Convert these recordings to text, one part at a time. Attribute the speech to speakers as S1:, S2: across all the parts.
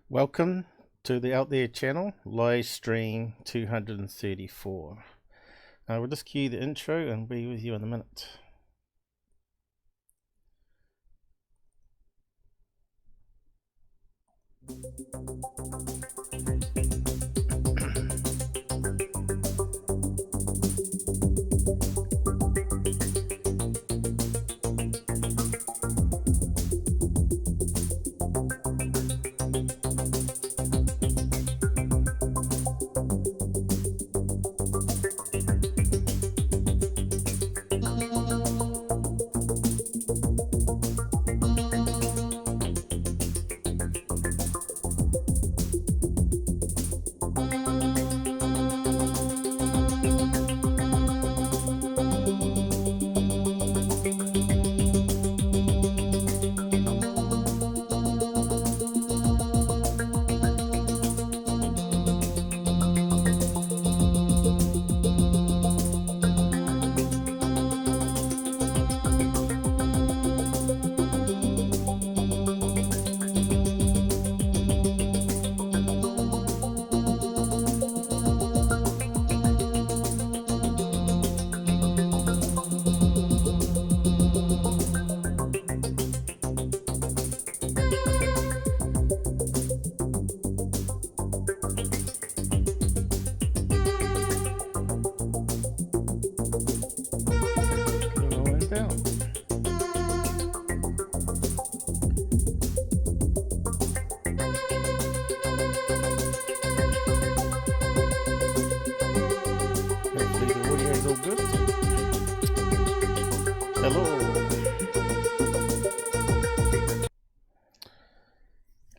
S1: Welcome to the Out There channel, live stream 234. We'll just cue the intro and be with you in a minute.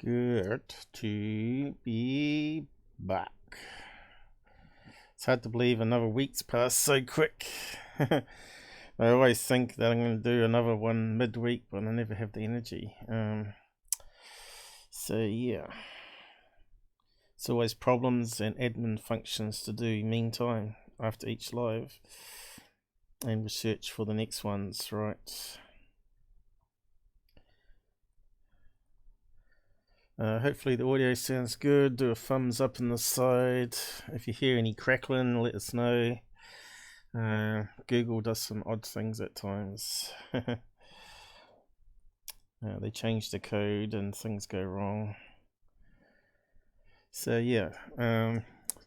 S1: Good to be back. It's hard to believe another week's passed so quick. I always think that I'm going to do another one midweek, but I never have the energy. So yeah, it's always problems and admin functions to do meantime after each live, and research for the next ones, right? Hopefully the audio sounds good. Do a thumbs up on the side. If you hear any crackling, let us know. Google does some odd things at times. They change the code and things go wrong. So yeah,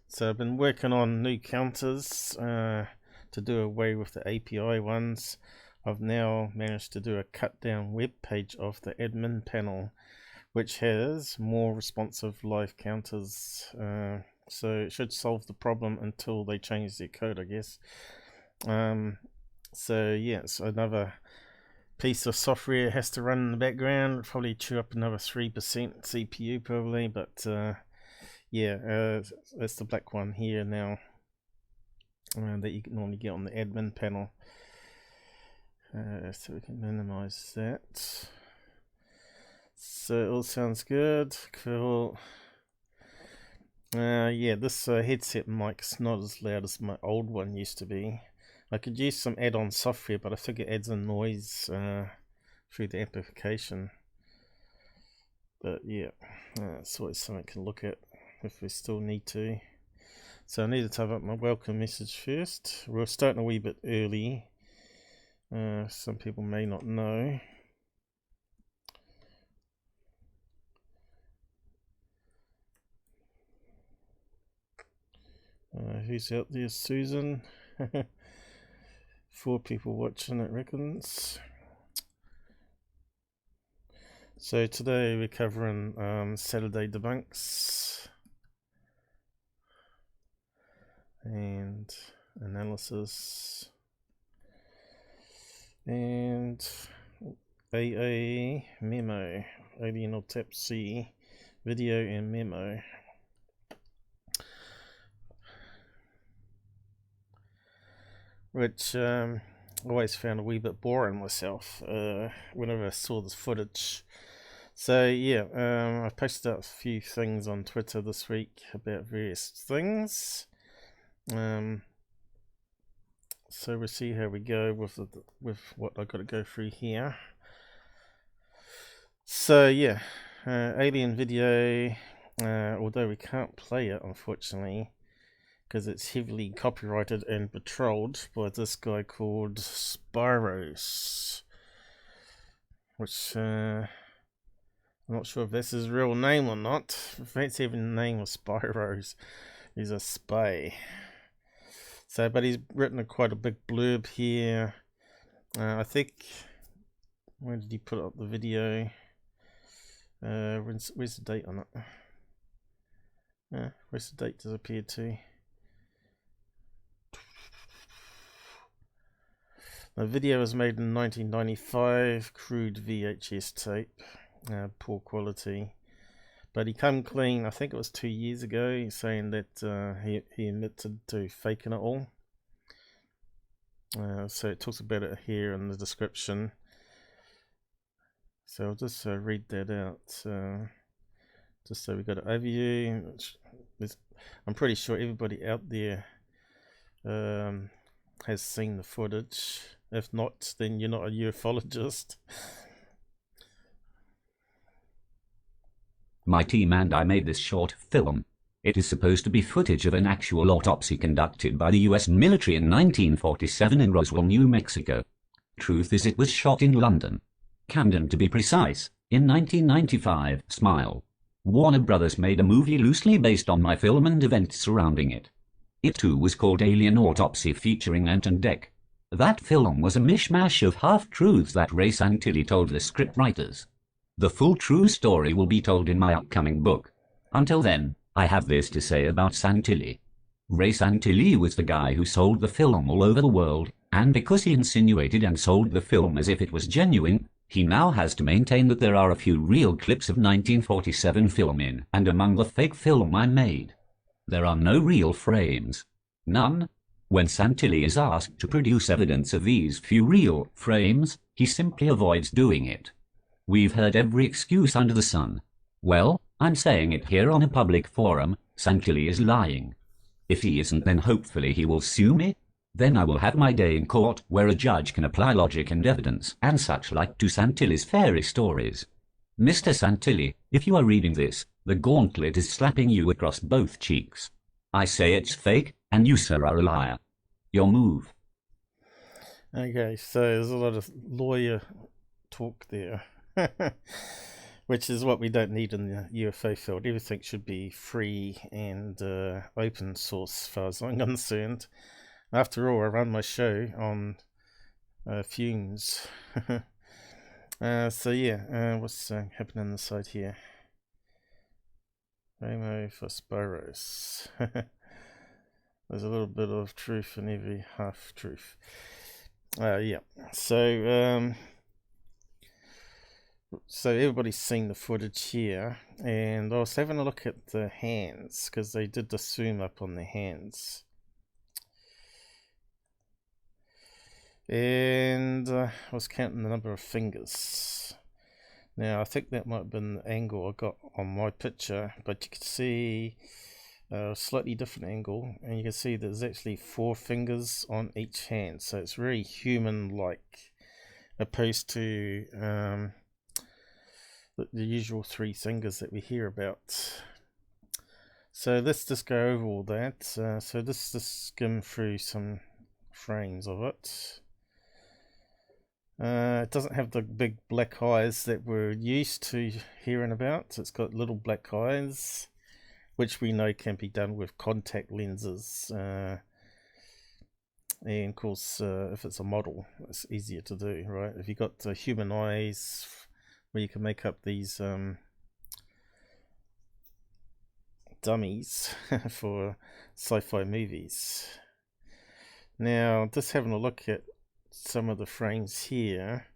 S1: so I've been working on new counters to do away with the API ones. I've now managed to do a cut down web page of the admin panel, which has more responsive live counters, so it should solve the problem until they change their code, I guess. So yeah, so another piece of software has to run in the background, probably chew up another 3% CPU probably, but yeah, that's the black one here now that you can normally get on the admin panel. So we can minimize that. So it all sounds good. Cool. Yeah, this headset mic's not as loud as my old one used to be. I could use some add-on software, but I think it adds a noise through the amplification. But yeah, it's always something to look at if we still need to. So I need to type up my welcome message first. We're starting a wee bit early. Some people may not know. Who's out there? Susan. 4 people watching, it reckons. So today we're covering Saturday debunks and analysis and AA Memo, Alien Autopsy video and memo. Which I always found a wee bit boring myself whenever I saw this footage. So yeah, I've posted out a few things on Twitter this week about various things. So we'll see how we go with what I've got to go through here. So yeah, alien video, although we can't play it, unfortunately, because it's heavily copyrighted and patrolled by this guy called Spyros, which I'm not sure if that's his real name or not. If that's even the name of Spyros, he's a spy. So, but he's written quite a big blurb here. I think, where did he put up the video? Where's the date on it? Where's the date disappeared to? The video was made in 1995, crude VHS tape, poor quality. But he come clean, I think it was 2 years ago, saying that he admitted to faking it all. So it talks about it here in the description. So I'll just read that out, just so we got an overview. I'm pretty sure everybody out there has seen the footage. If not, then you're not a ufologist.
S2: My team and I made this short film. It is supposed to be footage of an actual autopsy conducted by the US military in 1947 in Roswell, New Mexico. Truth is, it was shot in London. Camden, to be precise, in 1995. Smile. Warner Brothers made a movie loosely based on my film and events surrounding it. It too was called Alien Autopsy, featuring Ant and Dec. That film was a mishmash of half-truths that Ray Santilli told the scriptwriters. The full true story will be told in my upcoming book. Until then, I have this to say about Santilli. Ray Santilli was the guy who sold the film all over the world, and because he insinuated and sold the film as if it was genuine, he now has to maintain that there are a few real clips of 1947 film in and among the fake film I made. There are no real frames. None. When Santilli is asked to produce evidence of these few real frames, he simply avoids doing it. We've heard every excuse under the sun. Well, I'm saying it here on a public forum, Santilli is lying. If he isn't, then hopefully he will sue me. Then I will have my day in court, where a judge can apply logic and evidence and such like to Santilli's fairy stories. Mr. Santilli, if you are reading this, the gauntlet is slapping you across both cheeks. I say it's fake, and you, sir, are a liar. Your move.
S1: Okay, so there's a lot of lawyer talk there. Which is what we don't need in the UFO field. Everything should be free and open source as far as I'm concerned. After all, I run my show on fumes. So yeah, what's happening on the side here? Memo for Spyros. There's a little bit of truth in every half truth. Yeah, so everybody's seen the footage here, and I was having a look at the hands, because they did the zoom up on the hands. And I was counting the number of fingers. Now, I think that might have been the angle I got on my picture, but you can see a slightly different angle, and you can see there's actually 4 fingers on each hand, so it's very human-like, opposed to the usual 3 fingers that we hear about. So let's just go over all that. So let's just skim through some frames of it. It doesn't have the big black eyes that we're used to hearing about. It's got little black eyes, which we know can be done with contact lenses. And of course, if it's a model, it's easier to do, right? If you've got human eyes, where you can make up these dummies for sci-fi movies. Now, just having a look at some of the frames here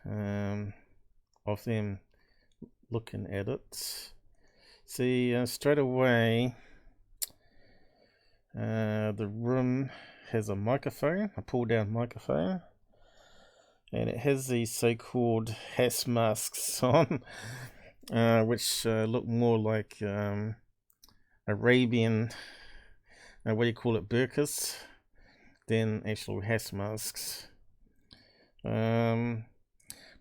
S1: of them looking at it. See, straight away, the room has a microphone, a pull-down microphone, and it has these so-called HAS masks on, which look more like Arabian, what do you call it, burqas, than actual HAS masks. But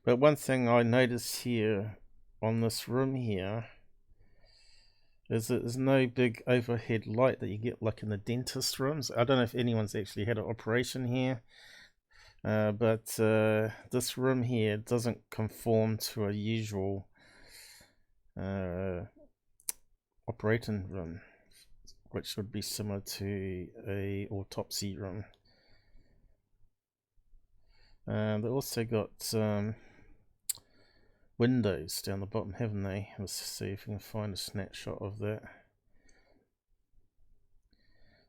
S1: one thing I noticed here on this room here There's no big overhead light that you get like in the dentist rooms. I don't know if anyone's actually had an operation here, but this room here doesn't conform to a usual operating room, which would be similar to a autopsy room. They also got windows down the bottom, haven't they? Let's see if we can find a snapshot of that.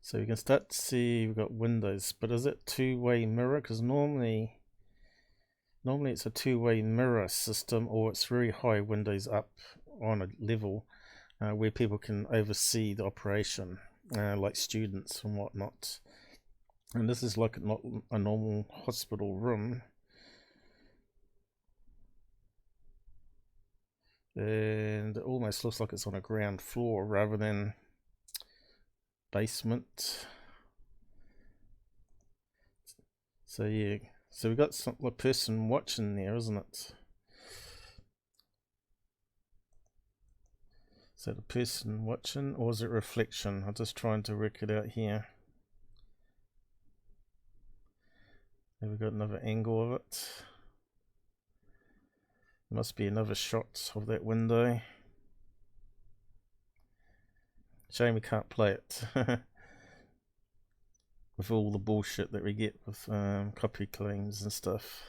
S1: So we can start to see we've got windows, but is it two-way mirror? Because normally it's a two-way mirror system, or it's very high windows up on a level where people can oversee the operation, like students and whatnot. And this is like not a normal hospital room. And it almost looks like it's on a ground floor rather than basement. So yeah, so we've got a person watching there, isn't it? Is that a person watching, or is it reflection? I'm just trying to work it out here. There we've got another angle of it. There must be another shot of that window. Shame we can't play it with all the bullshit that we get with copy claims and stuff.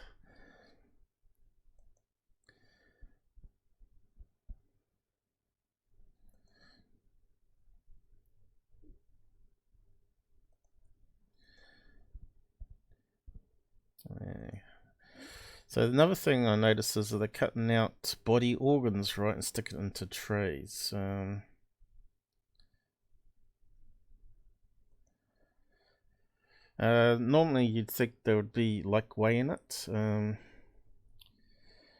S1: So another thing I noticed is that they're cutting out body organs, right, and sticking it into trays. Normally you'd think there would be like weighing it,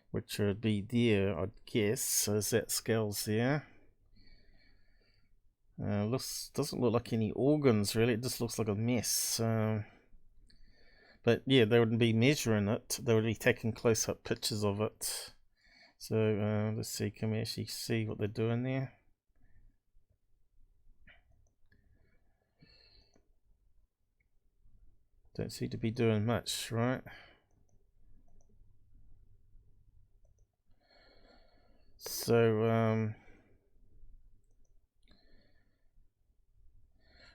S1: which would be there, I'd guess. So is that scales there? Doesn't look like any organs really. It just looks like a mess. But yeah, they wouldn't be measuring it. They would be taking close-up pictures of it. So let's see. Can we actually see what they're doing there? Don't seem to be doing much, right? So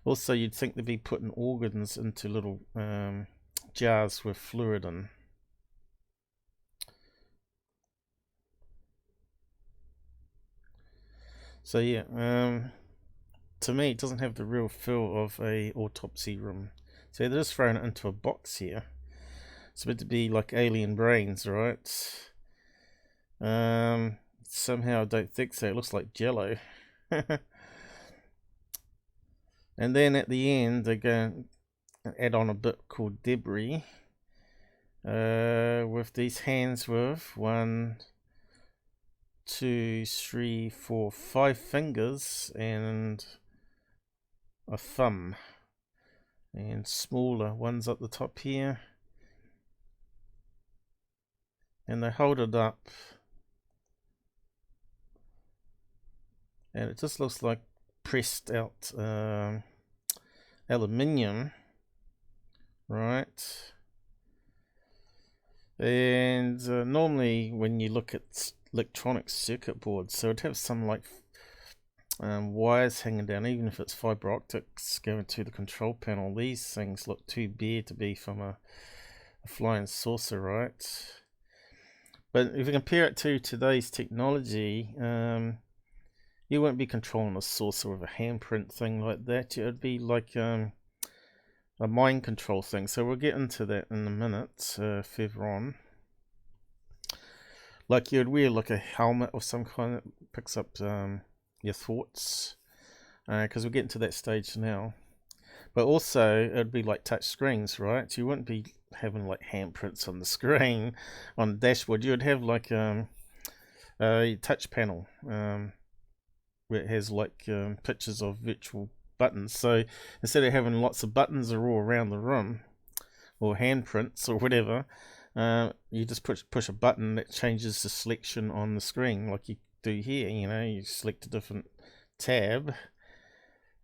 S1: also you'd think they'd be putting organs into little jars with fluid in. So yeah, to me it doesn't have the real feel of a autopsy room. So they're just throwing it into a box here. It's meant to be like alien brains, right? Somehow I don't think so. It looks like jello. And then at the end they're going to add on a bit called debris, with these hands with 1, 2, 3, 4, 5 fingers and a thumb, and smaller ones at the top here, and they hold it up and it just looks like pressed out aluminium, right? And normally when you look at electronic circuit boards, so it'd have some like wires hanging down, even if it's fiber optics going to the control panel. These things look too bare to be from a flying saucer, right? But if you compare it to today's technology, you won't be controlling a saucer with a handprint thing like that. It would be like a mind control thing. So we'll get into that in a minute, further on. Like you'd wear like a helmet or some kind that picks up your thoughts, because we'll get into that stage now. But also it'd be like touch screens, right? You wouldn't be having like handprints on the screen on the dashboard. You would have like a touch panel where it has like pictures of virtual buttons. So instead of having lots of buttons that are all around the room, or handprints or whatever, you just push a button that changes the selection on the screen, like you do here. You know, you select a different tab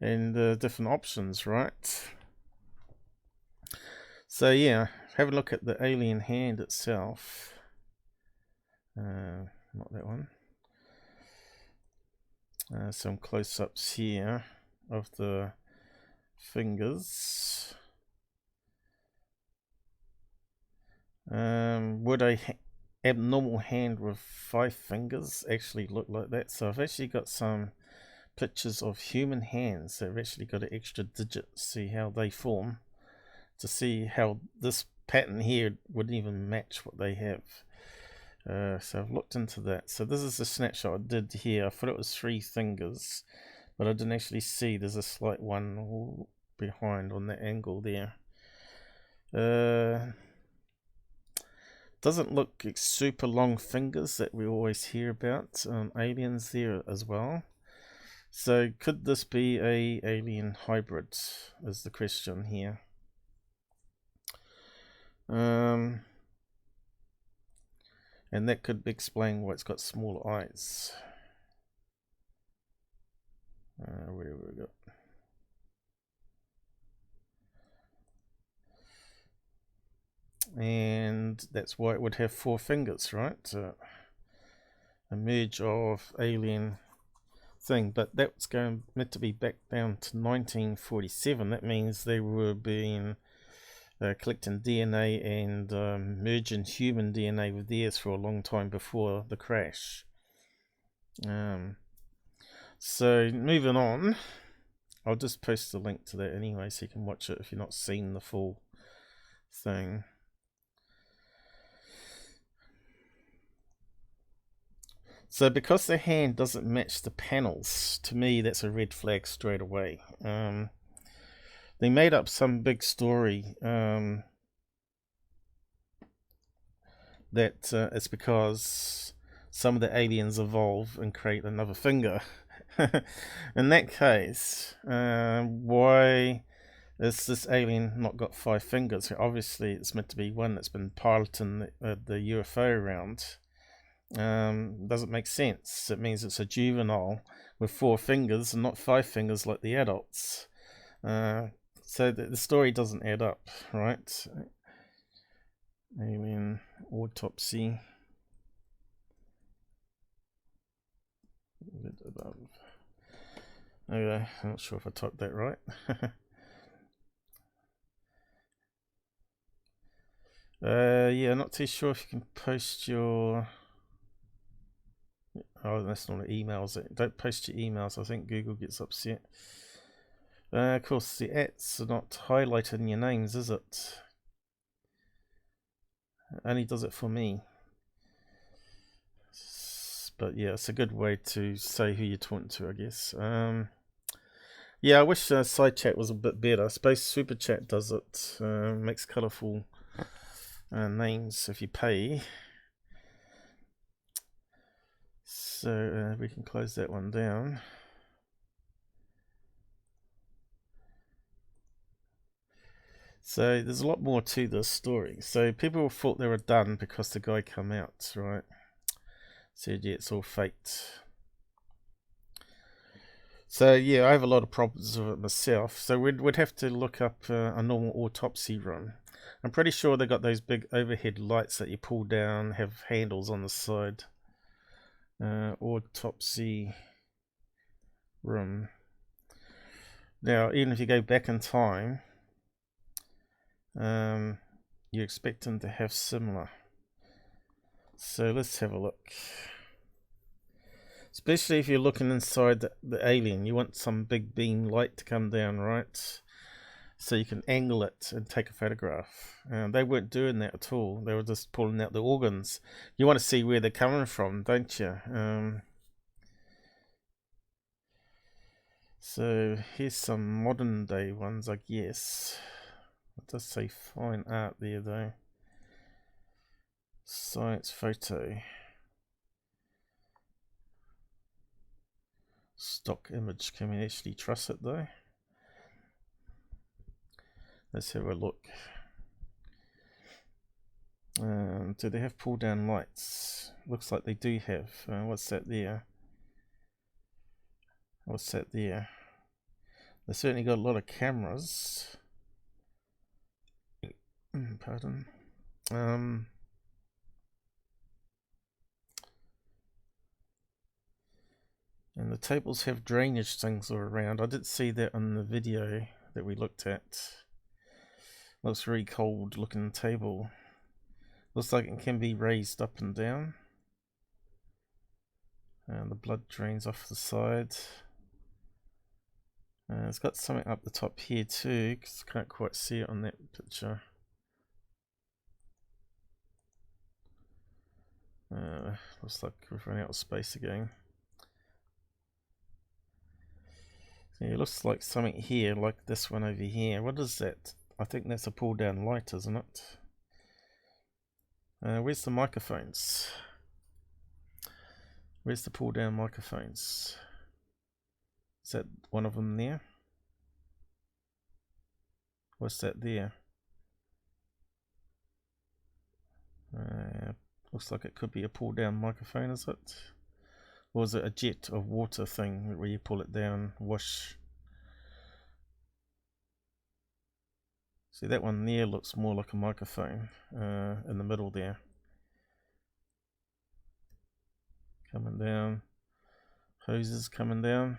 S1: and different options, right? So yeah, have a look at the alien hand itself. Not that one. Some close-ups here of the fingers. Would a abnormal hand with 5 fingers actually look like that? So I've actually got some pictures of human hands that have actually got an extra digit. See how they form, to see how this pattern here would even match what they have. So I've looked into that. So this is the snapshot I did here. I thought it was 3 fingers, but I didn't actually see there's a slight one behind on that angle there. Doesn't look like super long fingers that we always hear about aliens there as well. So could this be a alien hybrid is the question here. And that could explain why it's got smaller eyes. Where do we go? And that's why it would have 4 fingers, right? A merge of alien thing, but that's meant to be back down to 1947. That means they were being collecting DNA and merging human DNA with theirs for a long time before the crash. So moving on, I'll just post the link to that anyway so you can watch it if you've not seen the full thing. So because the hand doesn't match the panels, to me that's a red flag straight away. They made up some big story that it's because some of the aliens evolve and create another finger. In that case, why is this alien not got 5 fingers? Obviously it's meant to be one that's been piloting the UFO around. Doesn't make sense. It means it's a juvenile with 4 fingers and not 5 fingers like the adults. So the story doesn't add up, right? Alien autopsy. A bit above. Okay, I'm not sure if I typed that right. Yeah, not too sure if you can post your... Oh, that's not emails. Don't post your emails. I think Google gets upset. Of course, the ats are not highlighted in your names, is it? It only does it for me. But yeah, it's a good way to say who you're talking to, I guess. Yeah, I wish side chat was a bit better. I suppose super chat does it. Makes colourful names if you pay. So we can close that one down. So there's a lot more to this story. So people thought they were done because the guy come out, right? Said, yeah, it's all faked. So yeah, I have a lot of problems with it myself. So we'd have to look up a normal autopsy room. I'm pretty sure they got those big overhead lights that you pull down, have handles on the side. Autopsy room. Now, even if you go back in time, you expect them to have similar. So let's have a look. Especially if you're looking inside the alien, you want some big beam light to come down, right? So you can angle it and take a photograph. They weren't doing that at all. They were just pulling out the organs. You want to see where they're coming from, don't you? So here's some modern day ones, I guess. It does say fine art there though. Science photo. Stock image. Can we actually trust it though? Let's have a look. Do they have pull down lights? Looks like they do have. What's that there? What's that there? They certainly got a lot of cameras. Pardon. And the tables have drainage things all around. I did see that in the video that we looked at. Looks really cold looking table. Looks like it can be raised up and down. And the blood drains off the side. It's got something up the top here too, because I can't quite see it on that picture. Looks like we've run out of space again. So it looks like something here, like this one over here. What is that? I think that's a pull down light, isn't it? Where's the microphones? Where's the pull down microphones? Is that one of them there? What's that there? Looks like it could be a pull down microphone, is it? Or is it a jet of water thing where you pull it down, whoosh? See, that one there looks more like a microphone in the middle there. Coming down. Hoses coming down.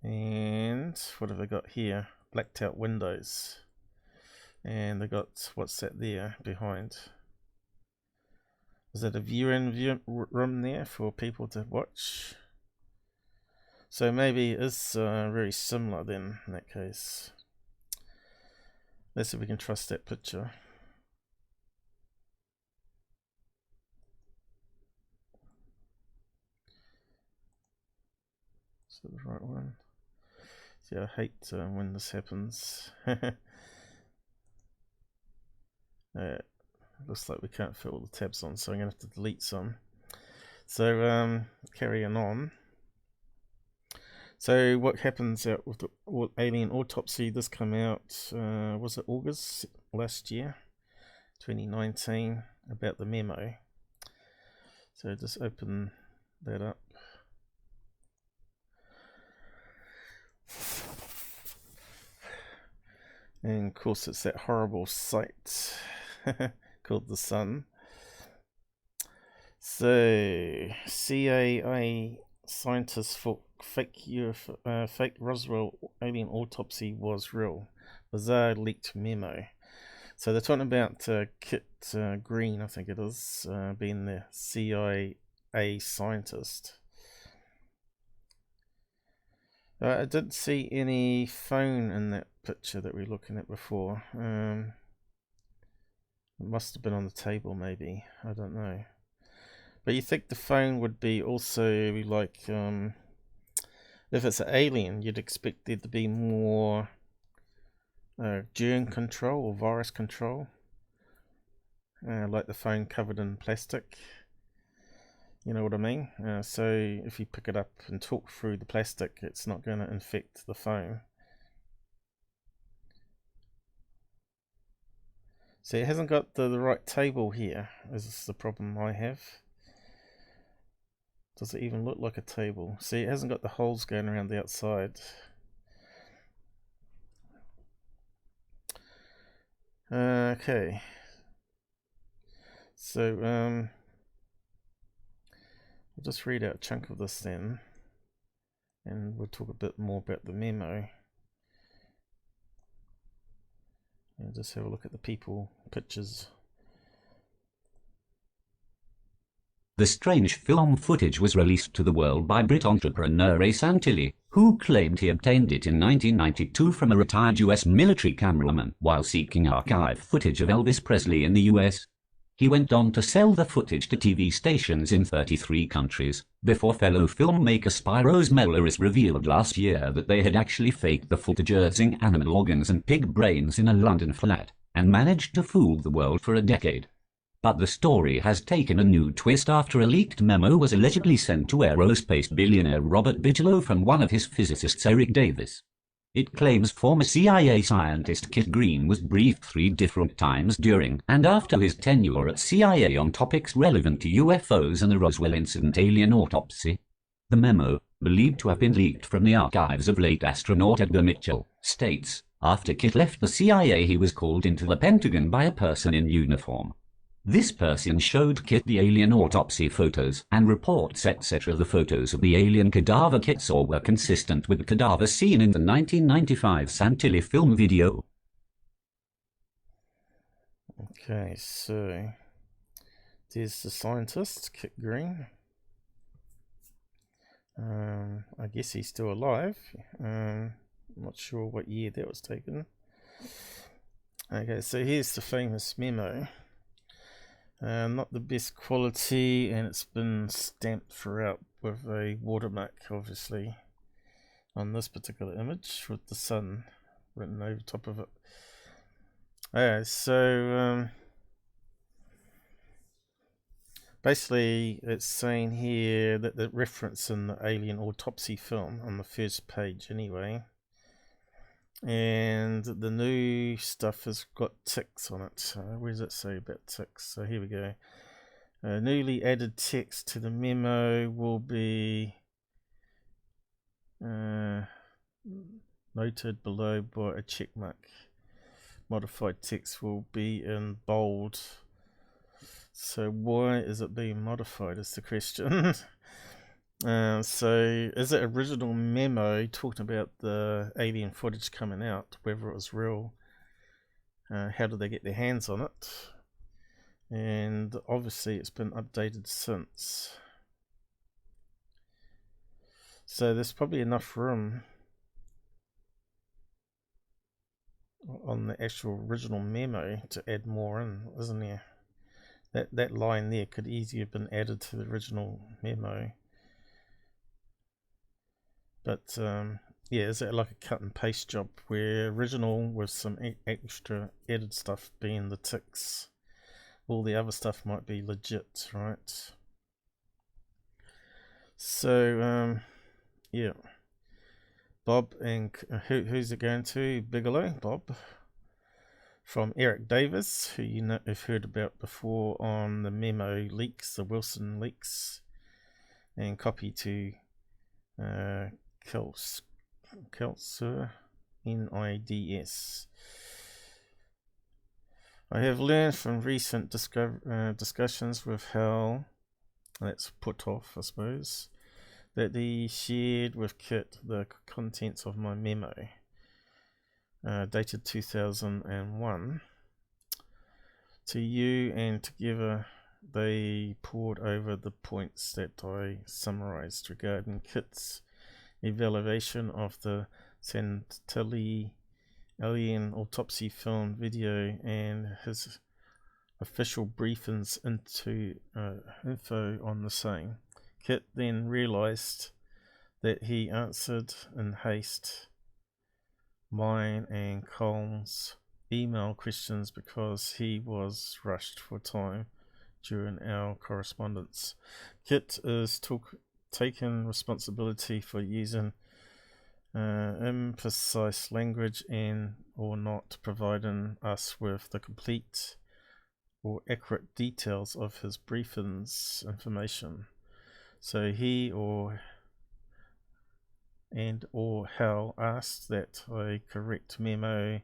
S1: And what have they got here? Blacked out windows. And they got, what's that there behind? Is that a viewing room there for people to watch? So maybe it's very similar then in that case. Let's see if we can trust that picture. Is that the right one? See, I hate when this happens. Looks like we can't fit all the tabs on, so I'm going to have to delete some. So carrying on. So what happens out with the Alien Autopsy? This came out, was it August last year, 2019, about the Memo. So just open that up. And of course it's that horrible site called the Sun. So CIA scientists thought fake Roswell alien autopsy was real. Bizarre leaked memo. So they're talking about Kit Green, I think it is, being the CIA scientist. I didn't see any phone in that picture that we were looking at before. It must have been on the table, maybe. I don't know. But you think the phone would be also like, if it's an alien, you'd expect there to be more germ control or virus control, like the phone covered in plastic. You know what I mean? So if you pick it up and talk through the plastic, it's not going to infect the phone. See, it hasn't got the right table here. This is the problem I have. Does it even look like a table? See, it hasn't got the holes going around the outside. Okay. So, I'll just read out a chunk of this then, and we'll talk a bit more about the memo. And just have a look at the people pictures.
S2: The strange film footage was released to the world by Brit entrepreneur Ray Santilli, who claimed he obtained it in 1992 from a retired US military cameraman while seeking archive footage of Elvis Presley in the US. He went on to sell the footage to TV stations in 33 countries, before fellow filmmaker Spiros Melleris revealed last year that they had actually faked the footage using animal organs and pig brains in a London flat, and managed to fool the world for a decade. But the story has taken a new twist after a leaked memo was allegedly sent to aerospace billionaire Robert Bigelow from one of his physicists Eric Davis. It claims former CIA scientist Kit Green was briefed 3 different times during and after his tenure at CIA on topics relevant to UFOs and the Roswell incident alien autopsy. The memo, believed to have been leaked from the archives of late astronaut Edgar Mitchell, states, after Kit left the CIA he was called into the Pentagon by a person in uniform. This person showed Kit the alien autopsy photos and reports etc. The photos of the alien cadaver Kit saw were consistent with the cadaver seen in the 1995 Santilli film video.
S1: Okay, so there's the scientist, Kit Green. I guess he's still alive. I'm not sure what year that was taken. Okay, so here's the famous memo. Not the best quality, and it's been stamped throughout with a watermark, obviously, on this particular image with the sun written over top of it. Okay, so basically it's saying here that the reference in the alien autopsy film on the first page anyway, and the new stuff has got ticks on it. Where does it say about ticks? So here we go. Newly added text to the memo will be noted below by a check mark. Modified text will be in bold. So why is it being modified is the question. So is it original memo talking about the alien footage coming out, whether it was real, how did they get their hands on it, and obviously it's been updated since, so there's probably enough room on the actual original memo to add more in, isn't there? That line there could easily have been added to the original memo. But yeah, is it like a cut and paste job where original with some extra added stuff being the ticks? All the other stuff might be legit, right? So yeah, Bob and who's it going to? Bigelow, Bob, from Eric Davis, who you know have heard about before on the memo leaks, the Wilson leaks, and copy to Kelser, NIDS. I have learned from recent discussions with Hal, that's put off I suppose, that he shared with Kit the contents of my memo, dated 2001, to you, and together they poured over the points that I summarized regarding Kit's evaluation of the Santilli alien autopsy film video and his official briefings into info on the same. Kit then realized that he answered in haste mine and Cole's email questions because he was rushed for time during our correspondence. Kit is taken responsibility for using imprecise language and or not providing us with the complete or accurate details of his briefings information. So he or Hal asked that I correct memo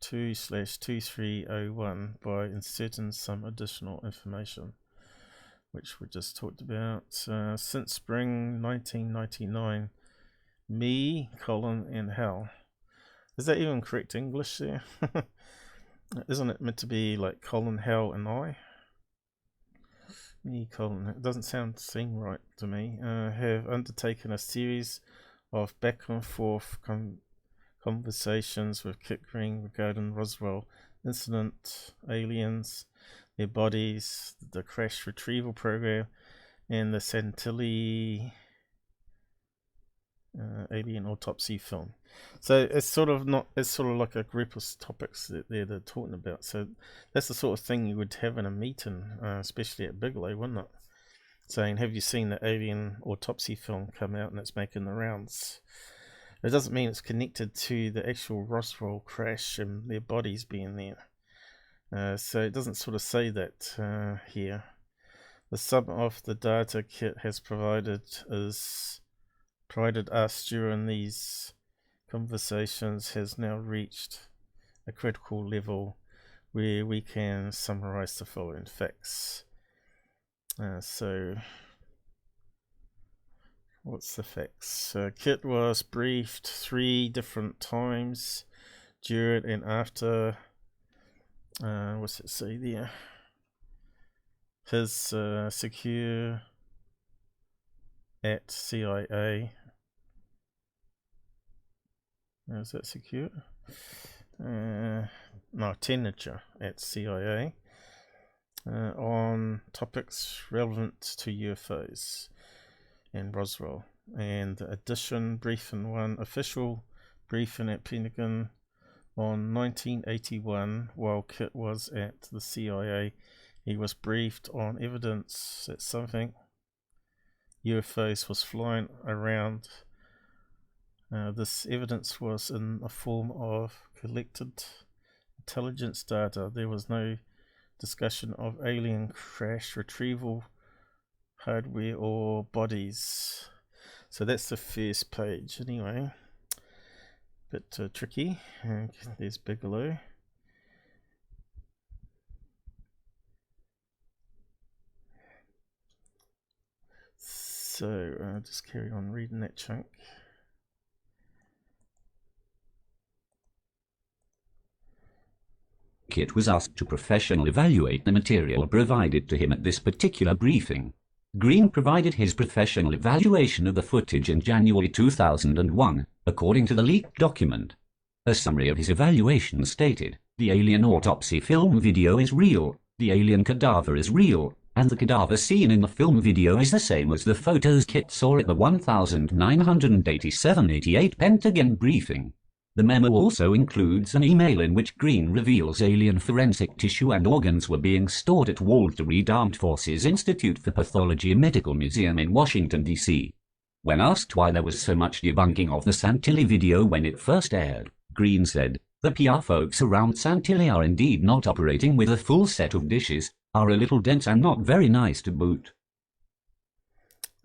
S1: 2/2301 by inserting some additional information, which we just talked about. Since spring 1999, me, Colin, and Hal. Is that even correct English there? Isn't it meant to be like Colin, Hal, and I? Me, Colin. It doesn't seem right to me. Have undertaken a series of back and forth conversations with Kit Green regarding Roswell incident, aliens, their bodies, the crash retrieval program, and the Santilli alien autopsy film. So it's sort of like a group of topics that they're talking about. So that's the sort of thing you would have in a meeting, especially at Bigelow, wouldn't it? Saying, have you seen the alien autopsy film come out and it's making the rounds? It doesn't mean it's connected to the actual Roswell crash and their bodies being there. So it doesn't sort of say that here. The sum of the data Kit has provided us during these conversations has now reached a critical level where we can summarize the following facts. So what's the facts? Kit was briefed 3 different times during and after what's it say there? His secure at CIA. Is that secure? No, Tanager at CIA on topics relevant to UFOs and Roswell. And addition briefing 1, official briefing at Pentagon on 1981 while Kit was at the CIA. He was briefed on evidence that something UFOs was flying around. This evidence was in the form of collected intelligence data. There was no discussion of alien crash retrieval hardware or bodies. So that's the first page anyway. Bit tricky. There's Bigelow. So just carry on reading that chunk.
S2: Kit was asked to professionally evaluate the material provided to him at this particular briefing. Green provided his professional evaluation of the footage in January 2001, according to the leaked document. A summary of his evaluation stated, "The alien autopsy film video is real, the alien cadaver is real, and the cadaver seen in the film video is the same as the photos Kit saw at the 1987-88 Pentagon briefing." The memo also includes an email in which Green reveals alien forensic tissue and organs were being stored at Walter Reed Armed Forces Institute for Pathology Medical Museum in Washington, D.C. When asked why there was so much debunking of the Santilli video when it first aired, Green said, "The PR folks around Santilli are indeed not operating with a full set of dishes, are a little dense and not very nice to boot."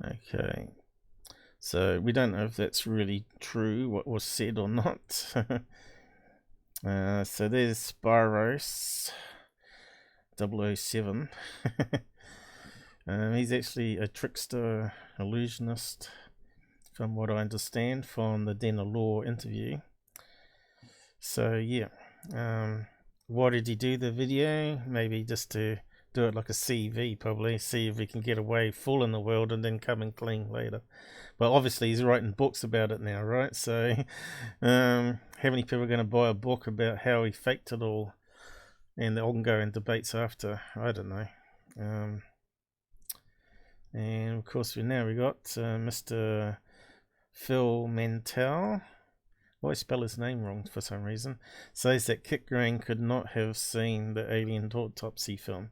S1: Okay. So we don't know if that's really true, what was said or not. So there's Spiros 007. He's actually a trickster, illusionist, from what I understand from the Den of Law interview. So yeah, why did he do the video? Maybe just to do it like a CV, probably see if he can get away full in the world and then come and clean later. But obviously he's writing books about it now, right? So how many people are going to buy a book about how he faked it all and the ongoing debates after? I don't know. And of course we got Mr. Phil Mantel. I always spell his name wrong for some reason. Says that Kit Green could not have seen the alien autopsy film.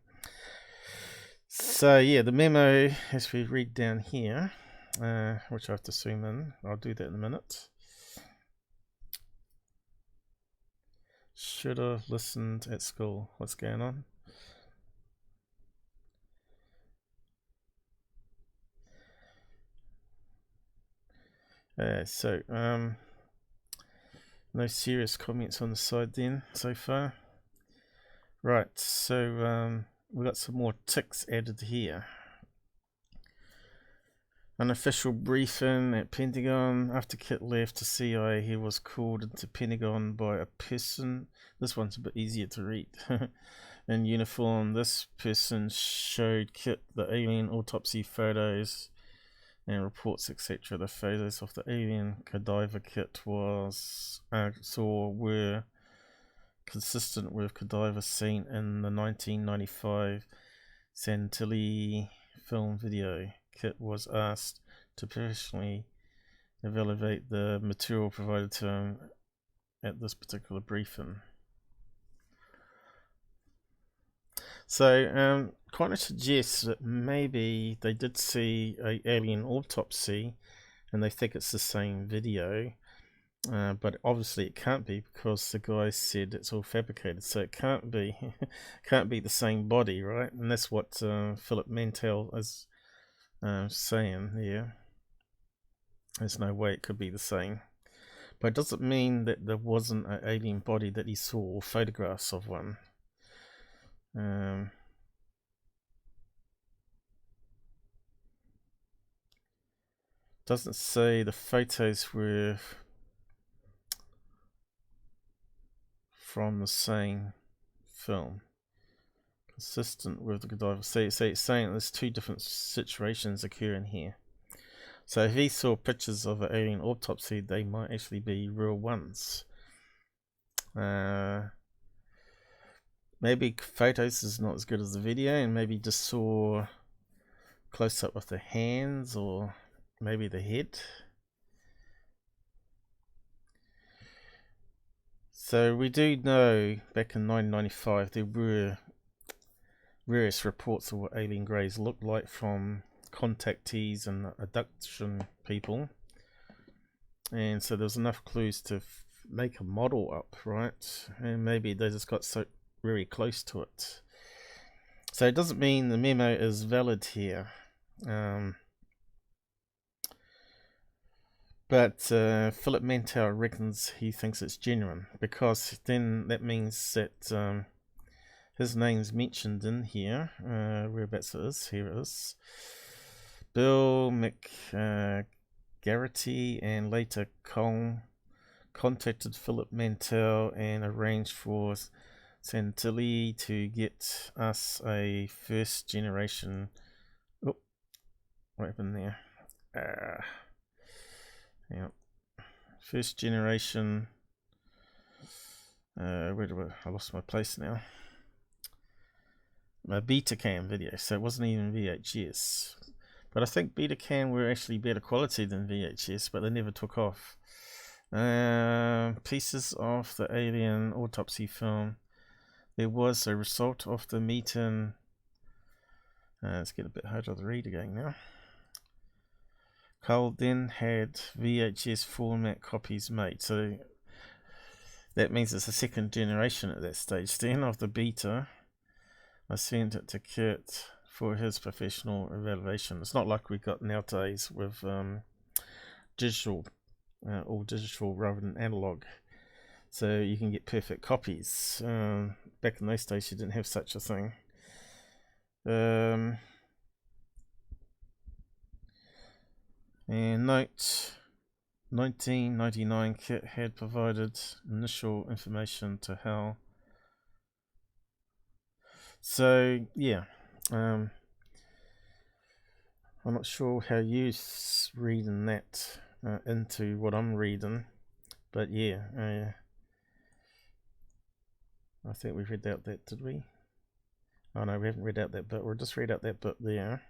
S1: So yeah, the memo, as we read down here, which I have to zoom in, I'll do that in a minute. Should have listened at school. What's going on? So no serious comments on the side then so far. Right, so we got some more ticks added here. Unofficial briefing at Pentagon. After Kit left the CIA, he was called into Pentagon by a person. This one's a bit easier to read. In uniform, this person showed Kit the alien autopsy photos and reports, etc. The photos of the alien cadaver Kit saw were consistent with cadaver seen in the 1995 Santilli film video. Kit was asked to professionally evaluate the material provided to him at this particular briefing. So kind of suggests that maybe they did see an alien autopsy and they think it's the same video, but obviously it can't be because the guy said it's all fabricated, so it can't be can't be the same body, right? And that's what Philip Mantel is saying here. There's no way it could be the same, but it doesn't mean that there wasn't an alien body that he saw, or photographs of one. Doesn't say the photos were from the same film, consistent with the Godiva. So it's saying there's two different situations occurring here. So if he saw pictures of an alien autopsy, they might actually be real ones. Maybe photos is not as good as the video, and maybe just saw close up with the hands or maybe the head. So we do know back in 1995 there were various reports of what alien greys looked like from contactees and abduction people, and so there's enough clues to make a model up, right? And maybe they just got so very close to it. So it doesn't mean the memo is valid here, but Philip Mantel reckons he thinks it's genuine, because then that means that his name's mentioned in here. Whereabouts it is? Here it is. Bill McGarity and later Cole contacted Philip Mantel and arranged for Santilli to get us a first generation. Oh, what happened there? Yeah, first generation. Where do I lost my place now? A Betacam video, so it wasn't even VHS. But I think Betacam were actually better quality than VHS, but they never took off. Pieces of the alien autopsy film. There was a result of the meeting. Let's get a bit harder to read again now. Cole then had VHS format copies made, so that means it's a second generation at that stage then of the beta. I sent it to Kurt for his professional evaluation. It's not like we got nowadays with digital, all digital rather than analog, so you can get perfect copies. Back in those days you didn't have such a thing. And note, 1999 Kit had provided initial information to Hal. So yeah, I'm not sure how you reading that into what I'm reading, but yeah, I think we've read out that, did we? Oh no, we haven't read out that bit. We'll just read out that bit there.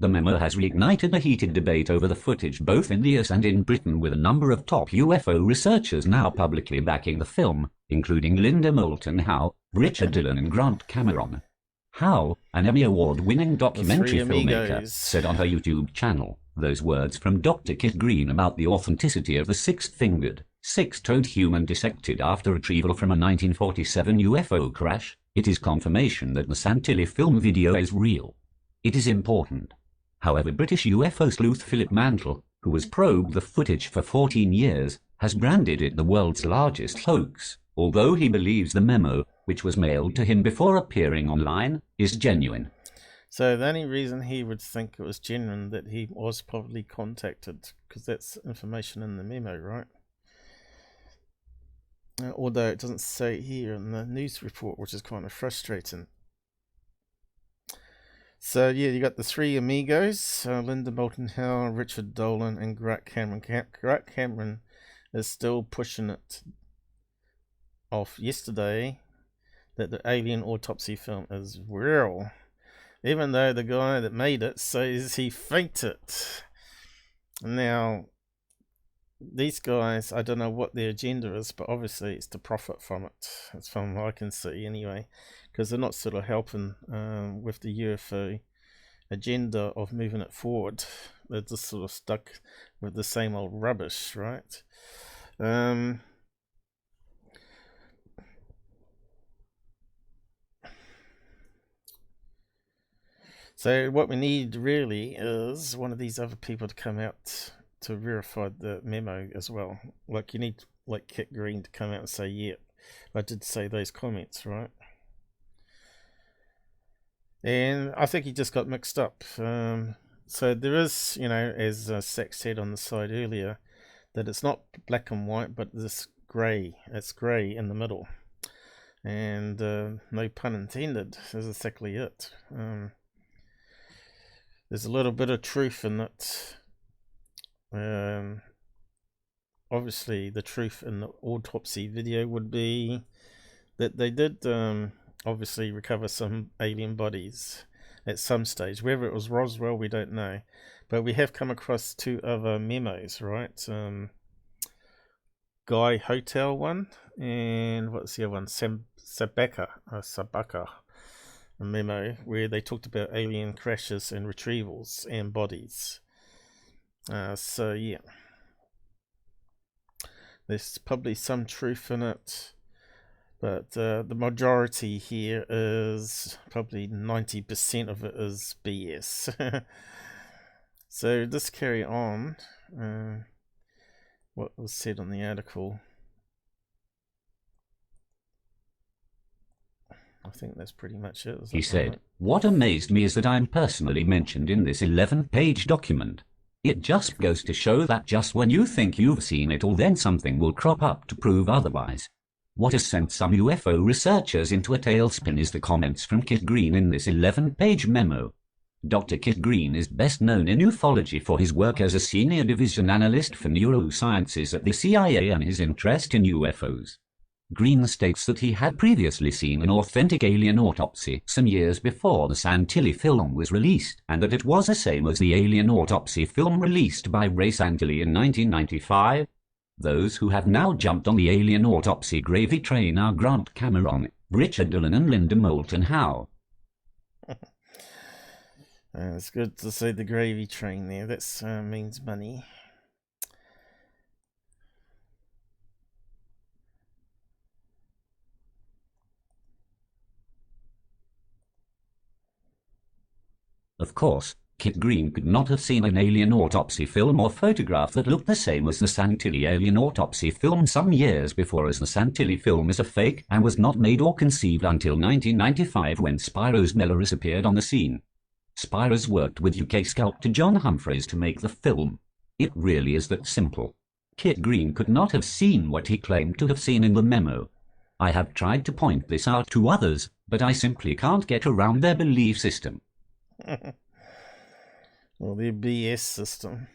S2: The memo has reignited a heated debate over the footage both in the US and in Britain, with a number of top UFO researchers now publicly backing the film, including Linda Moulton Howe, Richard Dillon and Grant Cameron. Howe, an Emmy Award-winning documentary filmmaker, said on her YouTube channel those words from Dr. Kit Green about the authenticity of the six-fingered, six-toed human dissected after retrieval from a 1947 UFO crash. It is confirmation that the Santilli film video is real. It is important. However, British UFO sleuth Philip Mantel, who has probed the footage for 14 years, has branded it the world's largest hoax, although he believes the memo, which was mailed to him before appearing online, is genuine.
S1: So the only reason he would think it was genuine, that he was probably contacted, because that's information in the memo, right? Although it doesn't say here in the news report, which is kind of frustrating. So yeah, you got the three amigos, Linda Moulton Howe, Richard Dolan, and Grant Cameron. Grant Cameron is still pushing it off yesterday that the alien autopsy film is real, even though the guy that made it says he faked it. Now, these guys, I don't know what their agenda is, but obviously it's to profit from it. That's from what I can see anyway, because they're not sort of helping with the UFO agenda of moving it forward. They're just sort of stuck with the same old rubbish, right? So what we need really is one of these other people to come out to verify the memo as well. Like you need like Kit Green to come out and say, yeah, I did say those comments, right? And I think he just got mixed up. So there is, you know, as Zach said on the side earlier, that it's not black and white, but this grey. It's grey in the middle. And no pun intended, is exactly it. There's a little bit of truth in it. Obviously, the truth in the autopsy video would be that they did obviously recover some alien bodies at some stage. Whether it was Roswell, we don't know. But we have come across 2 other memos, right? Guy Hotel one, and what's the other one? Sabaka, a memo where they talked about alien crashes and retrievals and bodies. So yeah, there's probably some truth in it, but the majority here is probably 90% of it is BS. So just carry on. What was said on the article. I think that's pretty much it.
S2: He said, "What amazed me is that I'm personally mentioned in this 11-page document. It just goes to show that just when you think you've seen it all, then something will crop up to prove otherwise. What has sent some UFO researchers into a tailspin is the comments from Kit Green in this 11-page memo. Dr. Kit Green is best known in ufology for his work as a senior division analyst for neurosciences at the CIA and his interest in UFOs. Green states that he had previously seen an authentic alien autopsy some years before the Santilli film was released, and that it was the same as the alien autopsy film released by Ray Santilli in 1995. Those who have now jumped on the alien autopsy gravy train are Grant Cameron, Richard Dillon and Linda Moulton Howe."
S1: It's good to see the gravy train there. That means money.
S2: Of course, Kit Green could not have seen an alien autopsy film or photograph that looked the same as the Santilli alien autopsy film some years before, as the Santilli film is a fake and was not made or conceived until 1995 when Spiros Melleris appeared on the scene. Spiros worked with UK sculptor John Humphreys to make the film. It really is that simple. Kit Green could not have seen what he claimed to have seen in the memo. I have tried to point this out to others, but I simply can't get around their belief system.
S1: Well, the BS system.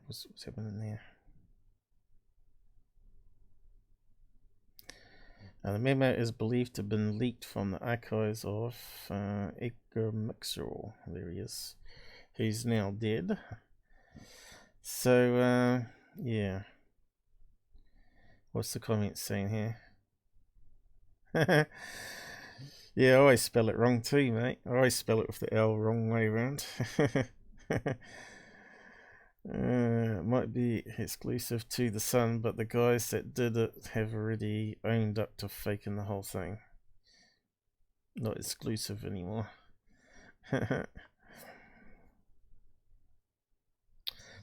S1: What's happening there? The memo is believed to have been leaked from the archives of Edgar Mixell. There he is. He's now dead. So, yeah. What's the comment saying here? Yeah, I always spell it wrong too, mate. I always spell it with the L wrong way around. It might be exclusive to the Sun, but the guys that did it have already owned up to faking the whole thing. Not exclusive anymore.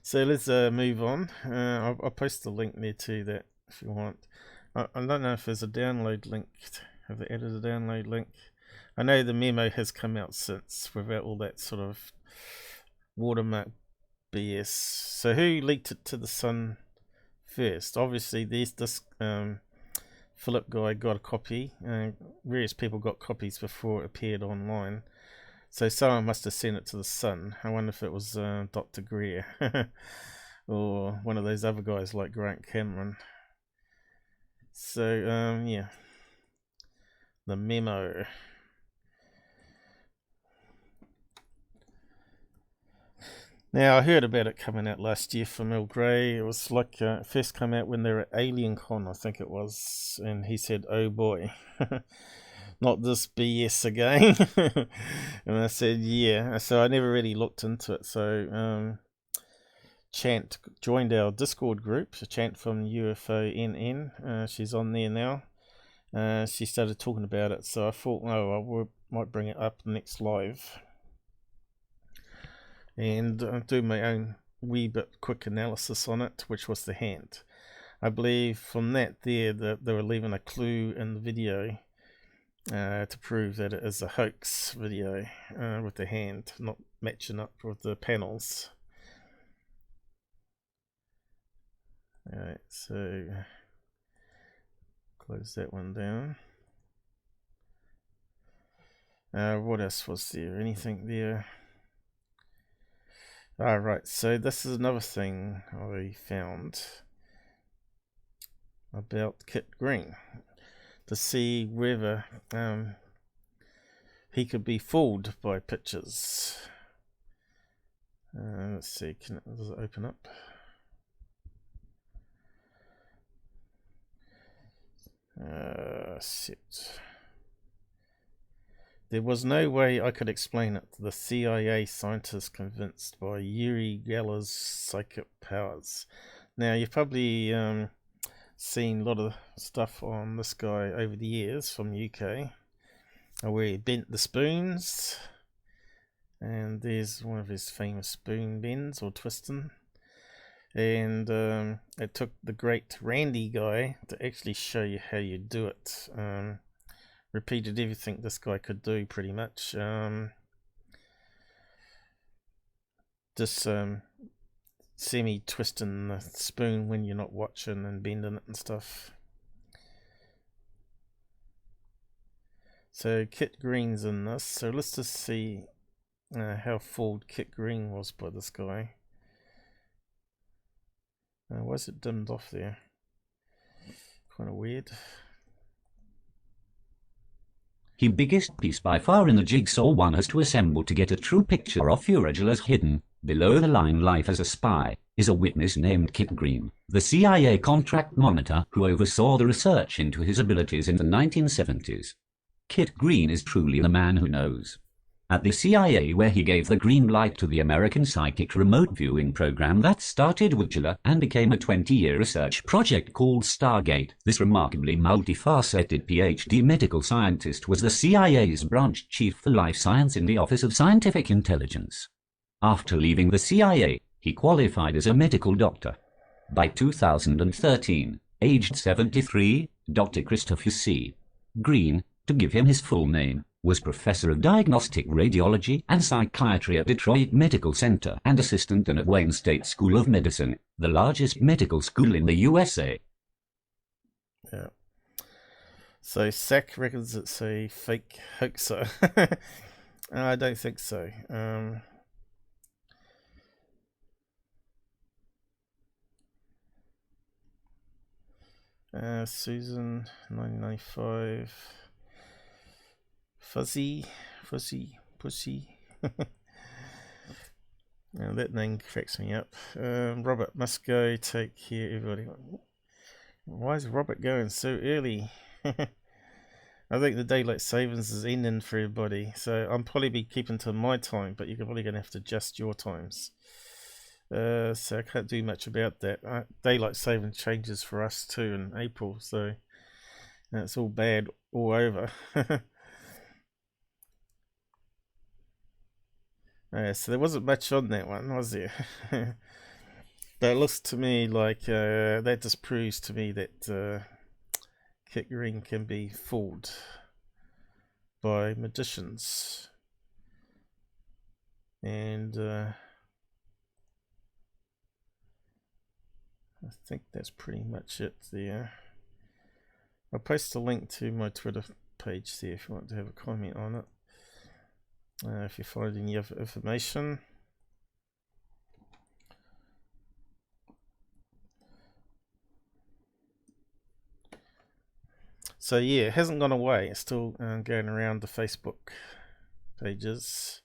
S1: So let's move on. I'll post the link there too, that if you want. I don't know if there's a download link. Have they added a download link? I know the memo has come out since without all that sort of watermark BS. So who leaked it to the Sun first? Obviously this Philip guy got a copy. Various people got copies before it appeared online. So someone must have sent it to the Sun. I wonder if it was Dr. Greer or one of those other guys like Grant Cameron. So yeah, the memo. Now, I heard about it coming out last year from Earl Grey. It was like it first came out when they were at Alien Con, I think it was, and he said, "Oh boy, not this BS again." And I said, "Yeah." So I never really looked into it. So Chant joined our Discord group. Chant from UFONN. She's on there now. She started talking about it, so I thought, oh, I might bring it up next live and do my own wee bit quick analysis on it, which was the hand. I believe from that there that they were leaving a clue in the video to prove that it is a hoax video with the hand not matching up with the panels. Alright, so close that one down. What else was there? Anything there? Right, so this is another thing I found about Kit Green, to see whether he could be fooled by pictures. Let's see, does it open up? Shit. There was no way I could explain it. The CIA scientist convinced by Uri Geller's psychic powers. Now, you've probably seen a lot of stuff on this guy over the years from the UK, where he bent the spoons, and there's one of his famous spoon bends or twisting. And it took the great Randy guy to actually show you how you do it. Repeated everything this guy could do, pretty much. Just semi-twisting the spoon when you're not watching and bending it and stuff. So Kit Green's in this. So let's just see how fooled Kit Green was by this guy. Why is it dimmed off there? Kind of weird.
S2: His biggest piece by far in the jigsaw one has to assemble to get a true picture of Furagula's hidden, below-the-line life as a spy, is a witness named Kit Green, the CIA contract monitor who oversaw the research into his abilities in the 1970s. Kit Green is truly the man who knows. At the CIA, where he gave the green light to the American psychic remote viewing program that started with Gila and became a 20-year research project called Stargate, this remarkably multifaceted PhD medical scientist was the CIA's branch chief for life science in the Office of Scientific Intelligence. After leaving the CIA, he qualified as a medical doctor. By 2013, aged 73, Dr. Christopher C. Green, to give him his full name, was professor of diagnostic radiology and psychiatry at Detroit Medical Center and assistant dean at Wayne State School of Medicine, the largest medical school in the USA.
S1: Yeah. So SAC reckons it's a fake hoaxer. I don't think so. Susan, 1995. Fuzzy, Pussy. Now that name cracks me up. Robert must go. Take care, everybody. Why is Robert going so early? I think the daylight savings is ending for everybody, so I'm probably be keeping to my time, but you're probably going to have to adjust your times. So I can't do much about that. Daylight saving changes for us too in April, so it's all bad all over. So there wasn't much on that one, was there? But it looks to me like that just proves to me that Kit Green can be fooled by magicians. And I think that's pretty much it there. I'll post a link to my Twitter page there if you want to have a comment on it. If you find any other information. So yeah, it hasn't gone away. It's still going around the Facebook pages.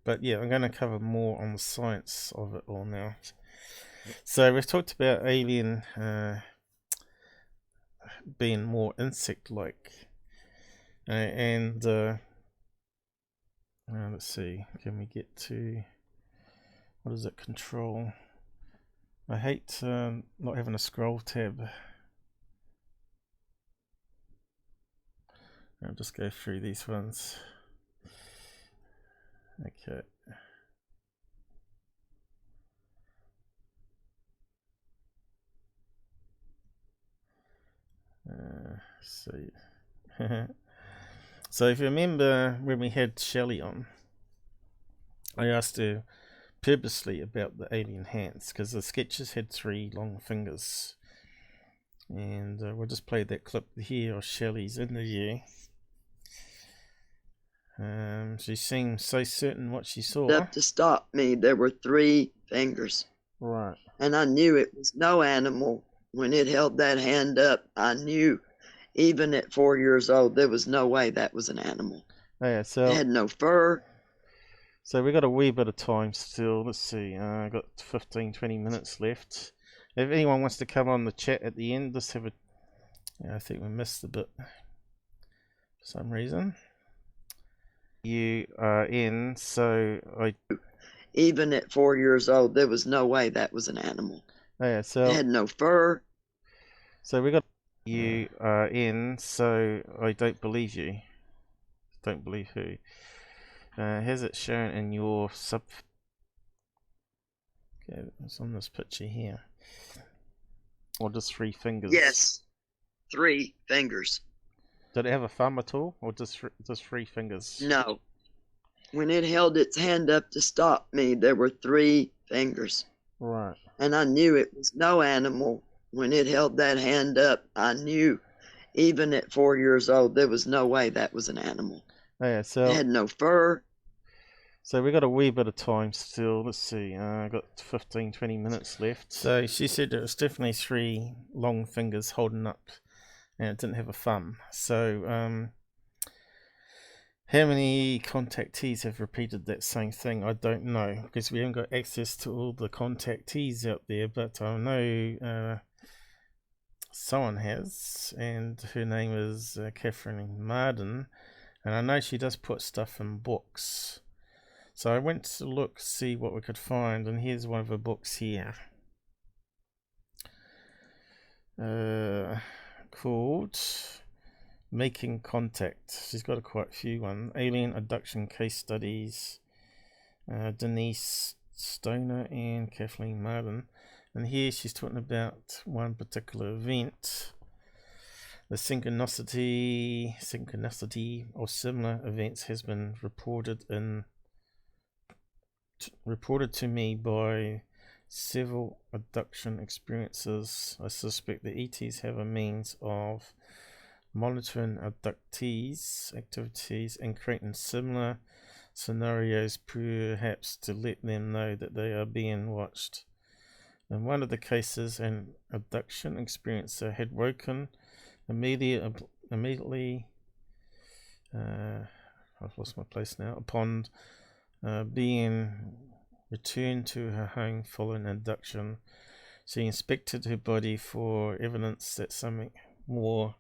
S1: But yeah, I'm going to cover more on the science of it all now. So we've talked about alien being more insect-like, and let's see, can we get to, what is it, control? I hate not having a scroll tab. I'll just go through these ones. Okay. See. So if you remember when we had Shelley on, I asked her purposely about the alien hands because the sketches had 3 long fingers, and we'll just play that clip here of Shelley's interview. She seemed so certain what she saw.
S3: Up to stop me, there were 3 fingers.
S1: Right.
S3: And I knew it was no animal. When it held that hand up, I knew, even at 4 years old, there was no way that was an animal.
S1: Oh, yeah, so
S3: it had no fur.
S1: So we got a wee bit of time still. Let's see. I've got 15-20 minutes left. If anyone wants to come on the chat at the end, just have a... Yeah, I think we missed a bit for some reason. You are in, so I...
S3: Even at 4 years old, there was no way that was an animal.
S1: Oh, yeah, so...
S3: It had no fur.
S1: So we got... You are in, so I don't believe you. Don't believe who? Has it shown in your sub... Okay, it's on this picture here. Or just 3 fingers?
S3: Yes, 3 fingers.
S1: Did it have a thumb at all, or just 3 fingers?
S3: No. When it held its hand up to stop me, there were 3 fingers.
S1: Right.
S3: And I knew it was no animal. When it held that hand up, I knew, even at 4 years old, there was no way that was an animal.
S1: Oh, yeah, so...
S3: It had no fur.
S1: So we got a wee bit of time still. Let's see. I've got 15-20 minutes left. So she said it was definitely 3 long fingers holding up, and it didn't have a thumb. So how many contactees have repeated that same thing? I don't know, because we haven't got access to all the contactees out there, but I know someone has, and her name is Catherine Marden, and I know she does put stuff in books. So I went to look, see what we could find, and here's one of her books here. Called Making Contact. She's got quite a few ones. Alien Abduction Case Studies. Denise Stoner and Kathleen Marden. And here she's talking about one particular event. The synchronicity or similar events has been reported to me by several abduction experiences. I suspect the ETs have a means of monitoring abductees' activities and creating similar scenarios, perhaps to let them know that they are being watched. In one of the cases, an abduction experiencer had woken immediately I've lost my place now, upon being returned to her home following abduction. She inspected her body for evidence that something more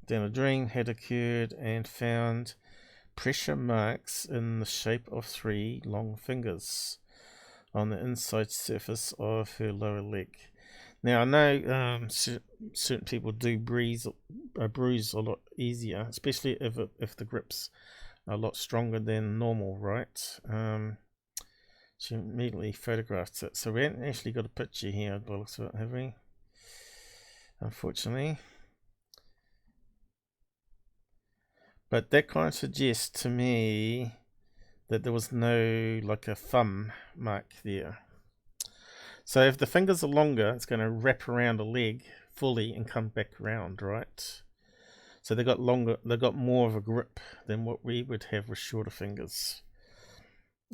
S1: than a dream had occurred and found pressure marks in the shape of 3 long fingers on the inside surface of her lower leg. Now I know certain people do bruise a lot easier, especially if the grip's a lot stronger than normal, right? She immediately photographed it. So we haven't actually got a picture here by the looks of it, have we? Unfortunately. But that kind of suggests to me that there was no, like, a thumb mark there. So if the fingers are longer, it's going to wrap around a leg fully and come back around, right? So they got more of a grip than what we would have with shorter fingers.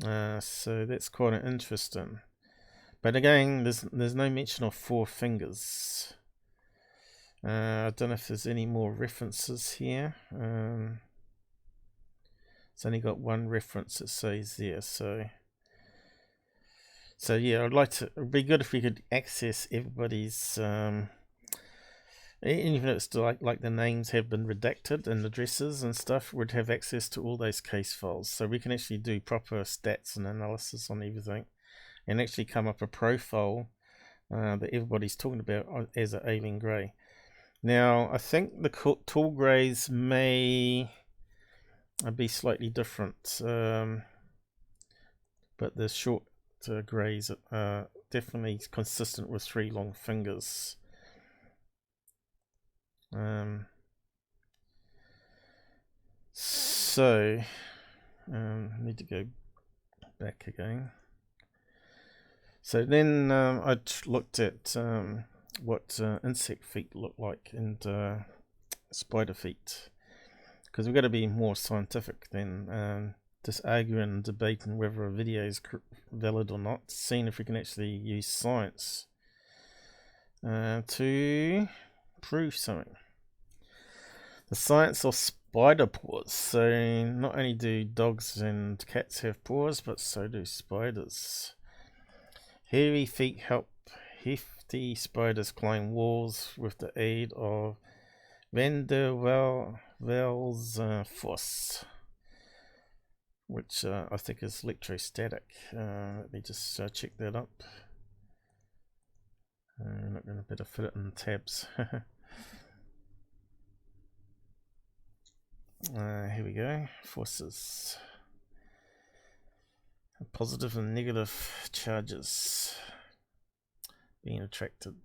S1: So that's quite interesting. But again, there's no mention of 4 fingers. I don't know if there's any more references here. It's only got one reference, it says there. So yeah, I'd like to. It'd be good if we could access everybody's. Even if it's like the names have been redacted and addresses and stuff, we'd have access to all those case files, so we can actually do proper stats and analysis on everything, and actually come up a profile that everybody's talking about as an alien grey. Now, I think the tall greys may be slightly different, but the short greys are definitely consistent with 3 long fingers. So need to go back again. So then I looked at what insect feet look like and spider feet, because we've got to be more scientific than just arguing and debating whether a video is valid or not, seeing if we can actually use science to prove something. The science of spider paws. So not only do dogs and cats have paws, but so do spiders. Hairy feet help hefty spiders climb walls with the aid of Van der Waals force, which I think is electrostatic. Let me just check that up. I'm not going to better fit it in tabs. Here we go. Forces. Positive and negative charges being attracted.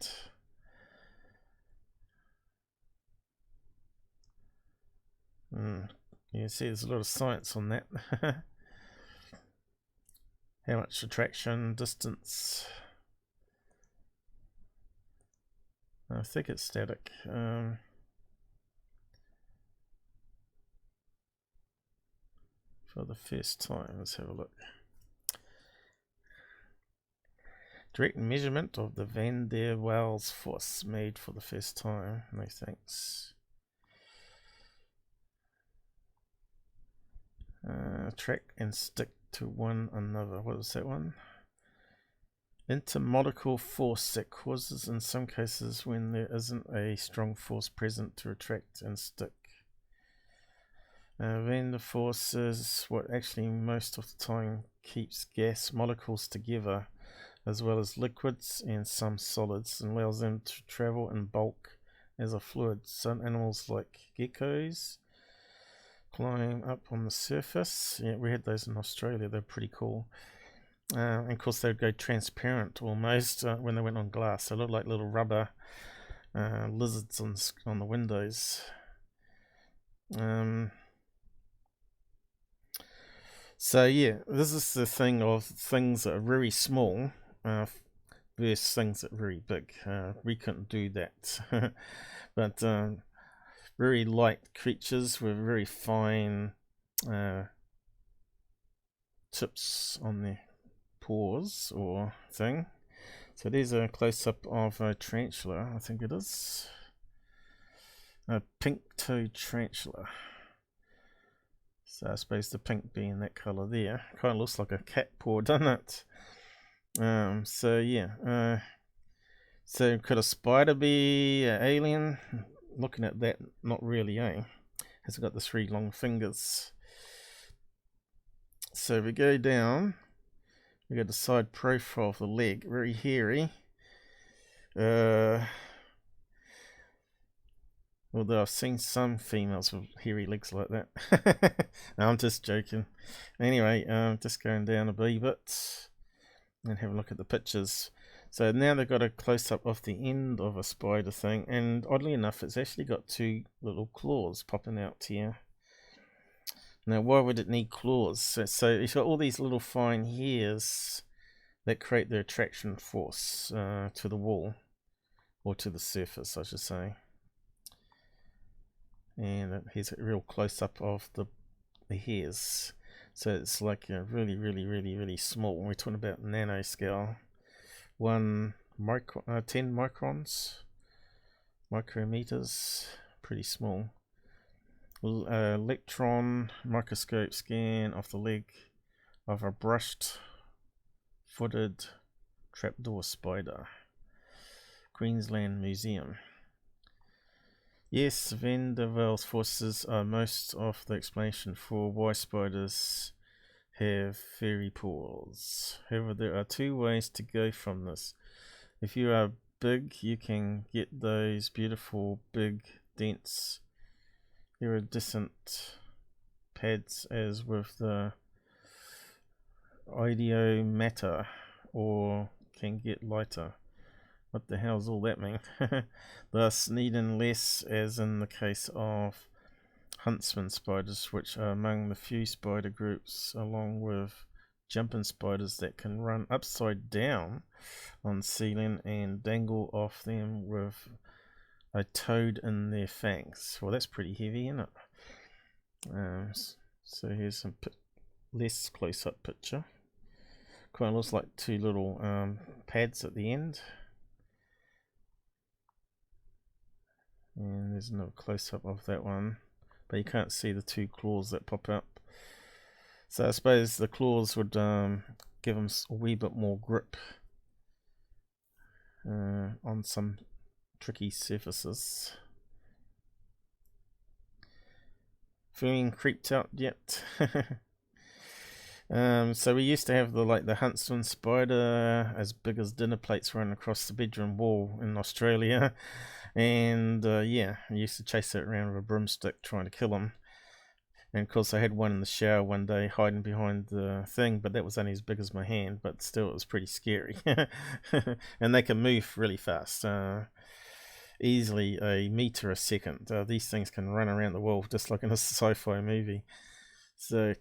S1: You can see there's a lot of science on that. How much attraction, distance. I think it's static. For the first time, let's have a look. Direct measurement of the Van der Waals force made for the first time. No thanks. Attract and stick to one another. What is that one? Intermolecular force that causes in some cases when there isn't a strong force present to attract and stick. Van der force is what actually most of the time keeps gas molecules together, as well as liquids and some solids, and allows them to travel in bulk as a fluid. Some animals like geckos climb up on the surface. Yeah, we had those in Australia. They're pretty cool. And of course they'd go transparent almost when they went on glass. They look like little rubber lizards on the windows. So yeah, this is the thing of things that are very small versus things that are very big. We couldn't do that. But very light creatures with very fine tips on their paws or thing. So there's a close-up of a tarantula, I think it is. A pink-toed tarantula. So I suppose the pink being that colour there. Kind of looks like a cat paw, doesn't it? So yeah. So could a spider be an alien? Looking at that, not really, eh? Has it got the 3 long fingers? So we go down. We got the side profile of the leg, very hairy. Although I've seen some females with hairy legs like that. No, I'm just joking. Anyway, just going down a wee bit and have a look at the pictures. So now they've got a close-up of the end of a spider thing, and oddly enough, it's actually got 2 little claws popping out here. Now, why would it need claws? So it's got all these little fine hairs that create the attraction force to the wall, or to the surface, I should say. And here's a real close-up of the hairs. So it's like really, really, really, really small. We're talking about nanoscale. 10 microns, micrometers, pretty small. Electron microscope scan of the leg of a brushed footed trapdoor spider. Queensland Museum. Yes, Van der Waals forces are most of the explanation for why spiders have fairy paws. However, there are two ways to go from this. If you are big, you can get those beautiful, big, dense, iridescent pads as with the ideomatter, or can get lighter. What the hell's all that mean? Thus needing less, as in the case of huntsman spiders, which are among the few spider groups, along with jumping spiders, that can run upside down on ceiling and dangle off them with a toad in their fangs. Well, that's pretty heavy, isn't it? So here's some less close-up picture. Kind of looks like two little pads at the end. And there's another close-up of that one, but you can't see the two claws that pop up. So I suppose the claws would give them a wee bit more grip on some tricky surfaces. Feeling creeped out yet? So we used to have the huntsman spider as big as dinner plates running across the bedroom wall in Australia. And yeah, I used to chase it around with a broomstick trying to kill him. And of course I had one in the shower one day hiding behind the thing, but that was only as big as my hand, but still it was pretty scary. And they can move really fast, easily a meter a second. These things can run around the world just like in a sci-fi movie. So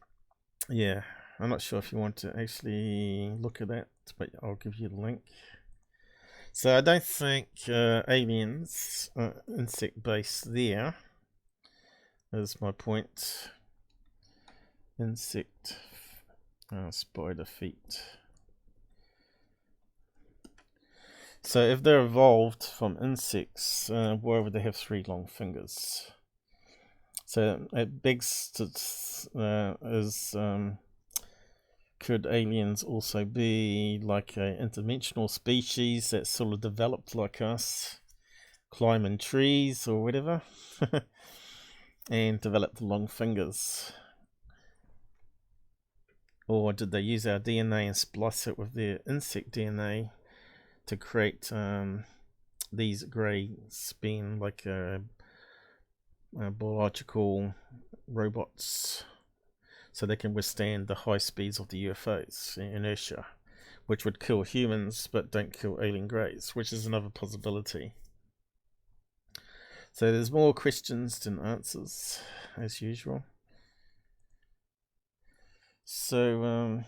S1: yeah, I'm not sure if you want to actually look at that, but I'll give you the link. So I don't think aliens are insect based there, is my point. Insect spider feet. So if they're evolved from insects, why would they have three long fingers? So it begs to could aliens also be like an interdimensional species that sort of developed like us, climbing trees or whatever, and developed long fingers? Or did they use our DNA and splice it with their insect DNA to create these greys being like biological robots, so they can withstand the high speeds of the UFOs, inertia, which would kill humans but don't kill alien greys, which is another possibility. So there's more questions than answers, as usual. So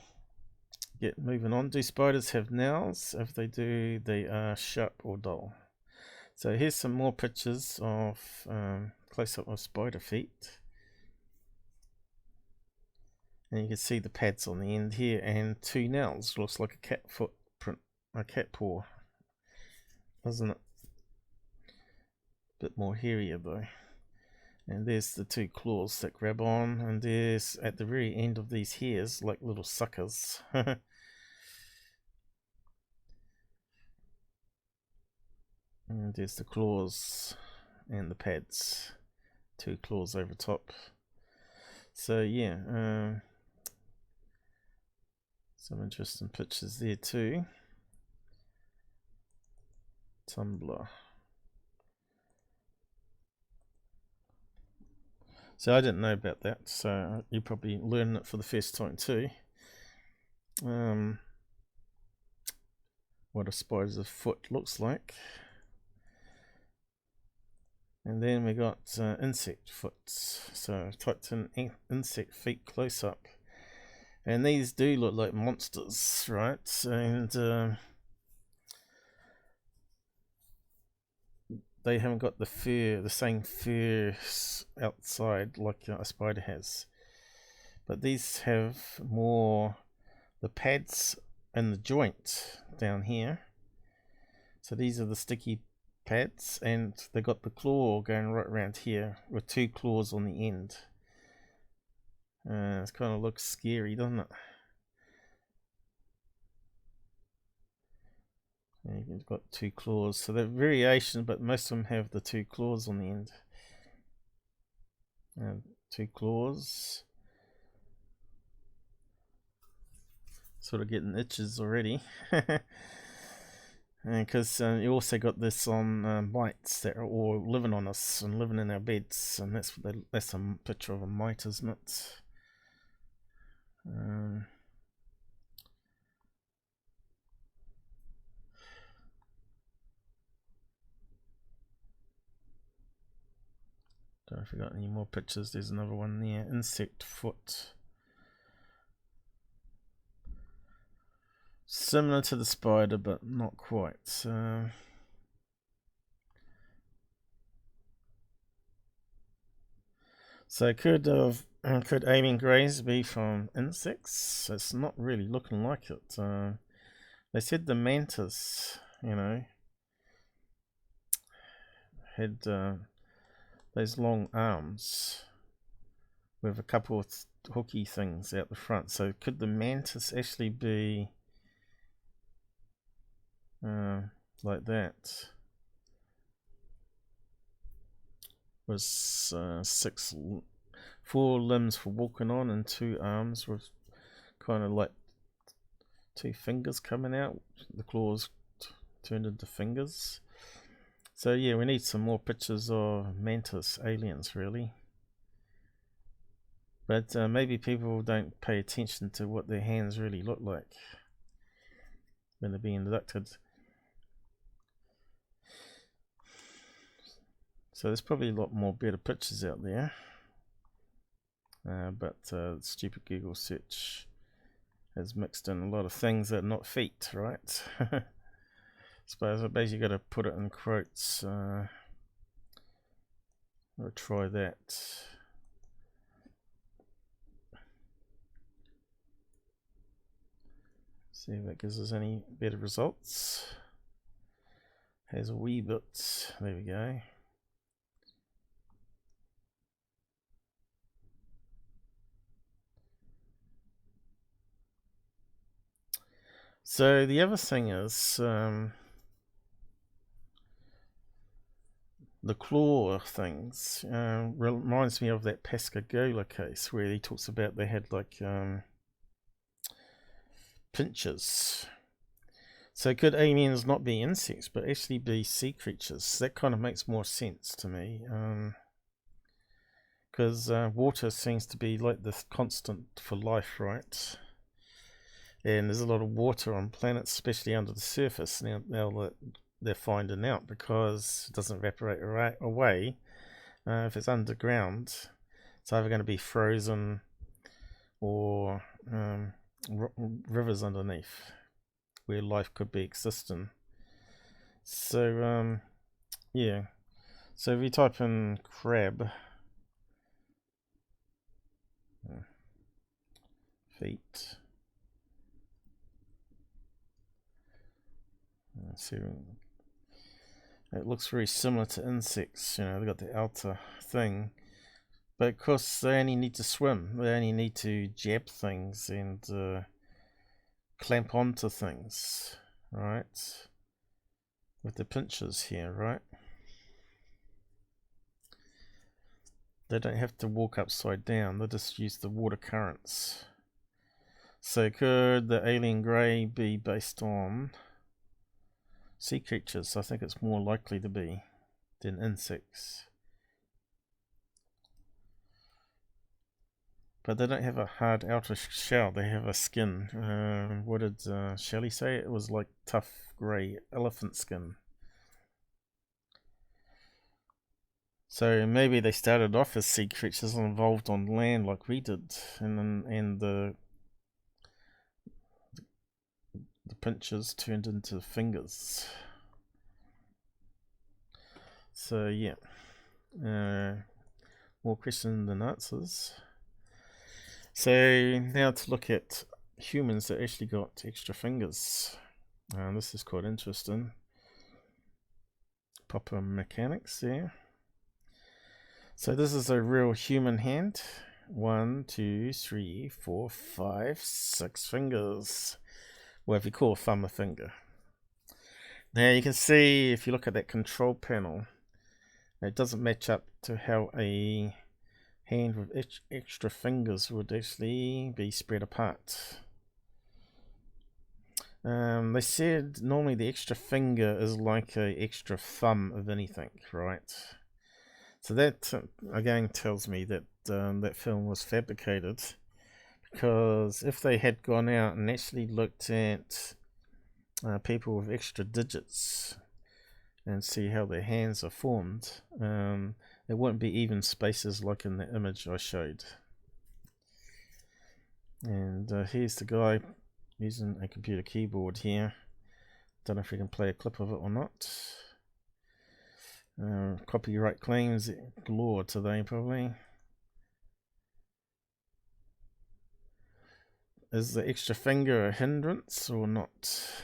S1: get moving on. Do spiders have nails? If they do, they are sharp or dull. So here's some more pictures of close-up of spider feet. And you can see the pads on the end here and two nails. Looks like a cat footprint, a cat paw, doesn't it? Bit more hairier though. And there's the two claws that grab on, and there's at the very end of these hairs like little suckers. And there's the claws and the pads, two claws over top. So yeah, some interesting pictures there too. Tumblr. So I didn't know about that, so you're probably learning it for the first time too. What a spider's foot looks like. And then we got insect foots. So I typed in insect feet close up. And these do look like monsters, right? And they haven't got the fur, the same fur outside like a spider has. But these have more the pads and the joint down here. So these are the sticky pads, and they got the claw going right around here with 2 claws on the end. It kind of looks scary, doesn't it? And you've got 2 claws, so they're variation, but most of them have the 2 claws on the end. And 2 claws. Sort of getting itches already. Because you also got this on mites that are all living on us and living in our beds, and that's a picture of a mite, isn't it? Don't know if I got any more pictures. There's another one there. Insect foot. Similar to the spider, but not quite. So could alien greys be from insects? It's not really looking like it. They said the mantis, had those long arms with a couple of hooky things out the front. So could the mantis actually be like that? Was 4 limbs for walking on and 2 arms with kind of like 2 fingers coming out. The claws turned into fingers. So yeah, we need some more pictures of mantis aliens, really. But maybe people don't pay attention to what their hands really look like when they're being abducted. So there's probably a lot more better pictures out there. But stupid Google search has mixed in a lot of things that are not feet, right? Suppose I basically got to put it in quotes. I'll try that. See if that gives us any better results. Has a wee bit. There we go. So the other thing is the claw things reminds me of that Pascagoula case where he talks about they had like pinchers. So could aliens not be insects but actually be sea creatures? That kind of makes more sense to me, because water seems to be like the constant for life, right? And there's a lot of water on planets, especially under the surface. Now that they're finding out, because it doesn't evaporate away. If it's underground, it's either going to be frozen or rivers underneath where life could be existing. So yeah. So if you type in crab feet. See, it looks very similar to insects. They've got the outer thing, but of course they only need to swim. They only need to jab things and clamp onto things, right? With the pinchers here, right? They don't have to walk upside down. They just use the water currents. So could the alien grey be based on sea creatures? I think it's more likely to be than insects. But they don't have a hard outer shell, they have a skin. What did Shelley say? It was like tough grey elephant skin. So maybe they started off as sea creatures and evolved on land like we did, and the pinchers turned into fingers. So yeah, more questions than answers. So now to look at humans that actually got extra fingers. This is quite interesting. proper mechanics there. So this is a real human hand. 1, 2, 3, 4, 5, 6 fingers. Well, if you call a thumb a finger. Now you can see, if you look at that control panel, it doesn't match up to how a hand with extra fingers would actually be spread apart. They said normally the extra finger is like a extra thumb of anything, right? So that again tells me that that film was fabricated, because if they had gone out and actually looked at people with extra digits and see how their hands are formed, there wouldn't be even spaces like in the image I showed. And here's the guy using a computer keyboard here. Don't know if we can play a clip of it or not. Copyright claims galore today, probably. Is the extra finger a hindrance or not?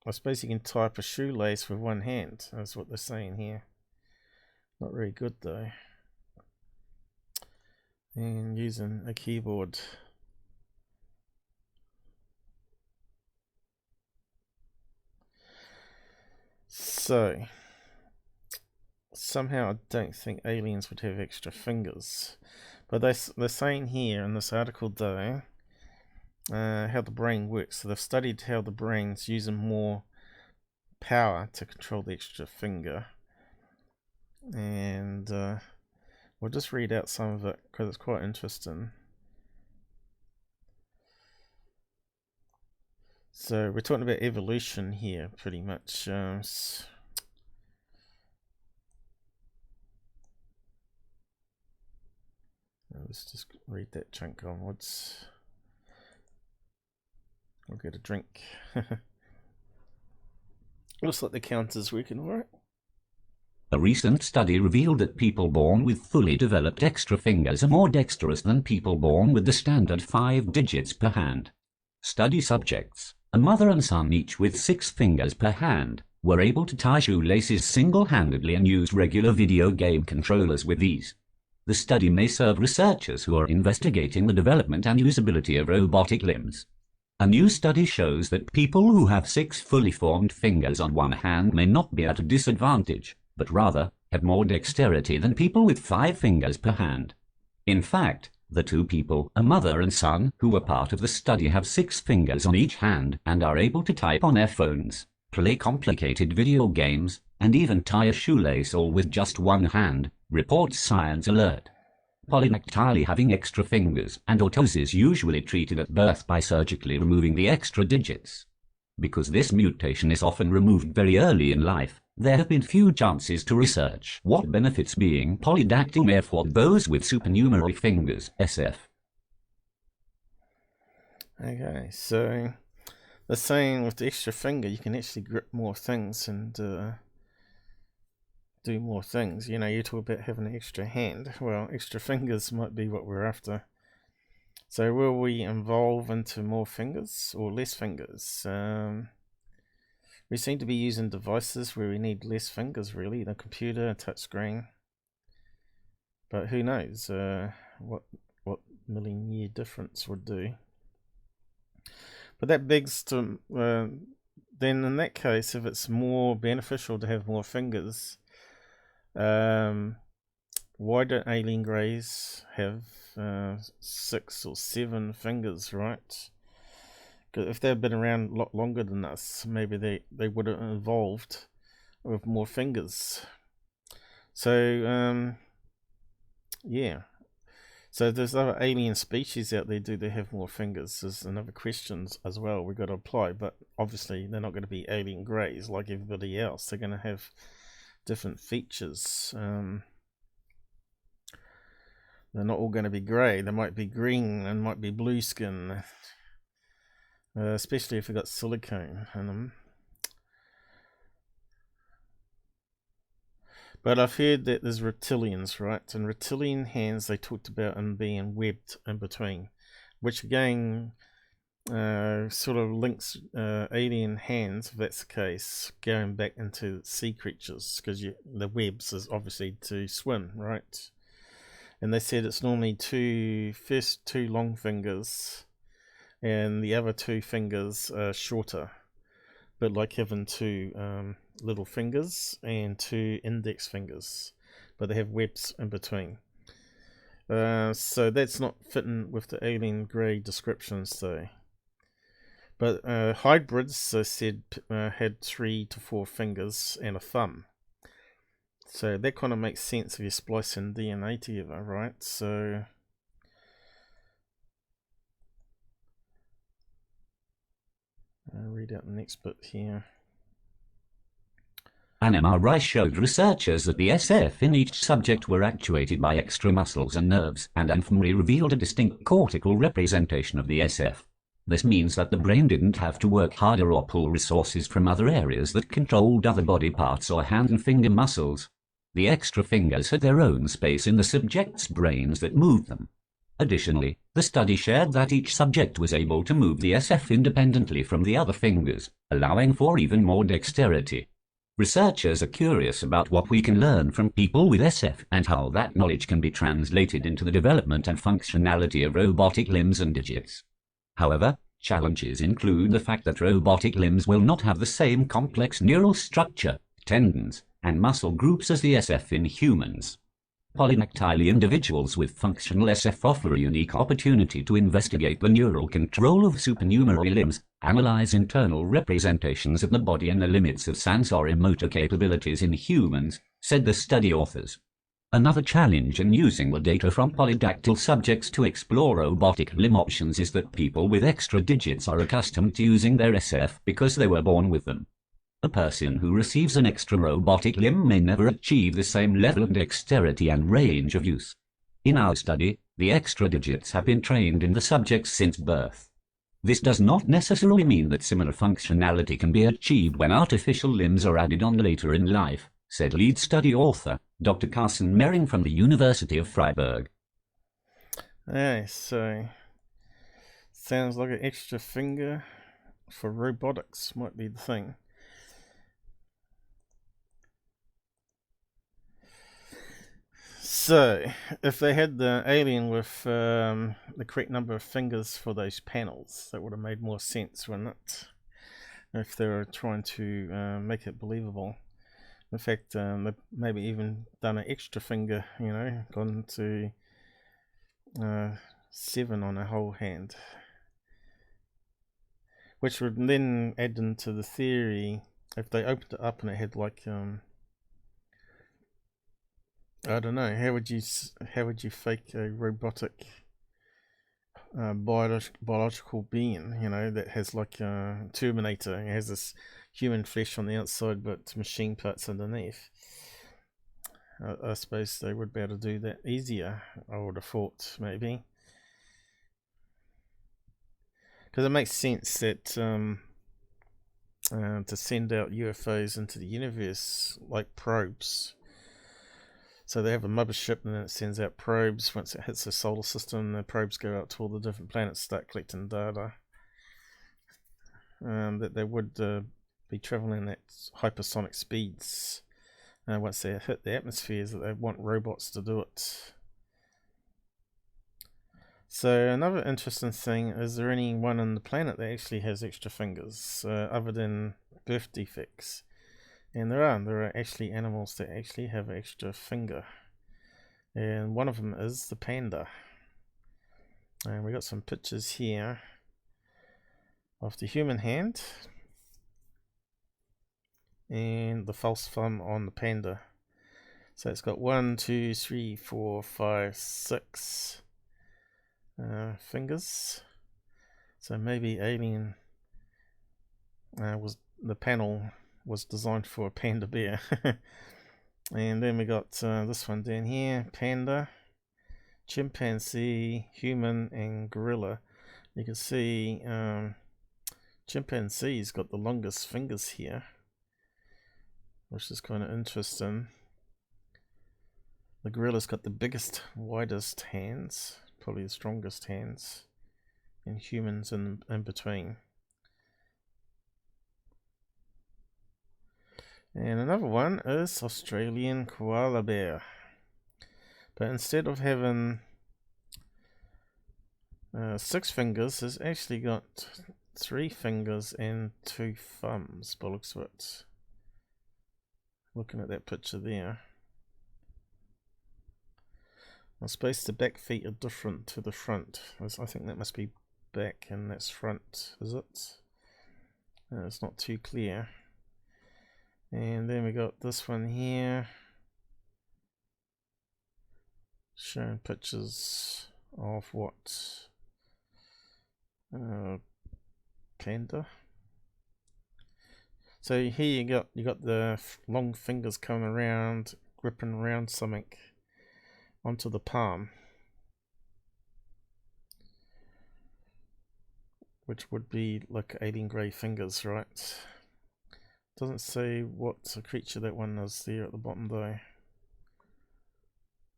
S1: I suppose you can type a shoelace with one hand. That's what they're saying here. Not very good though. And using a keyboard. So, somehow I don't think aliens would have extra fingers. But they're saying here in this article though, how the brain works. So they've studied how the brain's using more power to control the extra finger. And we'll just read out some of it because it's quite interesting. So we're talking about evolution here, pretty much. Let's just read that chunk onwards. We'll get a drink. Looks like the counter's working alright.
S2: A recent study revealed that people born with fully developed extra fingers are more dexterous than people born with the standard 5 digits per hand. Study subjects, a mother and son each with 6 fingers per hand, were able to tie shoelaces single-handedly and used regular video game controllers with ease. The study may serve researchers who are investigating the development and usability of robotic limbs. A new study shows that people who have 6 fully formed fingers on one hand may not be at a disadvantage, but rather have more dexterity than people with 5 fingers per hand. In fact, the 2 people, a mother and son, who were part of the study have 6 fingers on each hand and are able to type on their phones, play complicated video games, and even tie a shoelace all with just one hand, reports Science Alert. Polydactyly having extra fingers and autopsy is usually treated at birth by surgically removing the extra digits. Because this mutation is often removed very early in life, there have been few chances to research what benefits being polydactyl may afford those with supernumerary fingers, SF.
S1: Okay, so they're saying with the extra finger you can actually grip more things and do more things. You know, you talk about having an extra hand. Well, extra fingers might be what we're after. So will we evolve into more fingers or less fingers? We seem to be using devices where we need less fingers, really. The computer, a touchscreen. But who knows what million-year difference would do. But that begs to, then in that case, if it's more beneficial to have more fingers, why don't alien greys have 6 or 7 fingers, right? Because if they've been around a lot longer than us, maybe they would have evolved with more fingers. So yeah, so there's other alien species out there. Do they have more fingers? There's another question as well we've got to apply. But obviously they're not going to be alien greys like everybody else. They're going to have different features. They're not all going to be grey. They might be green and might be blue skin, especially if they've got silicone in them. But I've heard that there's reptilians, right? And reptilian hands they talked about them being webbed in between, which again sort of links alien hands, if that's the case, going back into sea creatures, because the webs is obviously to swim, right? And they said it's normally first two long fingers and the other two fingers are shorter, but like having two little fingers and two index fingers, but they have webs in between. So that's not fitting with the alien grey descriptions though. But hybrids, they said, had 3 to 4 fingers and a thumb. So that kind of makes sense if you splice in DNA together, right? So I'll read out the next bit here.
S2: An MRI showed researchers that the SF in each subject were actuated by extra muscles and nerves, and infantry revealed a distinct cortical representation of the SF. This means that the brain didn't have to work harder or pull resources from other areas that controlled other body parts or hand and finger muscles. The extra fingers had their own space in the subjects' brains that moved them. Additionally, the study shared that each subject was able to move the SF independently from the other fingers, allowing for even more dexterity. Researchers are curious about what we can learn from people with SF and how that knowledge can be translated into the development and functionality of robotic limbs and digits. However, challenges include the fact that robotic limbs will not have the same complex neural structure, tendons, and muscle groups as the SF in humans. Polydactyly individuals with functional SF offer a unique opportunity to investigate the neural control of supernumerary limbs, analyze internal representations of the body and the limits of sensory motor capabilities in humans, said the study authors. Another challenge in using the data from polydactyl subjects to explore robotic limb options is that people with extra digits are accustomed to using their SF because they were born with them. A person who receives an extra robotic limb may never achieve the same level of dexterity and range of use. In our study, the extra digits have been trained in the subjects since birth. This does not necessarily mean that similar functionality can be achieved when artificial limbs are added on later in life, said lead study author Dr. Carson Mering from the University of Freiburg.
S1: Yeah, so sounds like an extra finger for robotics might be the thing. So, if they had the alien with the correct number of fingers for those panels, that would have made more sense, wouldn't it? If they were trying to make it believable. In fact, they've maybe even done an extra finger, gone to 7 on a whole hand. Which would then add into the theory, if they opened it up and it had like, I don't know, how would you fake a robotic biological being, that has like a Terminator, it has this human flesh on the outside but machine parts underneath. I suppose they would be able to do that easier, I would have thought, maybe. Because it makes sense that to send out UFOs into the universe like probes. So they have a mothership and then it sends out probes. Once it hits the solar system, the probes go out to all the different planets, start collecting data. That they would be traveling at hypersonic speeds. Once they hit the atmospheres, that they want robots to do it. So another interesting thing, is there anyone on the planet that actually has extra fingers other than birth defects? And there are actually animals that actually have an extra finger, and one of them is the panda. And we got some pictures here of the human hand and the false thumb on the panda. So it's got 1, 2, 3, 4, 5, 6 fingers. So maybe alien the panel was designed for a panda bear. And then we got this one down here, panda, chimpanzee, human, and gorilla. You can see chimpanzee's got the longest fingers here, which is kind of interesting. The gorilla's got the biggest, widest hands, probably the strongest hands. and humans in between. And another one is Australian koala bear. But instead of having 6 fingers, it's actually got 3 fingers and 2 thumbs by the looks of it. Looking at that picture there. I suppose the back feet are different to the front. I think that must be back and that's front, is it? It's not too clear. And then we got this one here, showing pictures of what? Panda. So here you got the long fingers coming around, gripping around something onto the palm, which would be like alien grey fingers, right? Doesn't say what creature that one is there at the bottom though.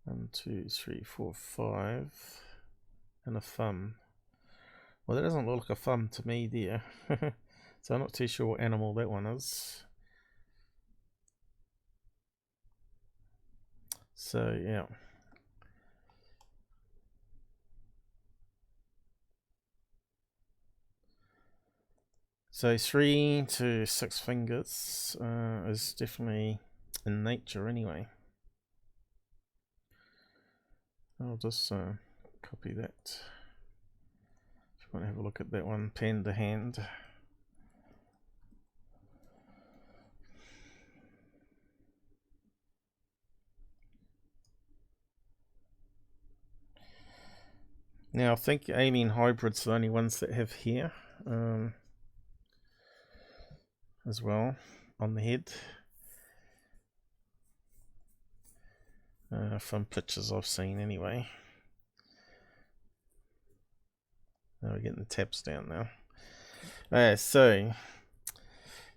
S1: 1, 2, 3, 4, 5, and a thumb. Well, that doesn't look like a thumb to me there. So I'm not too sure what animal that one is. So yeah. So 3 to 6 fingers is definitely in nature anyway. I'll just copy that. If you want to have a look at that one, panda hand. Now I think alien hybrids are the only ones that have hair as well on the head. From pictures I've seen anyway. Now we're getting the tabs down now. So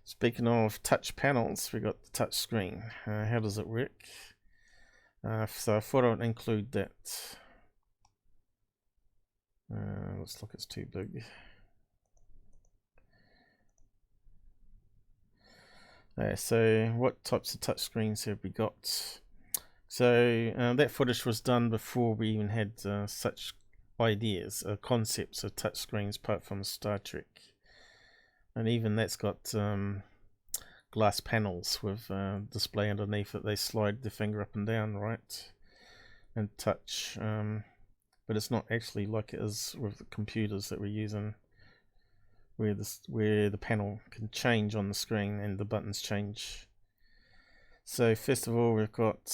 S1: speaking of touch panels, we got the touch screen. How does it work? So I thought I'd include that. Looks like it's too big. So what types of touch screens have we got? So that footage was done before we even had such ideas, concepts of touch screens apart from Star Trek. And even that's got glass panels with display underneath it. They slide the finger up and down, right? And touch. But it's not actually like it is with the computers that we're using, where the panel can change on the screen and the buttons change. So first of all, we've got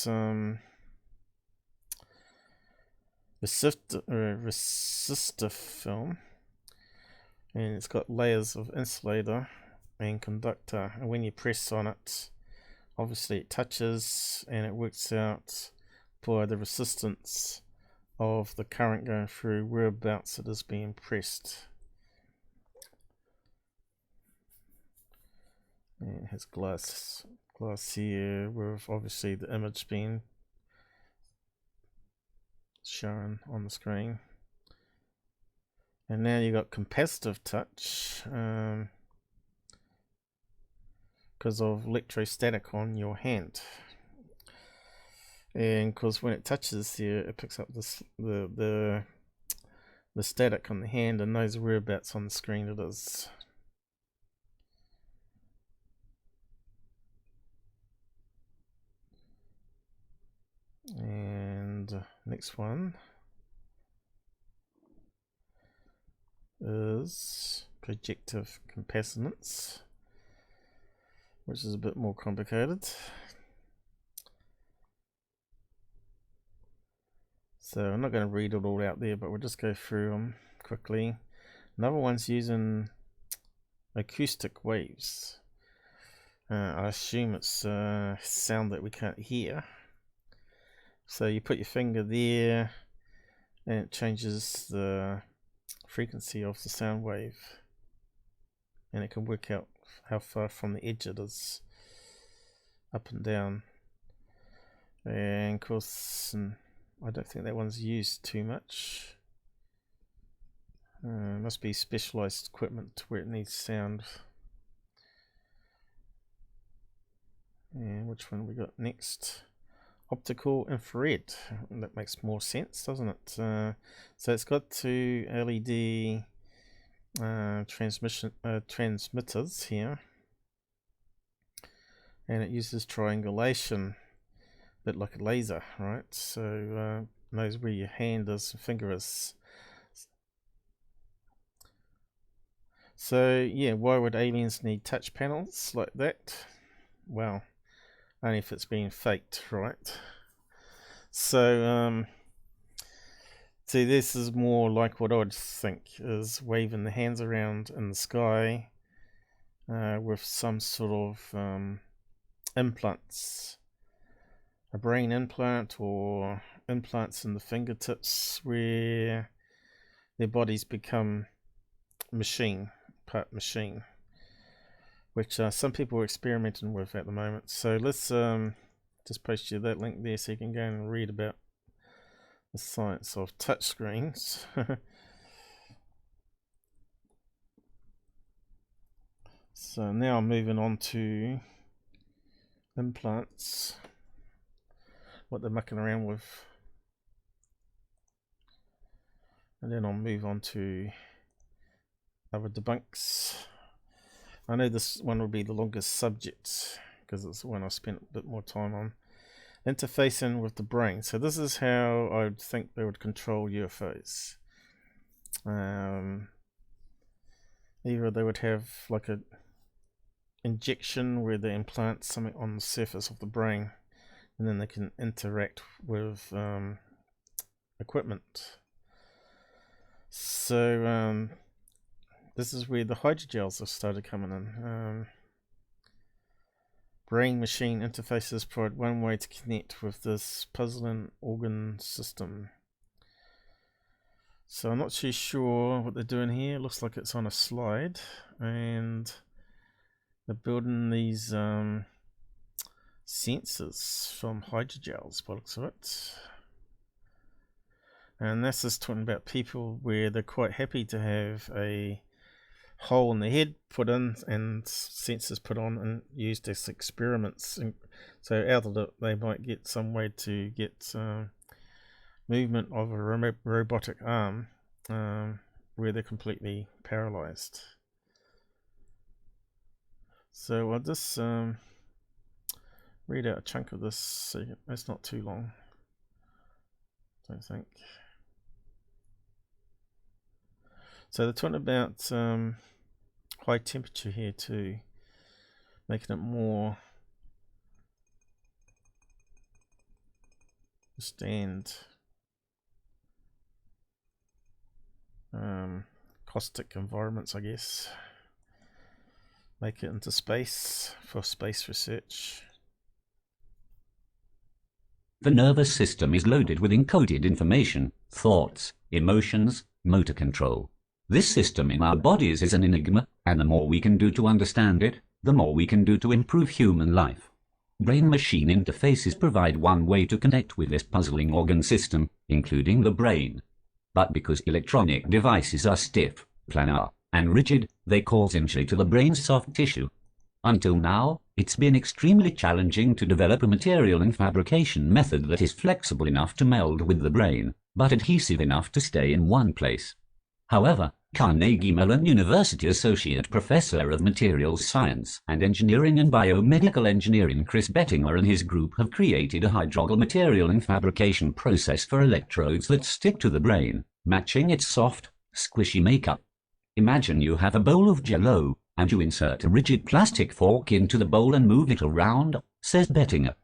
S1: resistor film, and it's got layers of insulator and conductor, and when you press on it, obviously it touches and it works out by the resistance of the current going through whereabouts it is being pressed. And it has glass here with obviously the image being shown on the screen. And now you got capacitive touch because of electrostatic on your hand. And because when it touches here, it picks up the static on the hand and knows whereabouts on the screen it is. And next one is projective capacitance, which is a bit more complicated. So I'm not going to read it all out there, but we'll just go through them quickly. Another one's using acoustic waves. I assume it's sound that we can't hear. So you put your finger there and it changes the frequency of the sound wave, and it can work out how far from the edge it is, up and down. And of course I don't think that one's used too much. Must be specialized equipment where it needs sound. And which one we got next? Optical infrared. That makes more sense, doesn't it? So it's got two LED transmitters here, and it uses triangulation, a bit like a laser, right? So knows where your hand is, finger is. So yeah, why would aliens need touch panels like that? Well, only if it's being faked, right? So see, this is more like what I'd think is waving the hands around in the sky with some sort of implants, a brain implant or implants in the fingertips where their bodies become part machine, which some people are experimenting with at the moment. So let's just post you that link there so you can go and read about the science of touchscreens. So now I'm moving on to implants, what they're mucking around with, and then I'll move on to other debunks. I know this one will be the longest subject because it's the one I spent a bit more time on. Interfacing with the brain. So this is how I would think they would control UFOs. Either they would have like a injection where they implant something on the surface of the brain, and then they can interact with equipment. So this is where the hydrogels have started coming in. Brain-machine interfaces provide one way to connect with this puzzling organ system. So I'm not too sure what they're doing here. It looks like it's on a slide, and they're building these sensors from hydrogels by the looks of it. And this is talking about people where they're quite happy to have a hole in the head put in and sensors put on and used as experiments, and so out of it they might get some way to get movement of a robotic arm where they're completely paralyzed. So I'll just read out a chunk of this so it's not too long, I don't think. So they're talking about high temperature here too, making it more withstand caustic environments, I guess. Make it into space for space research.
S2: The nervous system is loaded with encoded information, thoughts, emotions, motor control. This system in our bodies is an enigma, and the more we can do to understand it, the more we can do to improve human life. Brain-machine interfaces provide one way to connect with this puzzling organ system, including the brain. But because electronic devices are stiff, planar, and rigid, they cause injury to the brain's soft tissue. Until now, it's been extremely challenging to develop a material and fabrication method that is flexible enough to meld with the brain, but adhesive enough to stay in one place. However, Carnegie Mellon University Associate Professor of Materials Science and Engineering and Biomedical Engineering Chris Bettinger and his group have created a hydrogel material and fabrication process for electrodes that stick to the brain, matching its soft, squishy makeup. Imagine you have a bowl of Jell-O, and you insert a rigid plastic fork into the bowl and move it around, says Bettinger.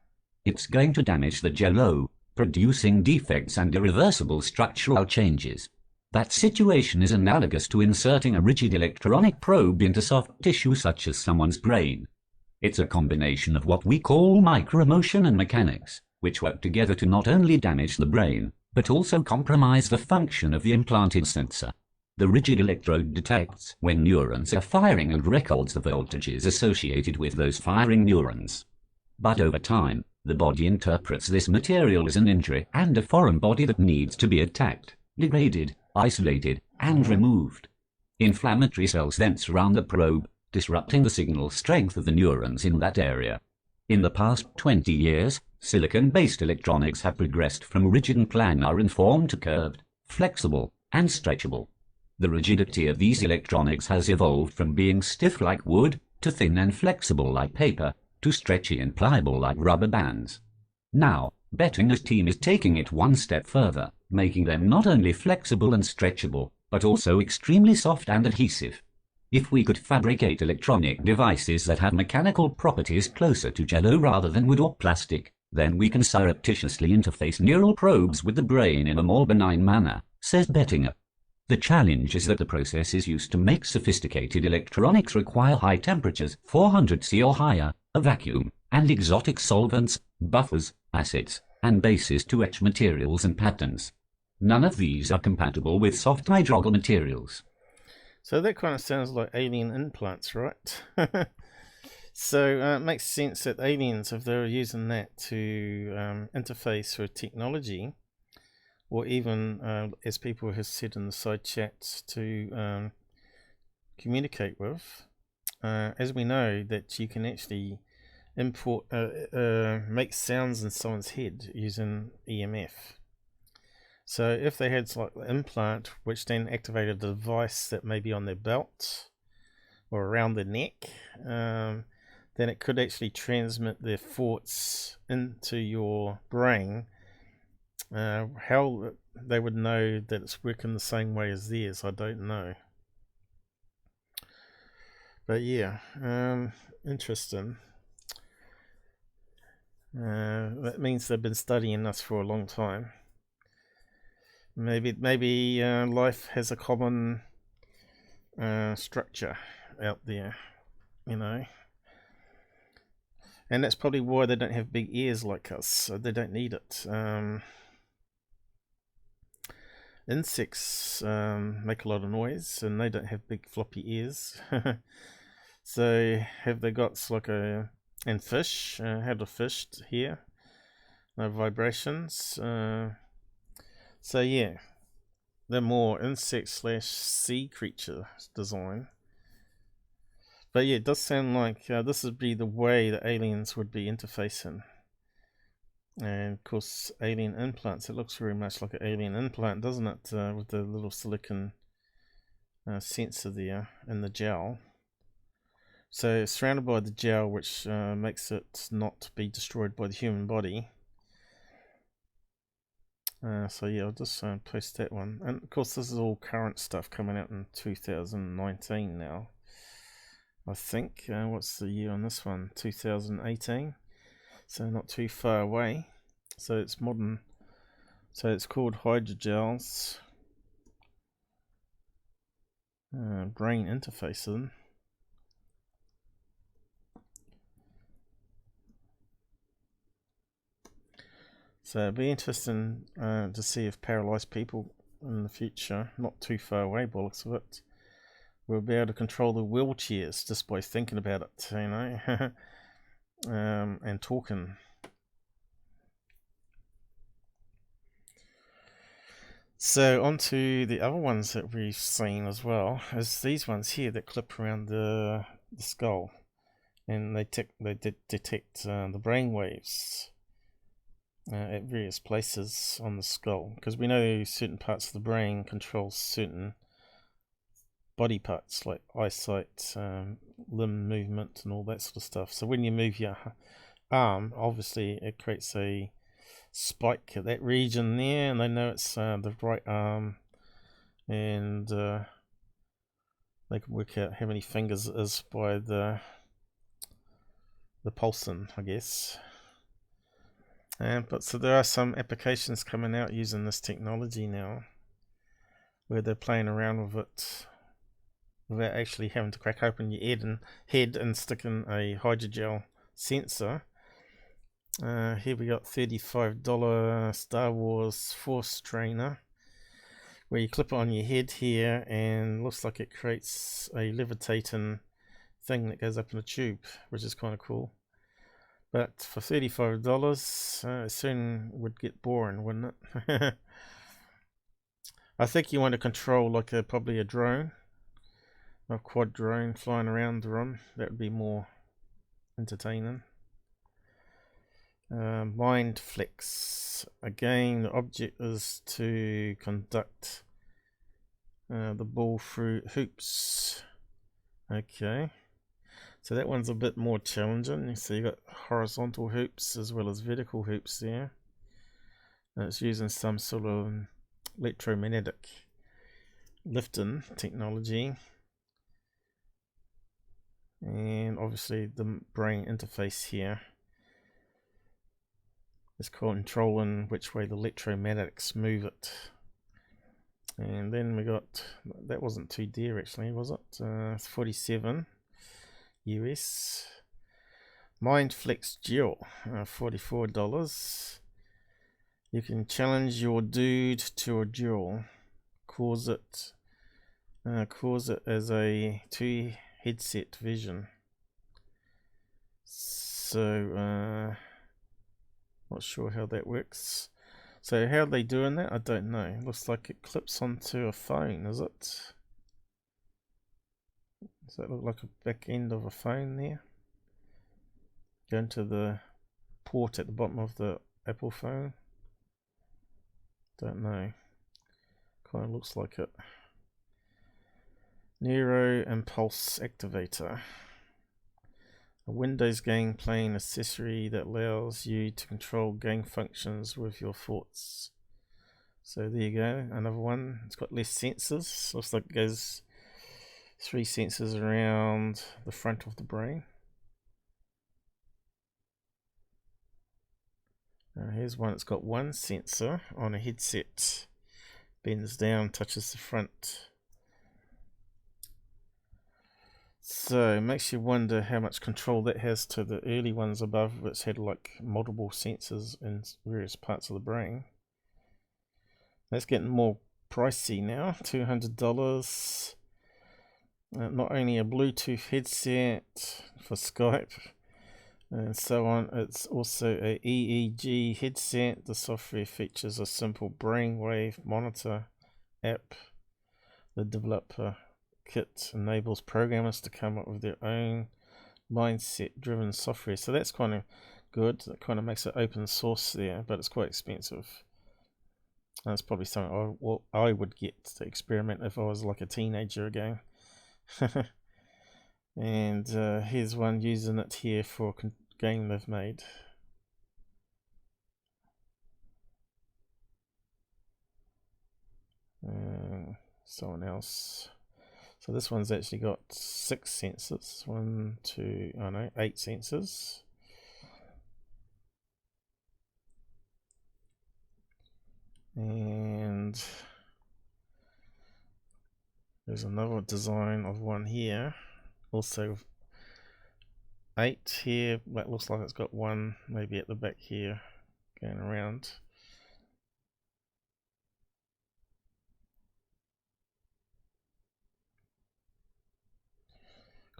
S2: It's going to damage the Jell-O, producing defects and irreversible structural changes. That situation is analogous to inserting a rigid electronic probe into soft tissue such as someone's brain. It's a combination of what we call micromotion and mechanics, which work together to not only damage the brain, but also compromise the function of the implanted sensor. The rigid electrode detects when neurons are firing and records the voltages associated with those firing neurons. But over time, the body interprets this material as an injury and a foreign body that needs to be attacked, degraded, isolated, and removed. Inflammatory cells then surround the probe, disrupting the signal strength of the neurons in that area. In the past 20 years, silicon-based electronics have progressed from rigid and planar in form to curved, flexible, and stretchable. The rigidity of these electronics has evolved from being stiff like wood, to thin and flexible like paper, to stretchy and pliable like rubber bands. Now, Bettinger's team is taking it one step further, making them not only flexible and stretchable, but also extremely soft and adhesive. If we could fabricate electronic devices that have mechanical properties closer to jello rather than wood or plastic, then we can surreptitiously interface neural probes with the brain in a more benign manner, says Bettinger. The challenge is that the processes used to make sophisticated electronics require high temperatures, 400 C or higher, a vacuum, and exotic solvents, buffers, acids, and bases to etch materials and patterns. None of these are compatible with soft hydrogel materials.
S1: So that kind of sounds like alien implants, right? So it makes sense that aliens, if they were using that to interface with technology, or even, as people have said in the side chats, to communicate with, as we know that you can actually make sounds in someone's head using EMF. So if they had like the implant, which then activated the device that may be on their belt or around their neck, then it could actually transmit their thoughts into your brain. How they would know that it's working the same way as theirs, I don't know. But yeah, interesting. That means they've been studying us for a long time. Maybe life has a common structure out there, you know. And that's probably why they don't have big ears like us. So they don't need it. Insects make a lot of noise, and they don't have big floppy ears. So have they got like a... And fish, how do fish hear? No vibrations. So yeah, they're more insect / sea creature design. But yeah, it does sound like this would be the way the aliens would be interfacing. And of course, alien implants. It looks very much like an alien implant, doesn't it? With the little silicon sensor there in the gel. So it's surrounded by the gel, which makes it not be destroyed by the human body. So yeah, I'll just post that one. And of course, this is all current stuff coming out in 2019 now. I think. What's the year on this one? 2018. So not too far away. So it's modern. So it's called hydrogels. Brain interfacing. So it'd be interesting to see if paralyzed people in the future, not too far away by the looks of it, will be able to control the wheelchairs just by thinking about it, you know, and talking. So on to the other ones that we've seen as well, is these ones here that clip around the skull, and they detect the brain waves. At various places on the skull, because we know certain parts of the brain control certain body parts like eyesight, limb movement, and all that sort of stuff. So when you move your arm, obviously it creates a spike at that region there, and they know it's the right arm, and they can work out how many fingers it is by the pulsing, I guess. But so there are some applications coming out using this technology now, where they're playing around with it without actually having to crack open your head and stick in a hydrogel sensor. Here we got $35 Star Wars Force Trainer, where you clip it on your head here, and looks like it creates a levitating thing that goes up in a tube, which is kind of cool. But for $35, it soon would get boring, wouldn't it? I think you want to control like probably a drone, a quad drone flying around the room. That would be more entertaining. Mind flex. Again, the object is to conduct the ball through hoops. Okay, so that one's a bit more challenging. So you got horizontal hoops as well as vertical hoops there. And it's using some sort of electromagnetic lifting technology, and obviously the brain interface here is controlling which way the electromagnetics move it. And then we got, that wasn't too dear actually, was it? It's 47 US. Mind Flex Gel, $44. You can challenge your dude to a duel. Cause it as a 2 headset vision. So not sure how that works. So how are they doing that? I don't know. Looks like it clips onto a phone, is it? Does that look like a back end of a phone there? Go into the port at the bottom of the Apple phone. Don't know. Kind of looks like it. Neuro Impulse Activator. A Windows game playing accessory that allows you to control game functions with your thoughts. So there you go, another one. It's got less sensors. Looks like it goes 3 sensors around the front of the brain. Here's one that's got 1 sensor on a headset. Bends down, touches the front. So it makes you wonder how much control that has to the early ones above, which had like multiple sensors in various parts of the brain. That's getting more pricey now, $200. Not only a Bluetooth headset for Skype and so on, it's also a EEG headset. The software features a simple brainwave monitor app. The developer kit enables programmers to come up with their own mindset driven software. So that's kind of good. It kind of makes it open source there, but it's quite expensive. And it's probably something I would get to experiment if I was like a teenager again. And here's one using it here for a game they've made. Someone else. So this one's actually got 6 sensors. 8 sensors. And there's another design of one here. Also 8 here. That looks like it's got 1 maybe at the back here going around.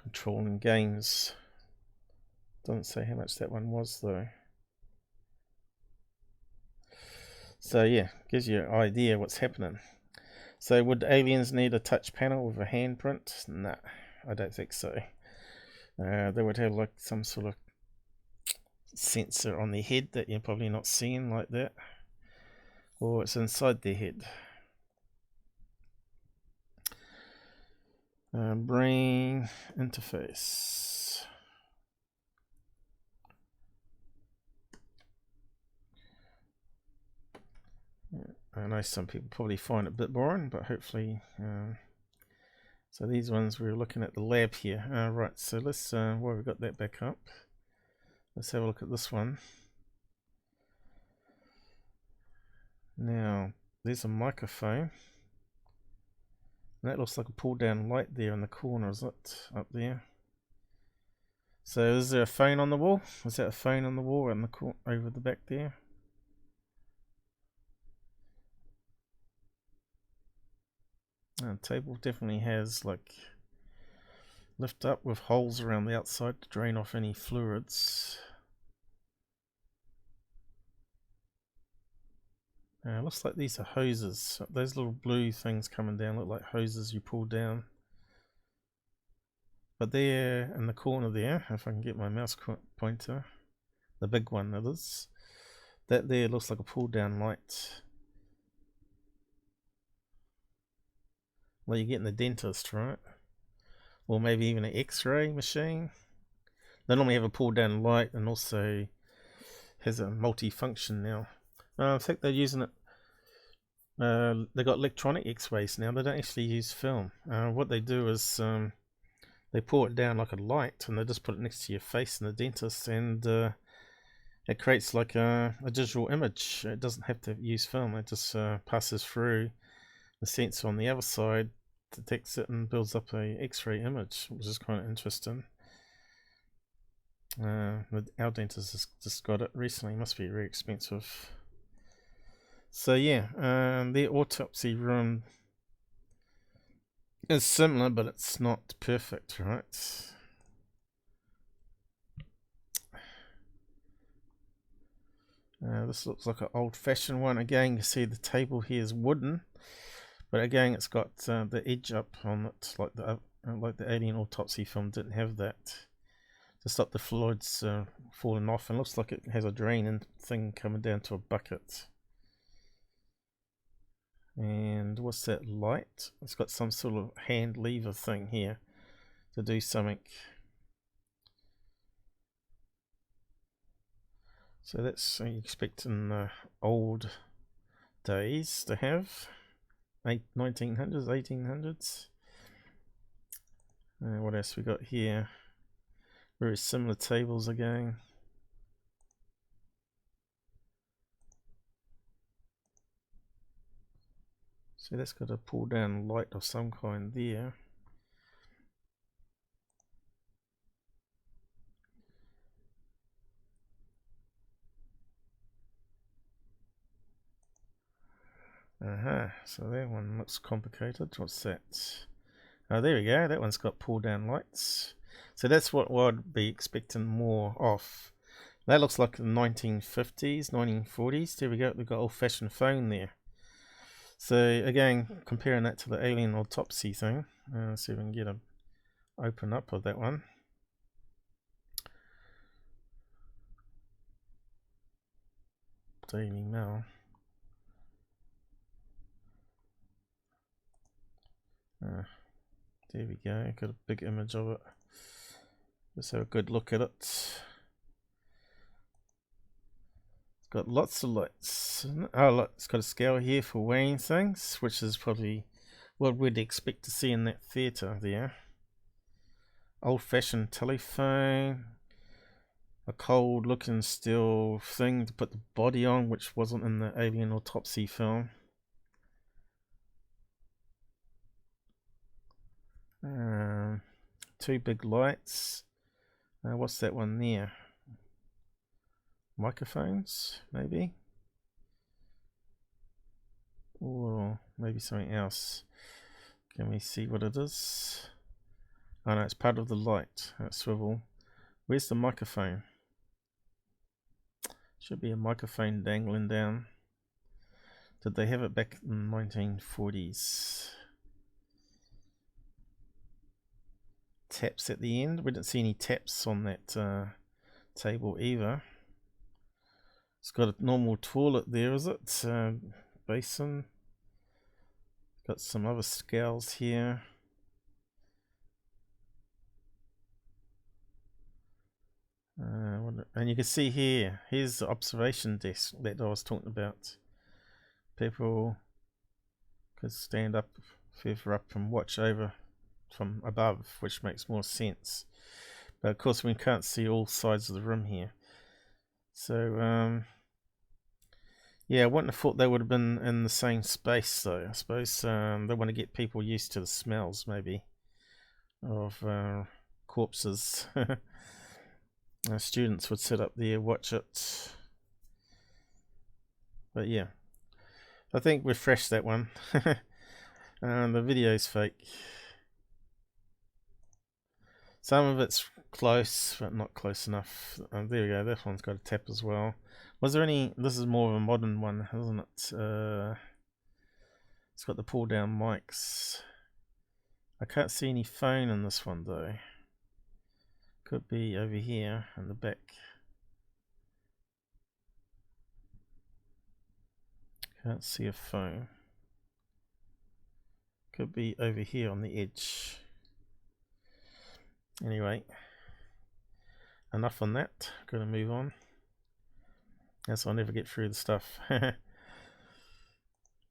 S1: Controlling games. Doesn't say how much that one was though. So yeah, gives you an idea what's happening. So would aliens need a touch panel with a handprint? Nah, I don't think so. They would have like some sort of sensor on their head that you're probably not seeing like that. Or it's inside their head. Brain interface. I know some people probably find it a bit boring, but hopefully so these ones we're looking at the lab here. Right, so let's while we've got that back up, let's have a look at this one. Now there's a microphone. And that looks like a pull down light there in the corner, is it? Up there. So is there a phone on the wall? Is that a phone on the wall in the over the back there? The table definitely has like lift up with holes around the outside to drain off any fluids. Looks like these are hoses. Those little blue things coming down look like hoses you pull down. But there in the corner there, if I can get my mouse pointer, the big one that is, that there looks like a pull down light. Well, you get in the dentist, right? Or maybe even an X-ray machine. They normally have a pull down light and also has a multi-function now. I think they're using it. They got electronic X-rays now. They don't actually use film. What they do is they pour it down like a light, and they just put it next to your face in the dentist, and it creates like a digital image. It doesn't have to use film. It just passes through the sensor on the other side, detects it, and builds up a X-ray image, which is kind of interesting. Our dentist has just got it recently. It must be very expensive. So yeah, the autopsy room is similar, but it's not perfect, right? This looks like an old-fashioned one. Again, you see the table here is wooden, but again, it's got the edge up on it, like the alien autopsy film didn't have that, to stop the fluids falling off. And looks like it has a draining thing coming down to a bucket. And what's that light? It's got some sort of hand lever thing here to do something. So that's what you expect in the old days to have. 1900s, 1800s. What else we got here? Very similar tables again. So that's got a pull down light of some kind there. So that one looks complicated. What's that? Oh, there we go. That one's got pull down lights. So that's what I'd be expecting more of. That looks like the 1950s, 1940s. There we go. We've got old-fashioned phone there. So again, comparing that to the alien autopsy thing, see if we can get an open up of that one. Daily Mail. There we go. Got a big image of it. Let's have a good look at it. Got lots of lights. Oh, look, it's got a scale here for weighing things, which is probably what we'd expect to see in that theatre there. Old-fashioned telephone. A cold-looking steel thing to put the body on, which wasn't in the alien autopsy film. Two big lights. What's that one there? Microphones, maybe? Or maybe something else. Can we see what it is? Oh no, it's part of the light. That swivel. Where's the microphone? Should be a microphone dangling down. Did they have it back in the 1940s? Taps at the end. We didn't see any taps on that table either. It's got a normal toilet there, is it? Basin. Got some other scales here. And you can see here's the observation desk that I was talking about. People could stand up further up and watch over from above, which makes more sense. But of course we can't see all sides of the room here. So yeah, I wouldn't have thought they would have been in the same space though. I suppose they want to get people used to the smells maybe of corpses. Students would sit up there, watch it. But yeah, I think refresh that one. The video's fake. Some of it's close, but not close enough. There we go. This one's got a tap as well. Was there any? This is more of a modern one, isn't it? It's got the pull down mics. I can't see any phone in this one though. Could be over here in the back. Can't see a phone. Could be over here on the edge. Anyway, enough on that. Gonna move on. Guess I'll never get through the stuff.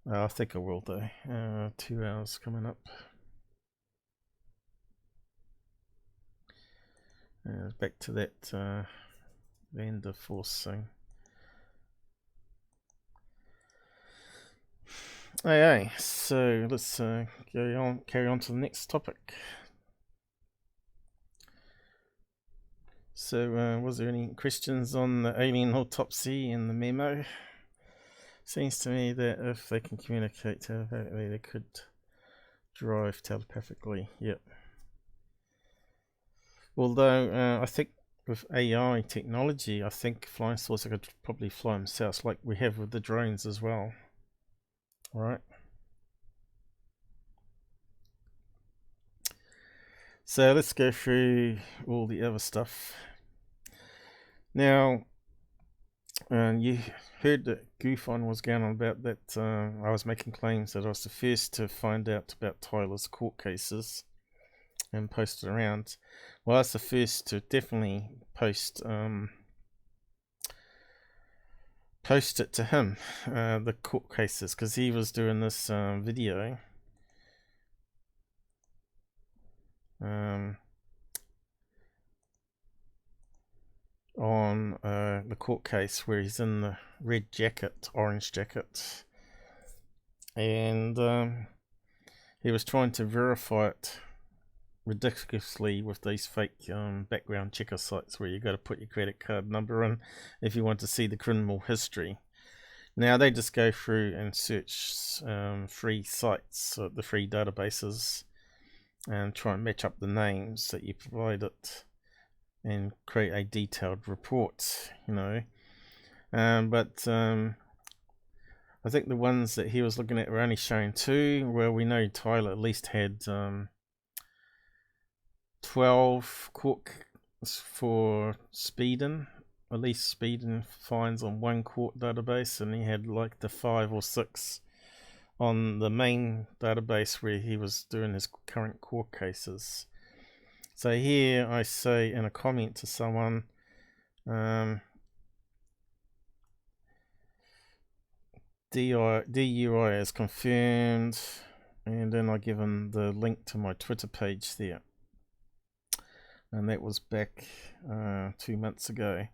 S1: I think I will though. 2 hours coming up. Back to that Vander Force thing. Okay, so let's carry on to the next topic. So, was there any questions on the alien autopsy and the memo? Seems to me that if they can communicate telepathically, they could drive telepathically. Yep. Although I think with AI technology, I think flying saucer could probably fly themselves, like we have with the drones as well. All right. So let's go through all the other stuff. Now, you heard that GUFON was going on about that. I was making claims that I was the first to find out about Tyler's court cases and post it around. Well, I was the first to definitely post it to him, the court cases, because he was doing this video. On the court case where he's in the red jacket, orange jacket, and he was trying to verify it ridiculously with these fake background checker sites where you got to put your credit card number in if you want to see the criminal history. Now they just go through and search free sites, the free databases, and try and match up the names that you provided and create a detailed report, you know. But I think the ones that he was looking at were only showing 2. Well, we know Tyler at least had 12 court for speeding, at least speeding fines on one court database, and he had like the 5 or 6 on the main database where he was doing his current court cases. So here I say in a comment to someone, DUI is confirmed, and then I give him the link to my Twitter page there. And that was back 2 months ago.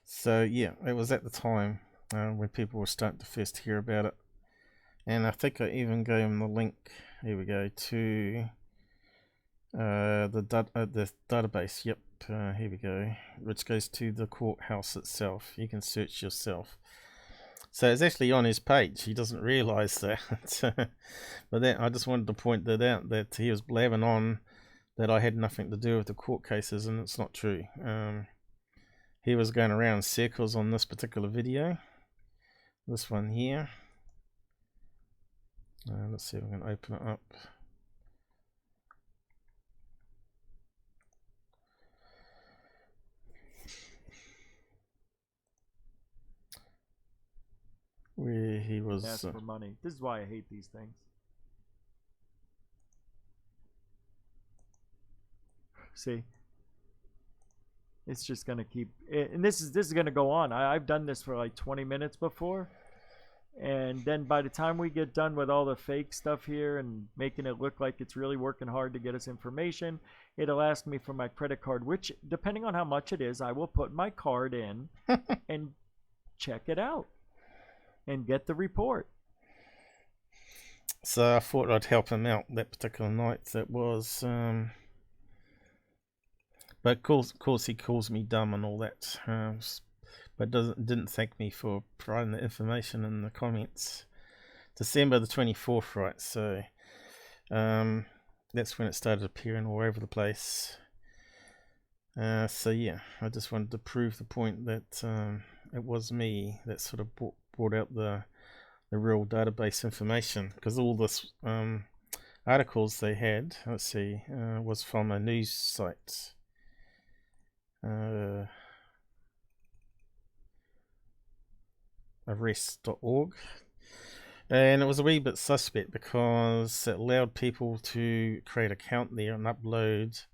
S1: So yeah, it was at the time when people were starting to first hear about it. And I think I even gave him the link, here we go, to the database. Yep, here we go, which goes to the courthouse itself. You can search yourself. So it's actually on his page. He doesn't realize that. But then I just wanted to point that out, that he was blabbing on that I had nothing to do with the court cases, and it's not true. He was going around in circles on this particular video. This one here. Let's see if we can open it up. Where he was
S4: ask for money. This is why I hate these things. See, it's just gonna keep, and this is gonna go on. I've done this for like 20 minutes before, and then by the time we get done with all the fake stuff here and making it look like it's really working hard to get us information, it'll ask me for my credit card, which, depending on how much it is, I will put my card in and check it out and get the report.
S1: So I thought I'd help him out that particular night. That was but of course he calls me dumb and all that, but didn't thank me for providing the information in the comments. December the 24th, right? So that's when it started appearing all over the place. So yeah, I just wanted to prove the point that it was me that sort of brought out the real database information, because all this articles they had, let's see, was from a news site. Arrest.org, and it was a wee bit suspect because it allowed people to create an account there and upload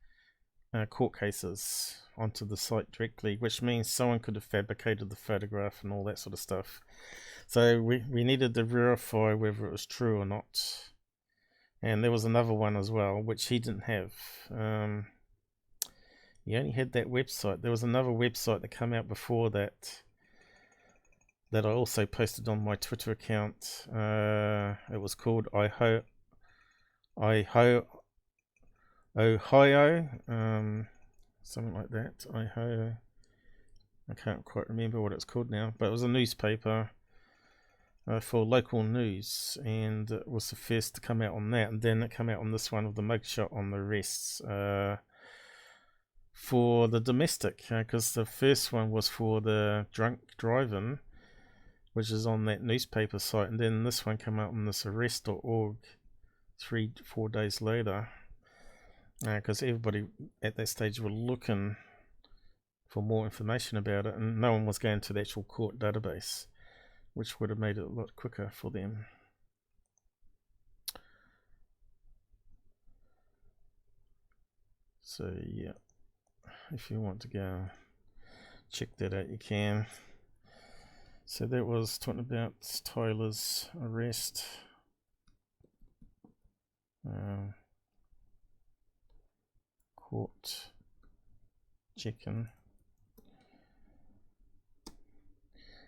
S1: court cases onto the site directly, which means someone could have fabricated the photograph and all that sort of stuff. So we needed to verify whether it was true or not. And there was another one as well, which he didn't have. He only had that website. There was another website that came out before that I also posted on my Twitter account. It was called Ohio, something like that. Ohio. I can't quite remember what it's called now, but it was a newspaper for local news, and it was the first to come out on that, and then it came out on this one with the mugshot on the arrests for the domestic, because the first one was for the drunk driving, which is on that newspaper site, and then this one came out on this arrest.org 3-4 days later, because everybody at that stage were looking for more information about it, and no one was going to the actual court database, which would have made it a lot quicker for them. So yeah, if you want to go check that out, you can. So that was talking about Tyler's arrest. Court checking,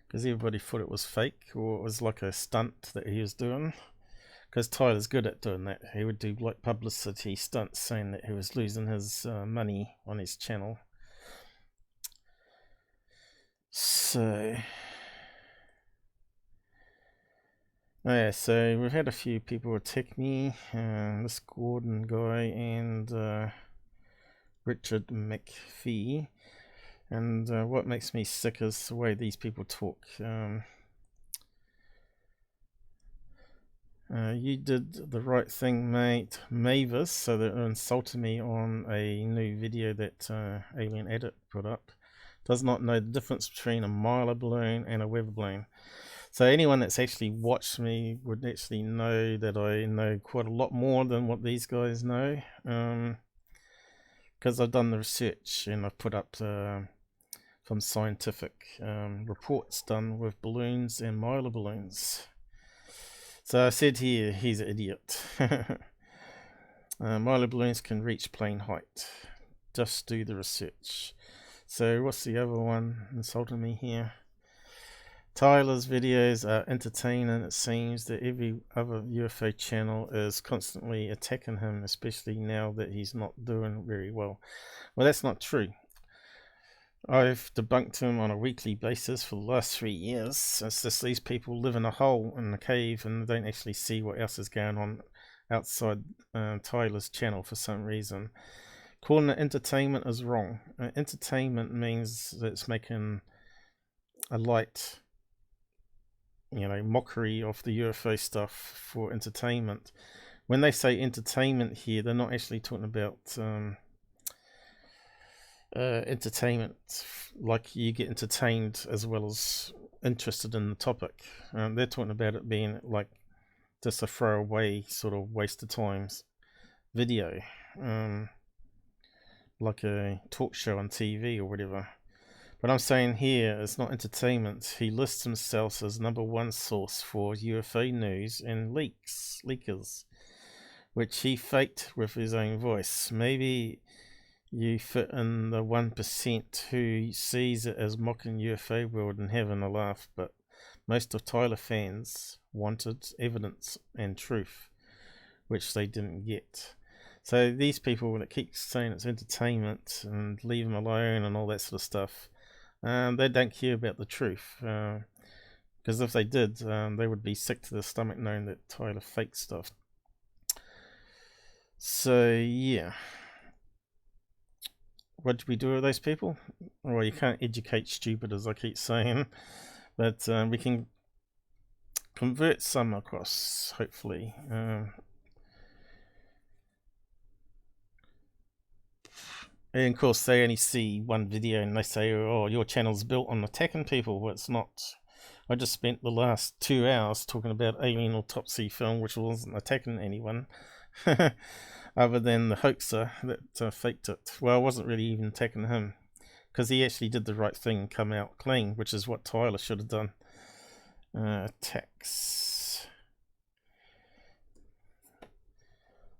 S1: because everybody thought it was fake, or it was like a stunt that he was doing, because Tyler's good at doing that. He would do like publicity stunts saying that he was losing his money on his channel. So yeah, so we've had a few people attack me, this Gordon guy and Richard McPhee, and what makes me sick is the way these people talk. You did the right thing, mate, Mavis. So they're insulting me on a new video that Alien Addict put up. Does not know the difference between a Mylar balloon and a weather balloon. So anyone that's actually watched me would actually know that I know quite a lot more than what these guys know, because I've done the research and I've put up some scientific reports done with balloons and Mylar balloons. So I said here, he's an idiot. Mylar balloons can reach plane height. Just do the research. So what's the other one insulting me here? Tyler's videos are entertaining. It seems that every other UFO channel is constantly attacking him, especially now that he's not doing very well. Well, that's not true. I've debunked him on a weekly basis for the last 3 years. It's just these people live in a hole in a cave and don't actually see what else is going on outside Tyler's channel for some reason. Calling it entertainment is wrong. Entertainment means that it's making a light, mockery of the UFO stuff for entertainment. When they say entertainment here, they're not actually talking about entertainment like you get entertained as well as interested in the topic. They're talking about it being like just a throwaway sort of waste of times video, like a talk show on TV or whatever. But I'm saying here it's not entertainment. He lists himself as #1 source for UFO news and leakers, which he faked with his own voice. Maybe you fit in the 1% who sees it as mocking UFO world and having a laugh, but most of Tyler fans wanted evidence and truth, which they didn't get. So these people that keep saying it's entertainment and leave them alone and all that sort of stuff, they don't care about the truth, because if they did, they would be sick to their stomach knowing that Tyler faked stuff. So yeah. what do we do with those people? Well, you can't educate stupid, as I keep saying, but we can convert some across, hopefully. And of course, they only see one video and they say, oh, your channel's built on attacking people. Well, it's not. I just spent the last 2 hours talking about alien autopsy film, which wasn't attacking anyone, other than the hoaxer that faked it. Well, I wasn't really even attacking him, because he actually did the right thing and come out clean, which is what Tyler should have done. Attacks.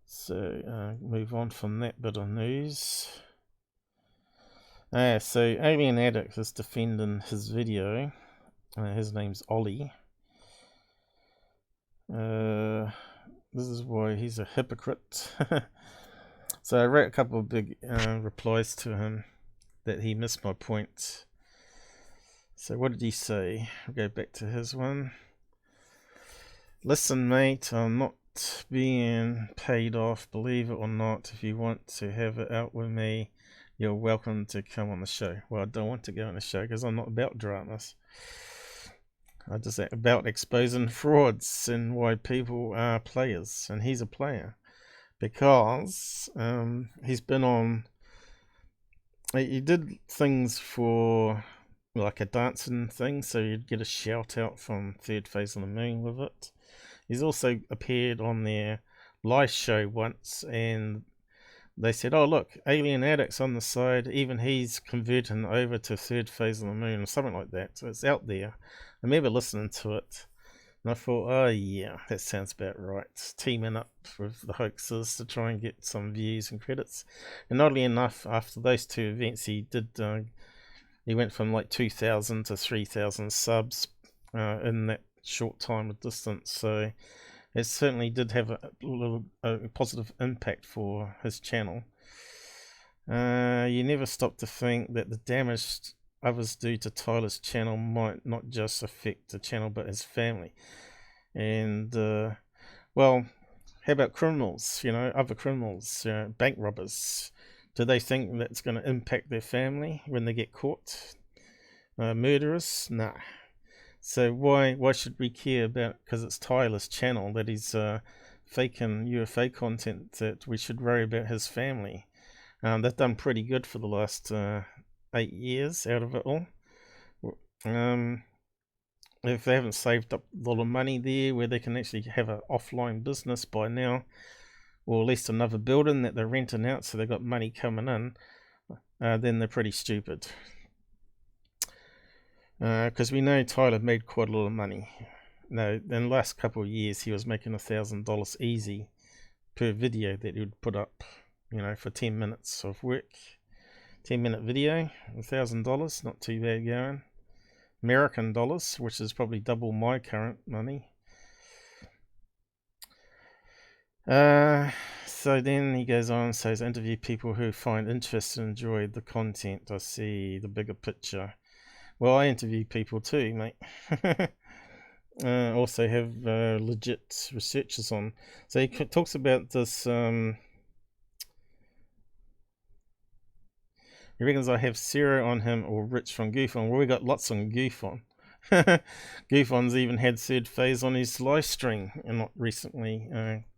S1: So, move on from that bit of news. So Alien Addict is defending his video. His name's Ollie. This is why he's a hypocrite. So I wrote a couple of big replies to him that he missed my point. So what did he say? I'll go back to his one. Listen, mate, I'm not being paid off, believe it or not. If you want to have it out with me, you're welcome to come on the show. Well, I don't want to go on the show because I'm not about dramas. I'm just about exposing frauds and why people are players. And he's a player because he's been on... He did things for like a dancing thing, so you'd get a shout out from Thirdphaseofmoon with it. He's also appeared on their live show once, and they said, oh look, Alien Addict's on the side, even he's converting over to Thirdphaseofmoon or something like that, so it's out there. I remember listening to it and I thought, oh yeah, that sounds about right, teaming up with the hoaxers to try and get some views and credits. And oddly enough, after those two events, he went from like 2,000 to 3,000 subs in that short time of distance, so it certainly did have a positive impact for his channel. You never stop to think that the damage others do to Tyler's channel might not just affect the channel but his family. And well, how about criminals, other criminals, bank robbers? Do they think that's going to impact their family when they get caught? Murderers? Nah. So why should we care about, because it's Tyler's channel, that he's faking UFO content, that we should worry about his family? They've done pretty good for the last 8 years out of it all. If they haven't saved up a lot of money there where they can actually have an offline business by now, or at least another building that they're renting out so they've got money coming in, then they're pretty stupid. Because we know Tyler made quite a lot of money. No, in the last couple of years he was making $1,000 easy per video that he would put up, for 10 minutes of work. 10-minute video, $1,000, not too bad going. American dollars, which is probably double my current money. So then he goes on and says, interview people who find interest and enjoy the content. I see the bigger picture. Well, I interview people too, mate. Also have legit researchers on. So he talks about this. He reckons I have Sarah on him or Rich from GUFON. Well, we got lots on GUFON. GUFON's even had Third Phase on his live stream, and not recently,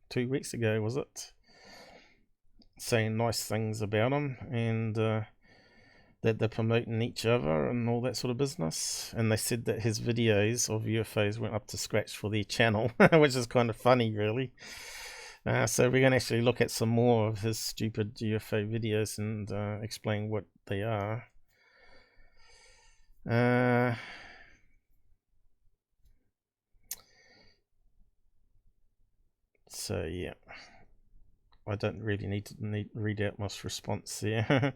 S1: 2 weeks ago, was it? Saying nice things about him, and that they're promoting each other and all that sort of business. And they said that his videos of UFOs went up to scratch for their channel, which is kind of funny, really. So we're going to actually look at some more of his stupid UFO videos and explain what they are. So yeah, I don't really need to read out my response there.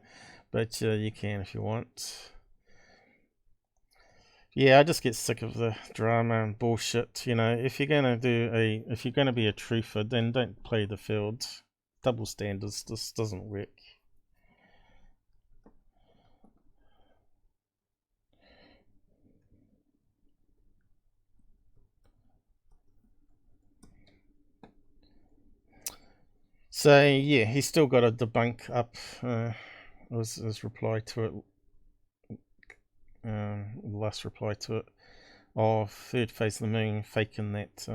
S1: But you can if you want. Yeah, I just get sick of the drama and bullshit. If you're gonna be a truther, then don't play the field. Double standards just doesn't work. So yeah, he's still got a debunk up. was his reply to it, the last reply to it, of Third Phase of the Moon faking that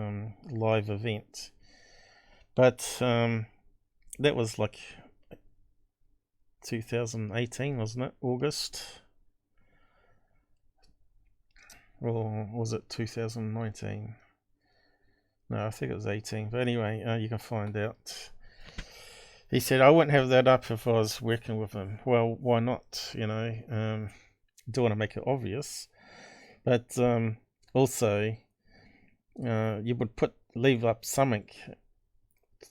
S1: live event. But that was like 2018, wasn't it? August? Or was it 2019? No, I think it was 18. But anyway, you can find out. He said, I wouldn't have that up if I was working with him. Well, why not? You know, don't want to make it obvious. But also, you would leave up something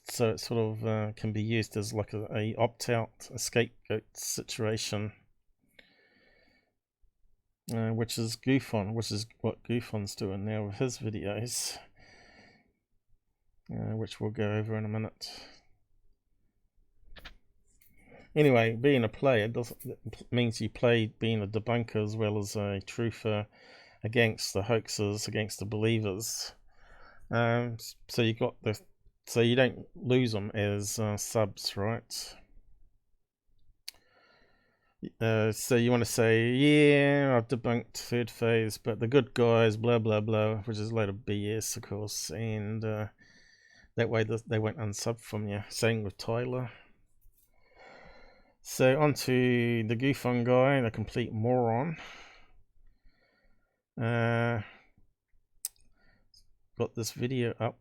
S1: so it sort of can be used as like a opt-out, a scapegoat situation. Which is GUFON, which is what GUFON's doing now with his videos. Which we'll go over in a minute. Anyway, being a player means you play being a debunker as well as a truther against the hoaxers, against the believers. So you got so you don't lose them as subs, right? So you want to say, yeah, I've debunked Third Phase, but the good guys, blah blah blah, which is a load of BS, of course, and that way they won't unsub from you. Same with Tyler. So on to the GUFON guy, the complete moron. Got this video up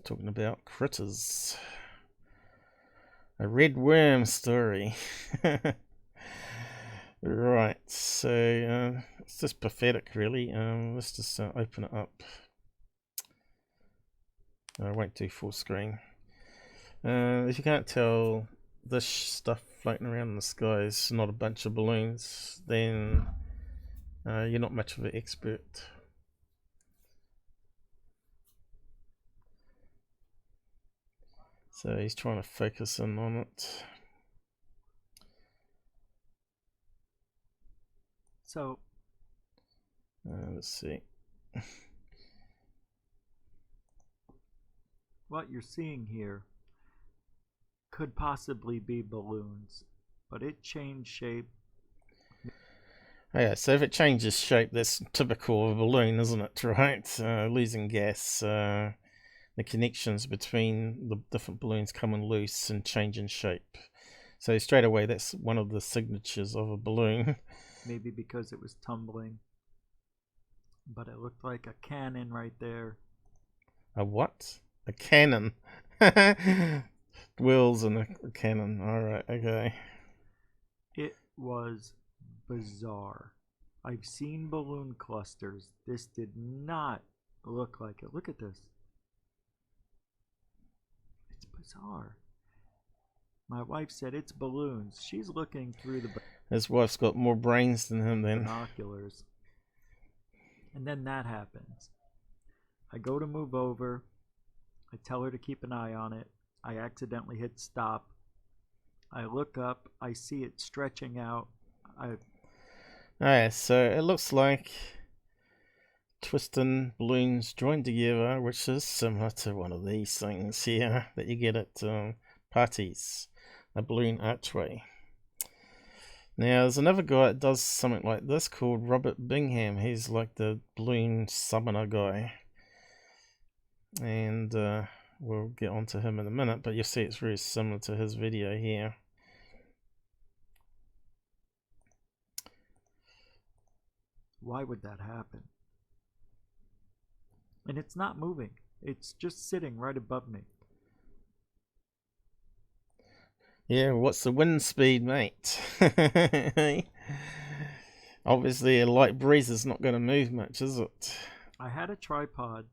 S1: talking about critters. A red worm story. Right, so it's just pathetic, really. Let's just open it up. I won't do full screen. If you can't tell, this stuff floating around in the sky is not a bunch of balloons, then you're not much of an expert. So he's trying to focus in on it.
S4: So
S1: let's see.
S4: What you're seeing here could possibly be balloons, but it changed shape.
S1: Yeah, so if it changes shape, that's typical of a balloon, isn't it? Right? Losing gas, the connections between the different balloons coming loose and changing shape. So straight away, that's one of the signatures of a balloon.
S4: Maybe because it was tumbling, but it looked like a cannon right there.
S1: A what? A cannon. Wheels and a cannon. Alright, okay.
S4: It was bizarre. I've seen balloon clusters. This did not look like it. Look at this. It's bizarre. My wife said it's balloons. She's looking through the
S1: His wife's got more brains than him then.
S4: binoculars. And then that happens. I go to move over. I tell her to keep an eye on it. I accidentally hit stop. I look up. I see it stretching out.
S1: Alright, so it looks like twisting balloons joined together, which is similar to one of these things here that you get at parties. A balloon archway. Now there's another guy that does something like this called Robert Bingham. He's like the balloon summoner guy. And we'll get onto him in a minute, but you'll see it's very similar to his video here.
S4: Why would that happen? And it's not moving. It's just sitting right above me.
S1: Yeah, what's the wind speed, mate? Obviously a light breeze is not going to move much, is it?
S4: I had a tripod,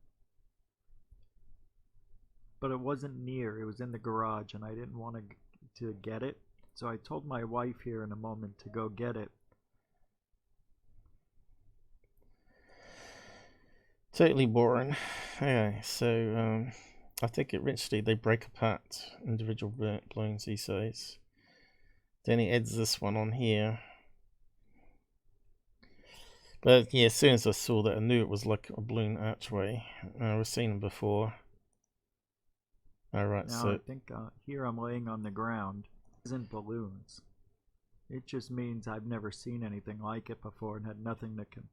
S4: but it wasn't near. It was in the garage, and I didn't want to get it. So I told my wife here in a moment to go get it.
S1: Totally boring. Okay, so I think eventually they break apart individual balloons, he says. Then he adds this one on here. But yeah, as soon as I saw that, I knew it was like a balloon archway. We've seen them before. Alright,
S4: Now
S1: so
S4: I think here I'm laying on the ground. It isn't balloons. It just means I've never seen anything like it before and had nothing that can...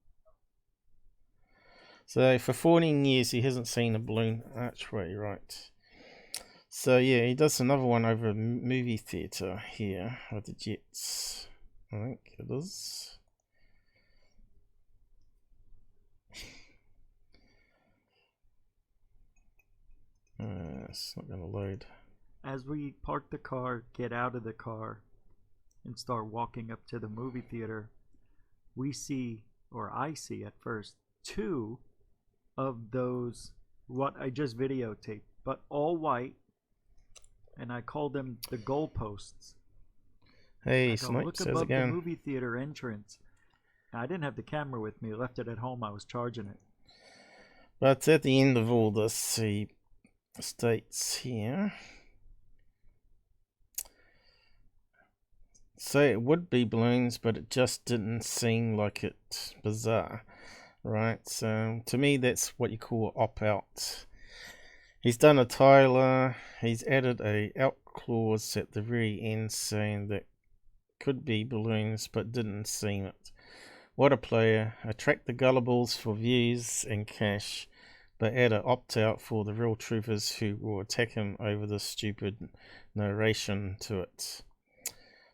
S1: So for 14 years he hasn't seen a balloon archway, right? So yeah, he does another one over a movie theatre here with the jets. I think it is. It's not going to load.
S4: As we park the car, get out of the car, and start walking up to the movie theater, we see, or I see at first, 2 of those, what I just videotaped, but all white, and I call them the goalposts.
S1: Hey,
S4: Look
S1: Snipes, how's it
S4: above the
S1: going?
S4: movie theater entrance. I didn't have the camera with me, left it at home, I was charging it.
S1: But at the end of all this, he states here, so it would be balloons, but it just didn't seem like it bizarre, right? So to me, that's what you call opt-out. He's done a Tyler, he's added a out clause at the very end saying that could be balloons, but didn't seem it. What a player. Attract the gullibles for views and cash, but add an opt-out for the real truthers who will attack him over the stupid narration to it.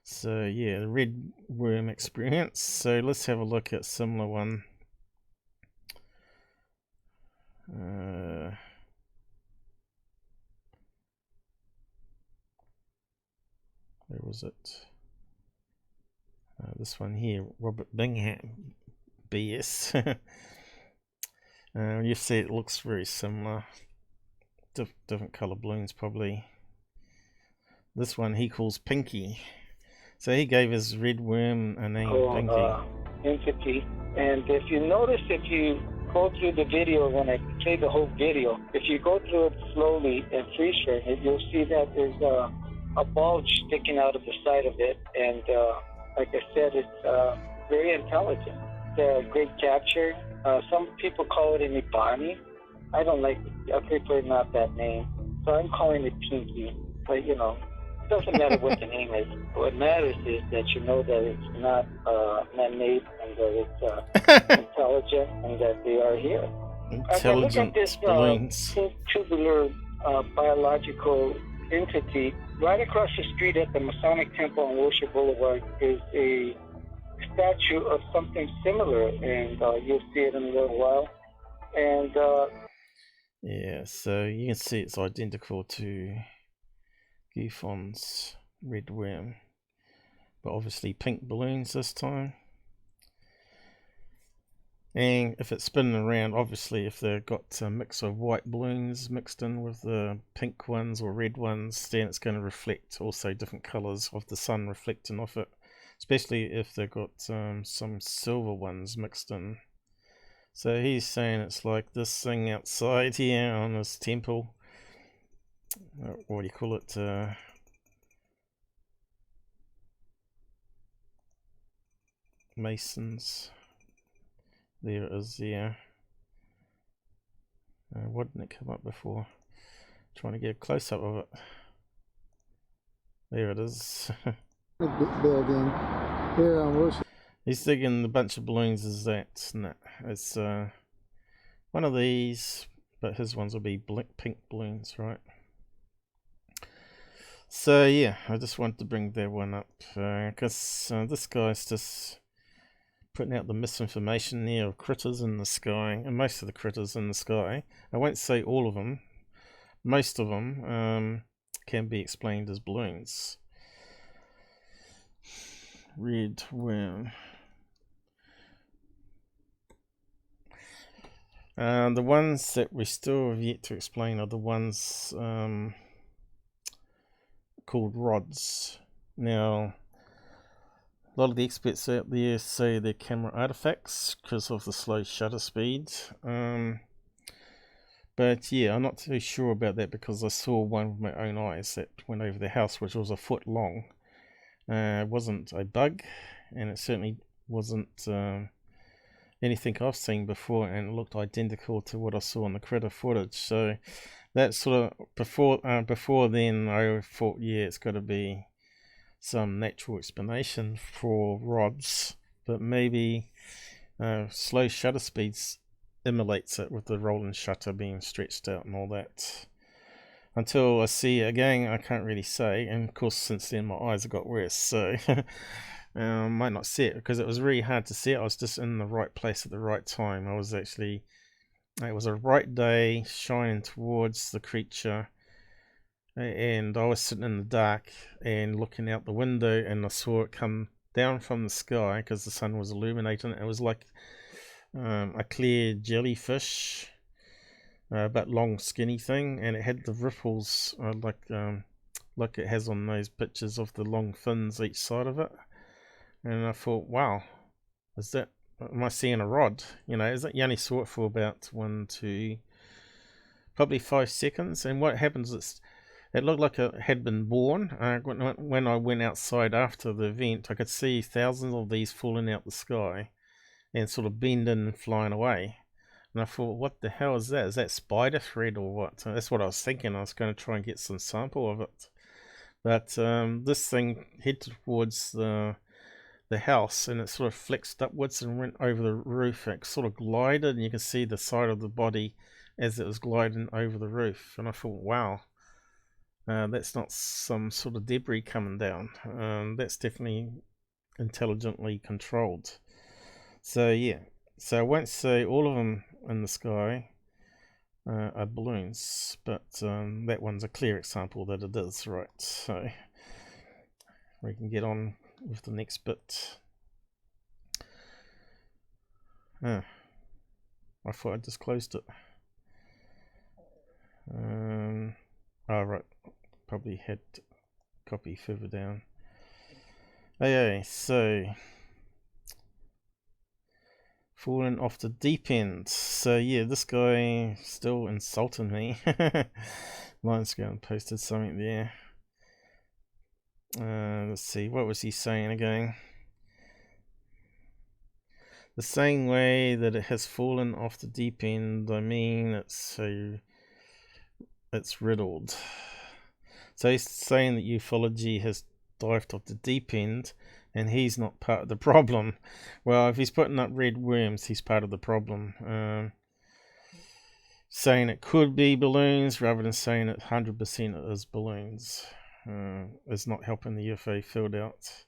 S1: So yeah, the red worm experience. So let's have a look at similar one. Where was it? This one here, Robert Bingham, BS. You see it looks very similar. Different colour balloons probably. This one he calls Pinky. So he gave his red worm a name, Pinky.
S5: Entity. And if you notice, if you go through the video, when I play the whole video, if you go through it slowly and free sharing it, you'll see that there's a bulge sticking out of the side of it. And like I said, it's very intelligent. It's a great capture. Some people call it an Ibani. I don't like it. I prefer not that name. So I'm calling it Pinky. But, you know, it doesn't matter what the name is. What matters is that you know that it's not man-made and that it's intelligent and that they are here.
S1: Intelligent balloons.
S5: Tubular biological entity. Right across the street at the Masonic Temple on Wilshire Boulevard is a statue of something similar, and you'll see it in a little while. And
S1: yeah, so you can see it's identical to GUFON's red worm, but obviously pink balloons this time. And if it's spinning around, obviously if they've got a mix of white balloons mixed in with the pink ones or red ones, then it's going to reflect also different colours of the sun reflecting off it, especially if they've got some silver ones mixed in. So he's saying it's like this thing outside here on this temple, what do you call it, Masons. There it is, yeah. Why didn't it come up before? Trying to get a close-up of it. There it is.
S6: Building here on Wilshire.
S1: He's digging a bunch of balloons. Is that? No, it's one of these, but his ones will be pink balloons, right? So yeah, I just wanted to bring that one up because this guy's just putting out the misinformation there of critters in the sky, and most of the critters in the sky, I won't say all of them, most of them can be explained as balloons. Red worm. The ones that we still have yet to explain are the ones called rods. Now, a lot of the experts out there say they're camera artifacts because of the slow shutter speed. But yeah, I'm not too sure about that because I saw one with my own eyes that went over the house, which was a foot long. It wasn't a bug, and it certainly wasn't anything I've seen before, and it looked identical to what I saw in the critter footage. So that sort of before then I thought, yeah, it's got to be some natural explanation for rods, but maybe slow shutter speeds emulates it with the rolling shutter being stretched out and all that. Until I see it again, I can't really say, and of course since then my eyes have got worse, so I might not see it because it was really hard to see it. I was just in the right place at the right time. It was a right day shining towards the creature, and I was sitting in the dark and looking out the window, and I saw it come down from the sky because the sun was illuminating it. It was like a clear jellyfish, but long skinny thing, and it had the ripples like it has on those pictures of the long fins each side of it. And I thought, wow, am I seeing a rod? You know, you only saw it for about 1 to probably 5 seconds, and what happens is it looked like it had been born. When I went outside after the event, I could see thousands of these falling out the sky and sort of bending and flying away. And I thought, what the hell is that? Is that spider thread or what? So that's what I was thinking. I was going to try and get some sample of it. But this thing headed towards the house, and it sort of flexed upwards and went over the roof. It sort of glided, and you can see the side of the body as it was gliding over the roof. And I thought, wow, that's not some sort of debris coming down. That's definitely intelligently controlled. So yeah, so I won't say all of them in the sky are balloons, but that one's a clear example that it is, right? So we can get on with the next bit. I thought I just closed it. Right, probably had to copy further down. Okay, so falling off the deep end. So yeah, this guy still insulting me. Mine's going posted something there. Let's see, what was he saying again? The same way that it has fallen off the deep end, I mean it's riddled. So he's saying that ufology has dived off the deep end and he's not part of the problem. Well, if he's putting up red worms, he's part of the problem. Saying it could be balloons rather than saying it 100% it is balloons is not helping the UFO field out.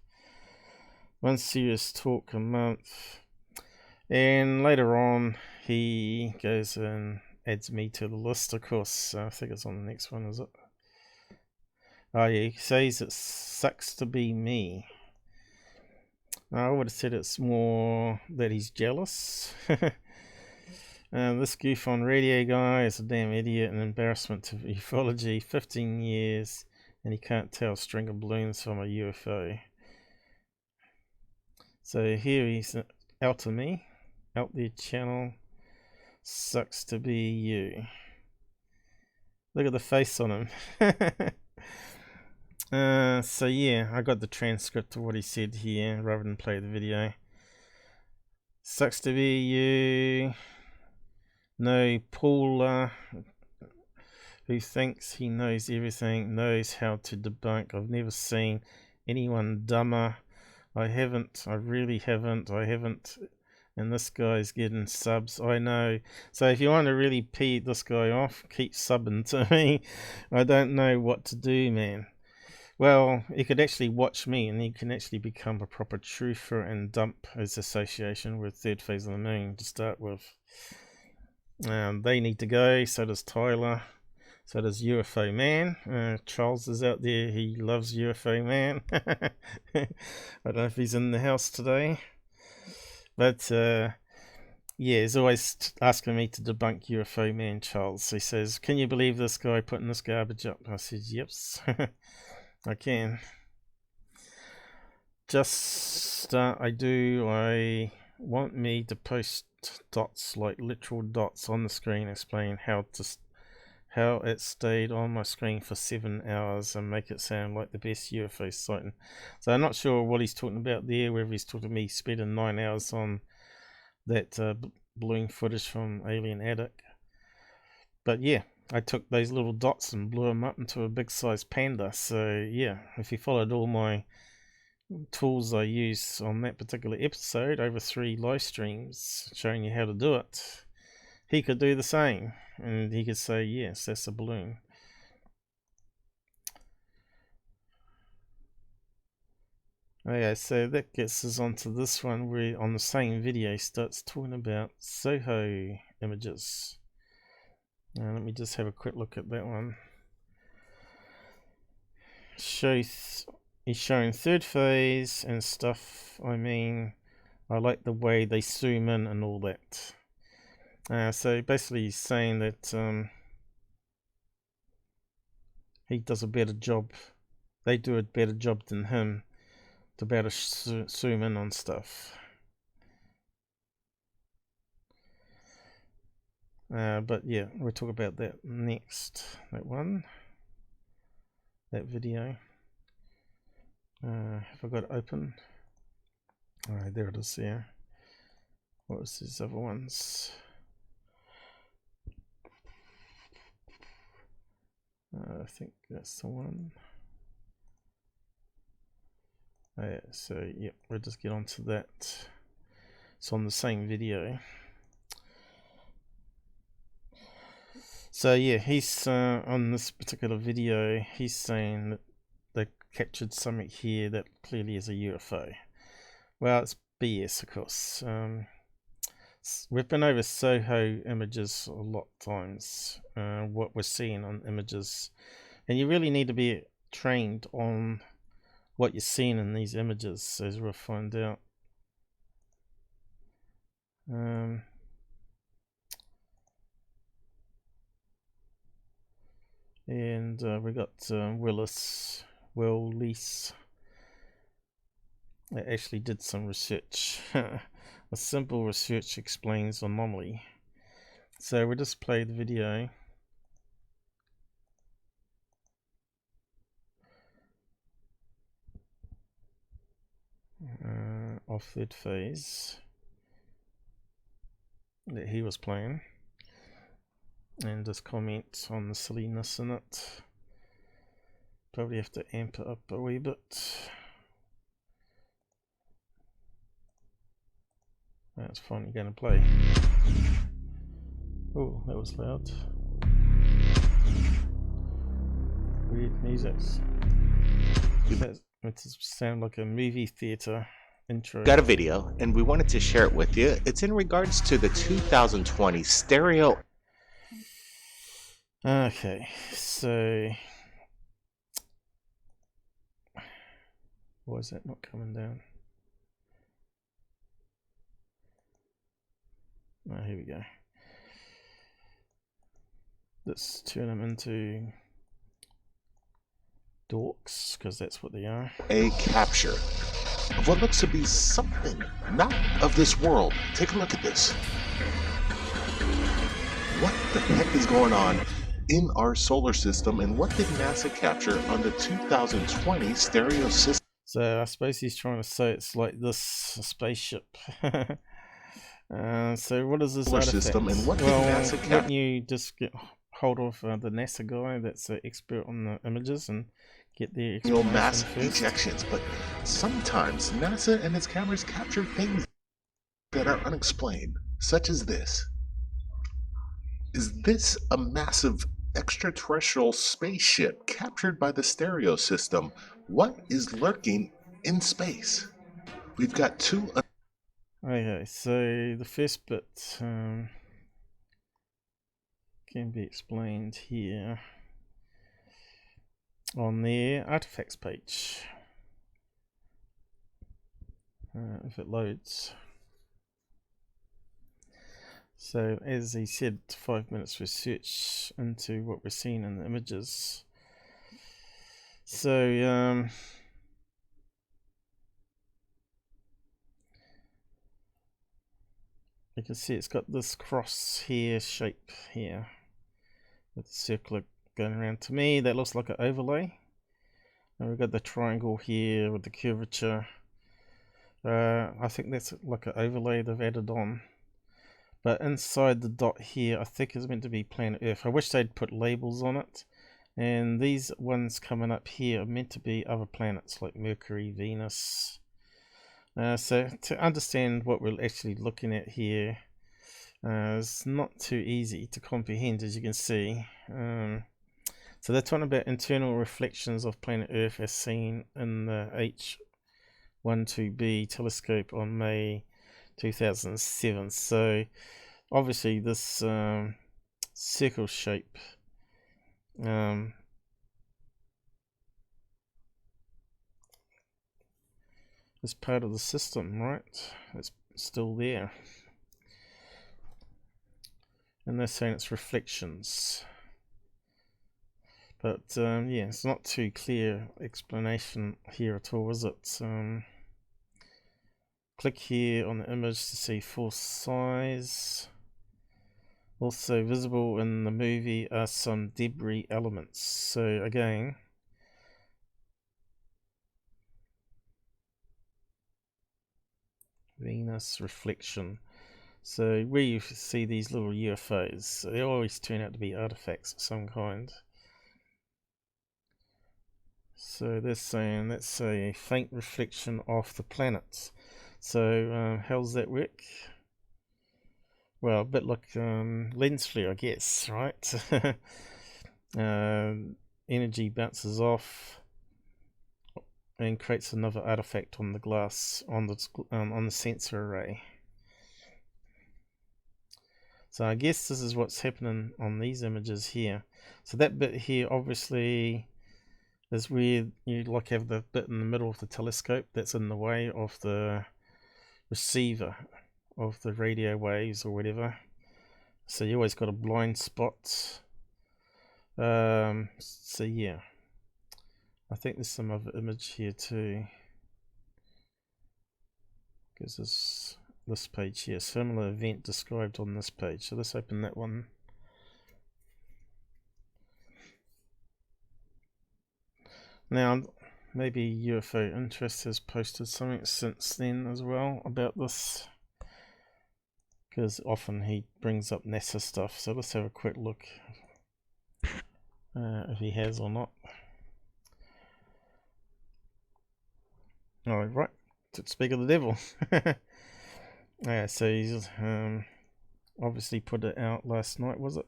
S1: One serious talk a month, and later on he goes and adds me to the list. Of course, I think it's on the next one, is it? Oh yeah, he says it sucks to be me. I would have said it's more that he's jealous. This GUFON radio guy is a damn idiot and embarrassment to ufology. 15 years and he can't tell a string of balloons from a UFO. So here he's out to me, out there channel. Sucks to be you. Look at the face on him. So yeah, I got the transcript of what he said here rather than play the video. Sucks to be you. No Paula, who thinks he knows everything, knows how to debunk. I've never seen anyone dumber. I really haven't. And this guy's getting subs, I know. So if you want to really pee this guy off, keep subbing to me. I don't know what to do, man. Well, you could actually watch me and you can actually become a proper truther and dump his association with Thirdphaseofmoon to start with. They need to go, so does Tyler, so does UFO Man. Charles is out there, he loves UFO Man. I don't know if he's in the house today. But yeah, he's always asking me to debunk UFO Man Charles. He says, can you believe this guy putting this garbage up? I said, yeps, I can. Just, I want me to post dots, like literal dots on the screen, explain how it stayed on my screen for 7 hours and make it sound like the best UFO sighting. So I'm not sure what he's talking about there, whether he's talking to me spending 9 hours on that balloon footage from Alien Addict. But yeah, I took those little dots and blew them up into a big size panda. So yeah, if you followed all my tools I used on that particular episode over 3 live streams showing you how to do it, he could do the same, and he could say, yes, that's a balloon. Okay, so that gets us onto this one where on the same video starts talking about SOHO images. Now let me just have a quick look at that one. He's showing third phase and stuff. I mean, I like the way they zoom in and all that. So basically he's saying that he does a better job. They do a better job than him to be able to zoom in on stuff. But yeah, we'll talk about that next. That one. That video. Have I got it open? Alright, there it is there. What was these other ones? I think that's the one. Yeah, so yep, we'll just get onto that. It's on the same video. So yeah, he's on this particular video, he's saying that they captured something here that clearly is a UFO. Well, it's BS, of course. We've been over SOHO images a lot of times, what we're seeing on images, and you really need to be trained on what you're seeing in these images, as we'll find out. And we got Willis that actually did some research. A simple research explains anomaly. So we'll just play the video. Of third phase that he was playing, and just comment on the silliness in it. Probably have to amp it up a wee bit. That's finally going to play. Oh, that was loud. Weird music. It sounds like a movie theater intro.
S7: Got a video, and we wanted to share it with you. It's in regards to the 2020 stereo.
S1: Okay, so why is that not coming down? Oh, here we go. Let's turn them into dorks, because that's what they are.
S7: A capture of what looks to be something not of this world. Take a look at this. What the heck is going on in our solar system, and what did NASA capture on the 2020 stereo system?
S1: So I suppose he's trying to say it's like this spaceship. So what is this
S7: Solar
S1: artifact?
S7: system, and what did
S1: well,
S7: NASA capture?
S1: wouldn't you just get hold of the NASA guy that's an expert on the images and get their explanation
S7: Mass
S1: first?
S7: ejections, but sometimes NASA and its cameras capture things that are unexplained, such as this. Is this a massive extraterrestrial spaceship captured by the stereo system? What is lurking in space? We've got two.
S1: Okay, so the first bit can be explained here on their artifacts page, if it loads. So as he said, 5 minutes research into what we're seeing in the images. So you can see it's got this cross here shape here with the circle going around. To me that looks like an overlay, and we've got the triangle here with the curvature. I think that's like an overlay they've added on, But inside the dot here, I think is meant to be planet Earth. I wish they'd put labels on it. And these ones coming up here are meant to be other planets like Mercury, Venus. So to understand what we're actually looking at here, it's not too easy to comprehend, as you can see. So they're talking about internal reflections of planet Earth as seen in the H12B telescope on May 2007. So obviously this circle shape is part of the system, right? It's still there. And they're saying it's reflections. But yeah, it's not too clear explanation here at all, is it? Click here on the image to see full size. Also visible in the movie are some debris elements. So again, Venus reflection. So where you see these little UFOs, they always turn out to be artifacts of some kind. So they're saying that's a faint reflection off the planets. So how does that work? Well, a bit like lens flare, I guess, right? Energy bounces off and creates another artifact on the glass on the sensor array. So I guess this is what's happening on these images here. So that bit here obviously is where you like have the bit in the middle of the telescope that's in the way of the receiver of the radio waves or whatever. So you always got a blind spot. So yeah, I think there's some other image here too, because this page here, similar event described on this page. So let's open that one. Now maybe UFOofinterest has posted something since then as well about this, because often he brings up NASA stuff. So let's have a quick look if he has or not. Oh, right, to speak of the devil. Yeah, so he's obviously put it out last night, was it?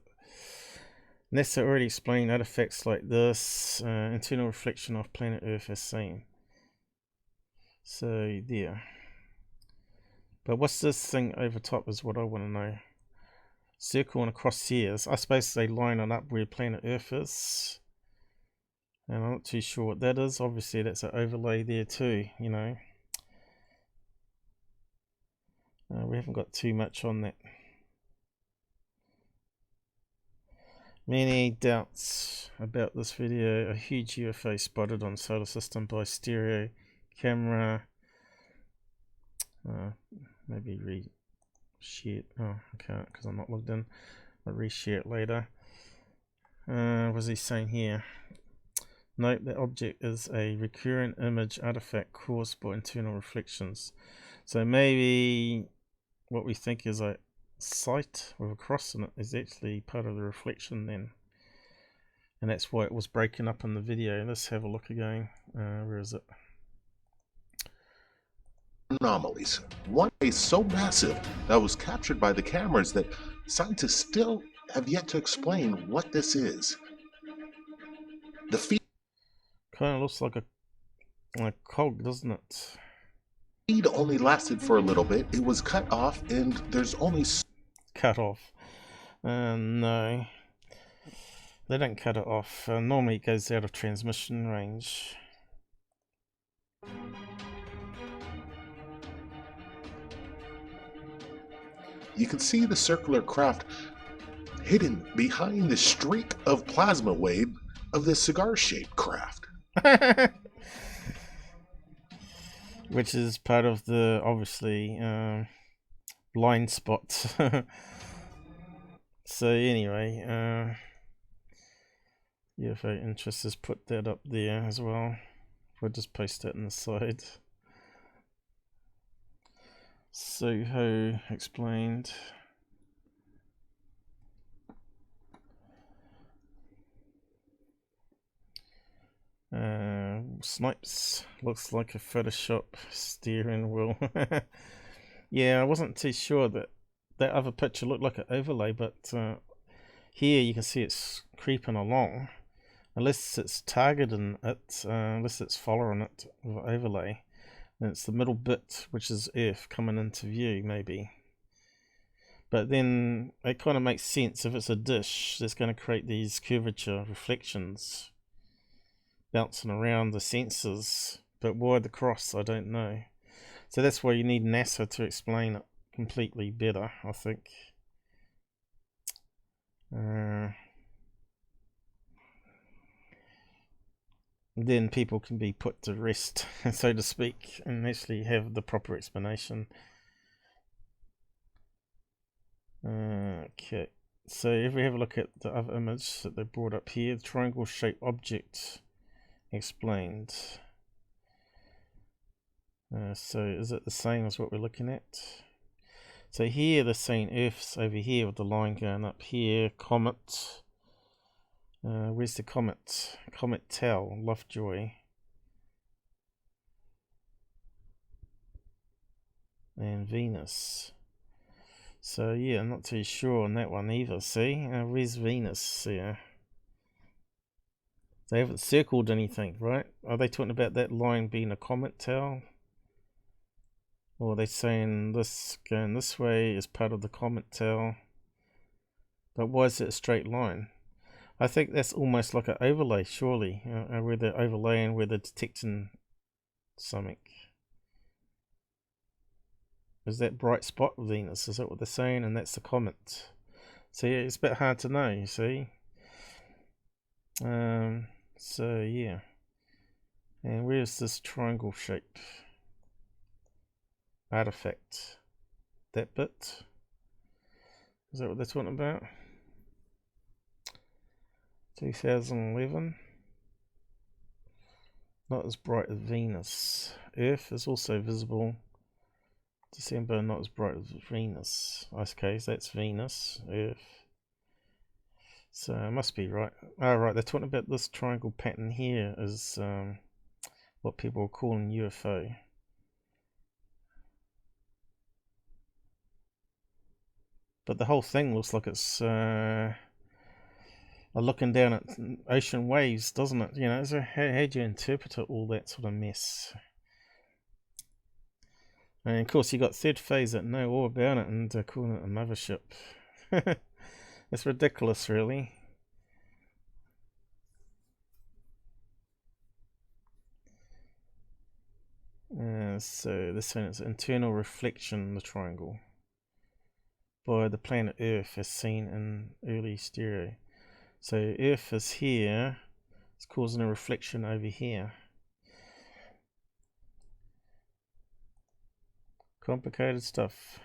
S1: NASA already explained artifacts like this, internal reflection of planet Earth as seen. So there. But what's this thing over top is what I want to know. Circle and across here. I suppose they line it up where planet Earth is. And I'm not too sure what that is. Obviously that's an overlay there too, you know. We haven't got too much on that. Many doubts about this video. A huge UFO spotted on solar system by stereo camera. Maybe reshare it. Oh, I can't because I'm not logged in. I'll reshare it later. What's he saying here? Note the object is a recurrent image artifact caused by internal reflections. So maybe what we think is a sight with a cross in it is actually part of the reflection then. And that's why it was breaking up in the video. Let's have a look again. Where is it?
S7: Anomalies. One is so massive that was captured by the cameras that scientists still have yet to explain what this is. The feed
S1: Kind of looks like a cog, doesn't it?
S7: feed only lasted for a little bit. It was cut off, and there's only
S1: Cut off. No. They don't cut it off. Normally it goes out of transmission range.
S7: You can see the circular craft hidden behind the streak of plasma wave of the cigar-shaped craft.
S1: Which is part of the, obviously, blind spot. So anyway, UFOofinterest has put that up there as well. We'll just post that in the side. SOHO explained. Snipes. Looks like a Photoshop steering wheel. Yeah, I wasn't too sure that that other picture looked like an overlay, but here you can see it's creeping along. Unless it's targeting it, unless it's following it with an overlay. And it's the middle bit, which is Earth, coming into view, maybe. But then it kind of makes sense. If it's a dish, it's going to create these curvature reflections bouncing around the sensors. But why the cross, I don't know. So that's why you need NASA to explain it completely better, I think. Then people can be put to rest, so to speak, and actually have the proper explanation. Okay, so if we have a look at the other image that they brought up here, the triangle shaped object explained. So is it the same as what we're looking at? So here they're saying Earth's over here with the line going up here, comet. Where's the comet? Comet Tau, Lovejoy. And Venus. So yeah, I'm not too sure on that one either, see? Where's Venus here? They haven't circled anything, right? Are they talking about that line being a comet Tau? Or are they saying this going this way is part of the comet Tau? But why is it a straight line? I think that's almost like an overlay, surely, where they're overlaying, where they're detecting something. Is that bright spot Venus? Is that what they're saying? And that's the comet. So yeah, it's a bit hard to know, you see. So yeah. And where's this triangle shape? Artifact. That bit? Is that what they're talking about? 2011. Not as bright as Venus. Earth is also visible. December, not as bright as Venus. Okay, so that's Venus, Earth. So it must be right. Oh, right, they're talking about this triangle pattern here is what people are calling UFO. But the whole thing looks like it's looking down at ocean waves, doesn't it? You know, so how do you interpret it, all that sort of mess? And of course you got Third Phase that know all about it and calling it a mothership. It's ridiculous, really. So this one is internal reflection, the triangle, by the planet Earth as seen in early stereo. So Earth is here, it's causing a reflection over here. Complicated stuff.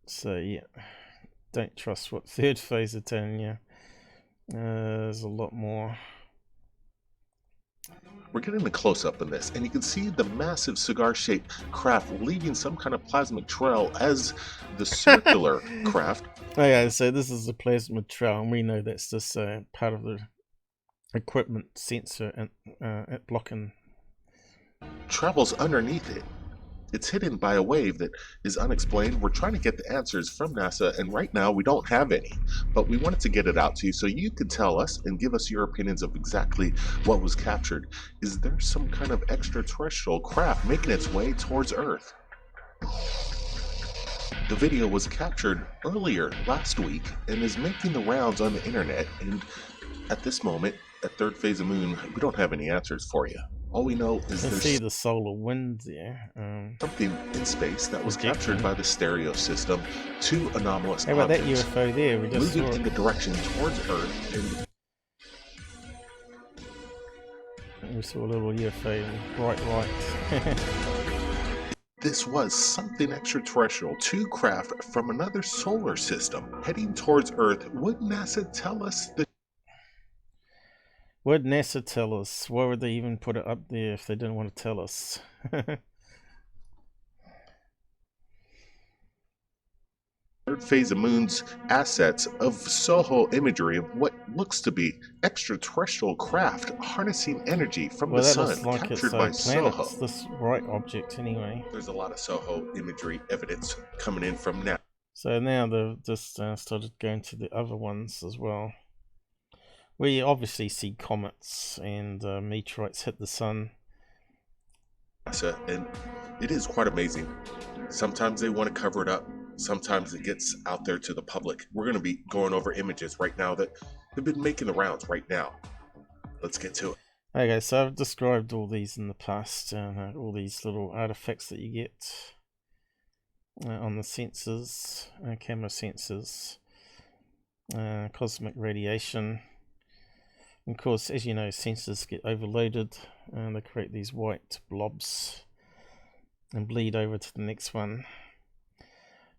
S1: So yeah, don't trust what Third Phase are telling you. There's a lot more.
S7: We're getting a close-up in this, and you can see the massive cigar-shaped craft leaving some kind of plasmic trail as the circular craft.
S1: Okay, so this is the plasma trail, and we know that's just part of the equipment sensor and blocking.
S7: Travels underneath it. It's hidden by a wave that is unexplained. We're trying to get the answers from NASA, and right now we don't have any. But we wanted to get it out to you so you could tell us and give us your opinions of exactly what was captured. Is there some kind of extraterrestrial craft making its way towards Earth? The video was captured earlier last week and is making the rounds on the internet, and at this moment, at Third Phase of Moon, we don't have any answers for you. All we know is
S1: there's see the solar wind there.
S7: Something in space that was captured by the stereo system. Two anomalous
S1: how about that
S7: objects
S1: UFO there? We just
S7: moving
S1: saw
S7: in the direction towards Earth.
S1: And we saw a little UFO bright light.
S7: This was something extraterrestrial. Two craft from another solar system heading towards Earth. Would NASA tell us the
S1: Would NASA tell us? Why would they even put it up there if they didn't want to tell us?
S7: Thirdphaseofmoon's assets of SOHO imagery of what looks to be extraterrestrial craft harnessing energy from
S1: Well,
S7: the
S1: that
S7: sun,
S1: looks like it's
S7: captured by
S1: planets,
S7: SOHO.
S1: this right object anyway.
S7: There's a lot of SOHO imagery evidence coming in from now.
S1: So now they've just started going to the other ones as well. We obviously see comets and meteorites hit the sun.
S7: And it is quite amazing. Sometimes they want to cover it up. Sometimes it gets out there to the public. We're going to be going over images right now that have been making the rounds right now. Let's get to it.
S1: Okay, so I've described all these in the past, all these little artifacts that you get on the sensors, camera sensors, cosmic radiation. And of course, as you know, sensors get overloaded and they create these white blobs and bleed over to the next one.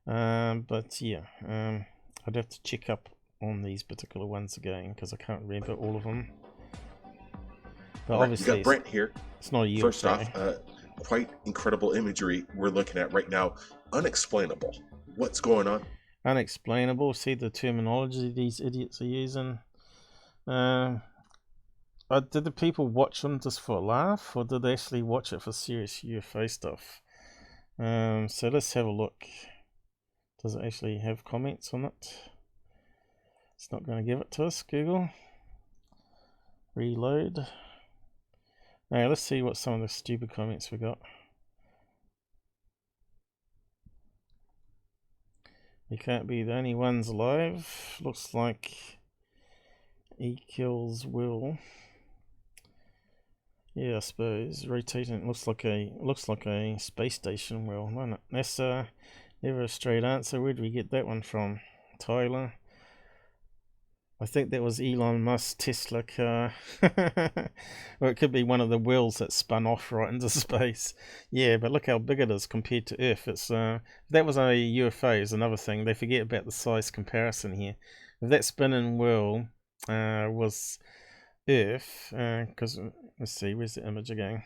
S1: But yeah, I'd have to check up on these particular ones again because I can't remember all of them. But
S7: Right,
S1: obviously,
S7: you got Brent here.
S1: It's not a UFO.
S7: First off, quite incredible imagery we're looking at right now. Unexplainable. What's going on?
S1: Unexplainable. See the terminology these idiots are using. Did the people watch them just for a laugh, or did they actually watch it for serious UFO stuff? So let's have a look. Does it actually have comments on it? It's not going to give it to us, Google. Reload. Now let's see what some of the stupid comments we got. You can't be the only ones alive. Looks like he kills Will. Yeah, I suppose rotating. It looks like a space station. Well, why not? NASA. Never a straight answer. Where did we get that one from? Tyler. I think that was Elon Musk's Tesla car. Or it could be one of the wheels that spun off right into space. Yeah, but look how big it is compared to Earth. It's that was a UFO is another thing. They forget about the size comparison here. If that spinning wheel was Earth, because let's see, where's the image again?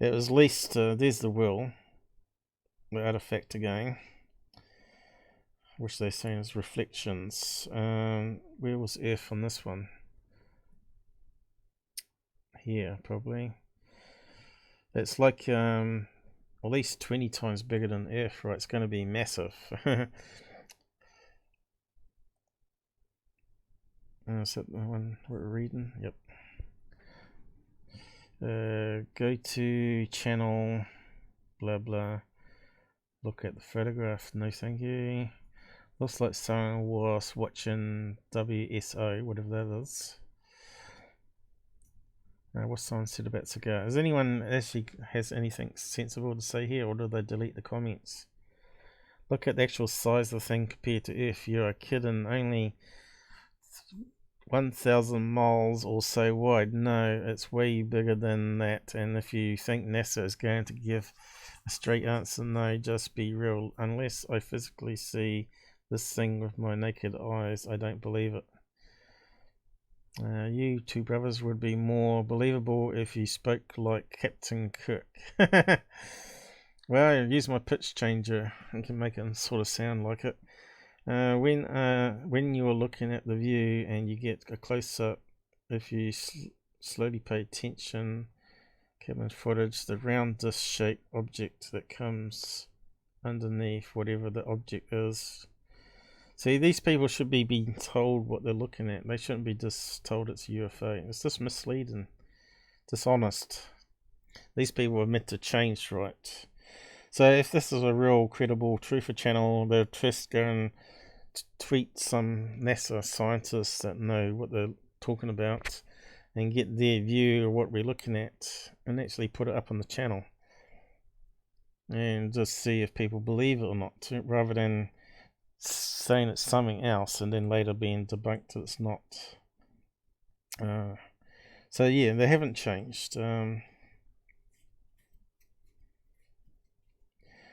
S1: It was at least there's the wheel, the artifact again, which they're saying is reflections. Where was Earth on this one? Here, probably. It's like at least 20 times bigger than Earth, right? It's going to be massive. Is that the one we're reading? Yep. Go to channel, blah blah. Look at the photograph. No, thank you. Looks like someone was watching WSO, whatever that is. What someone said about cigar. Does anyone actually has anything sensible to say here, or did they delete the comments? Look at the actual size of the thing compared to Earth. You're kidding. Only 1,000 miles or so wide. No, it's way bigger than that. And if you think NASA is going to give a straight answer, no, just be real. Unless I physically see this thing with my naked eyes, I don't believe it. You two brothers would be more believable if you spoke like Captain Kirk. Well, I use my pitch changer and can make it sort of sound like it. When you are looking at the view and you get a close-up, if you slowly pay attention, camera footage, the round disc-shaped object that comes underneath whatever the object is. See, these people should be being told what they're looking at. They shouldn't be just told it's UFO. It's just misleading, dishonest. These people are meant to change, right? So if this is a real credible truther channel, they'll just go and tweet some NASA scientists that know what they're talking about and get their view of what we're looking at and actually put it up on the channel and just see if people believe it or not, rather than saying it's something else and then later being debunked that it's not. So yeah, they haven't changed.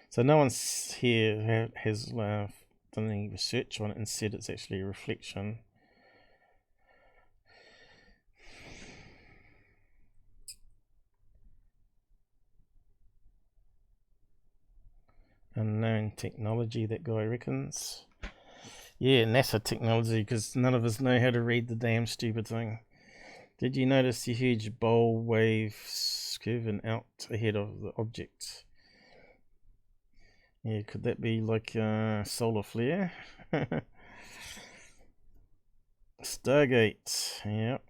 S1: So no one's here has done any research on it and said it's actually a reflection. Unknown technology, that guy reckons. Yeah, NASA technology, because none of us know how to read the damn stupid thing. Did you notice the huge bowl waves curving out ahead of the object? Yeah, could that be like a solar flare? Stargate, yep.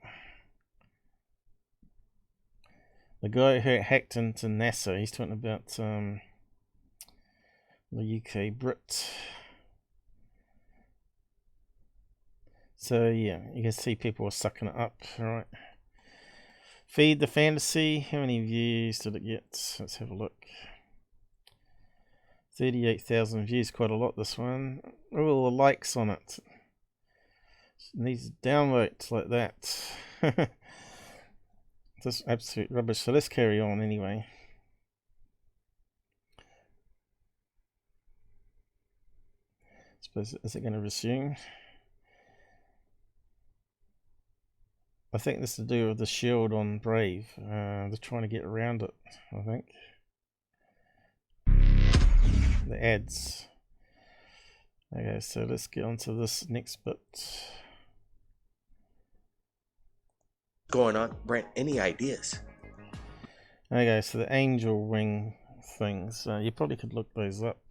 S1: The guy who hacked into NASA, he's talking about the UK Brit. So yeah, you can see people are sucking it up, right? Feed the fantasy. How many views did it get? Let's have a look. 38,000 views, quite a lot this one. All the likes on it. It needs downvotes like that. Just absolute rubbish. So let's carry on anyway. Suppose, is it going to resume? I think this is to do with the shield on Brave. They're trying to get around it, I think. The ads. Okay, so let's get on to this next bit.
S8: Going on, Brent? Any ideas?
S1: Okay, so the angel wing things. You probably could look those up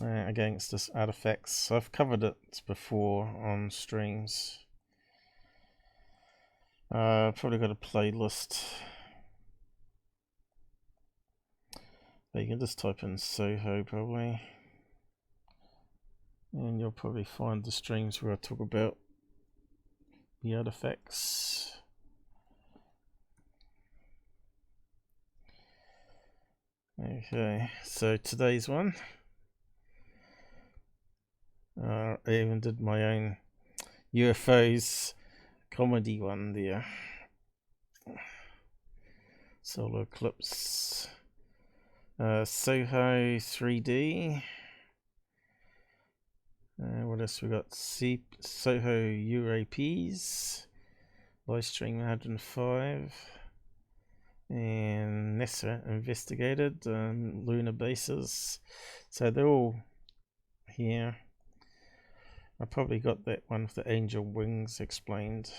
S1: against this artifacts. I've covered it before on streams. Probably got a playlist. But you can just type in SOHO probably, and you'll probably find the streams where I talk about the artifacts. Okay, so today's one, I even did my own UFOs comedy one there. Solar eclipse. SOHO 3D. What else we got? SOHO UAPs. Livestream 105. And NASA investigated lunar bases. So they're all here. I probably got that one with the angel wings explained.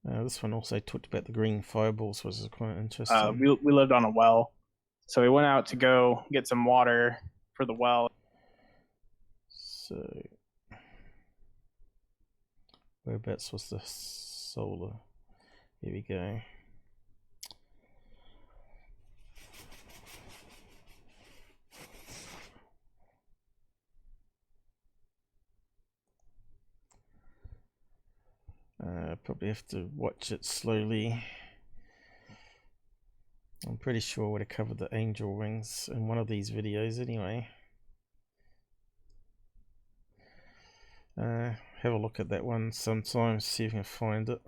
S1: This one also talked about the green fireballs, which is quite interesting.
S9: We lived on a well, so we went out to go get some water for the well.
S1: So, whereabouts was the solar? Here we go. Probably have to watch it slowly. I'm pretty sure I would have covered the angel wings in one of these videos anyway. Have a look at that one sometime, see if you can find it.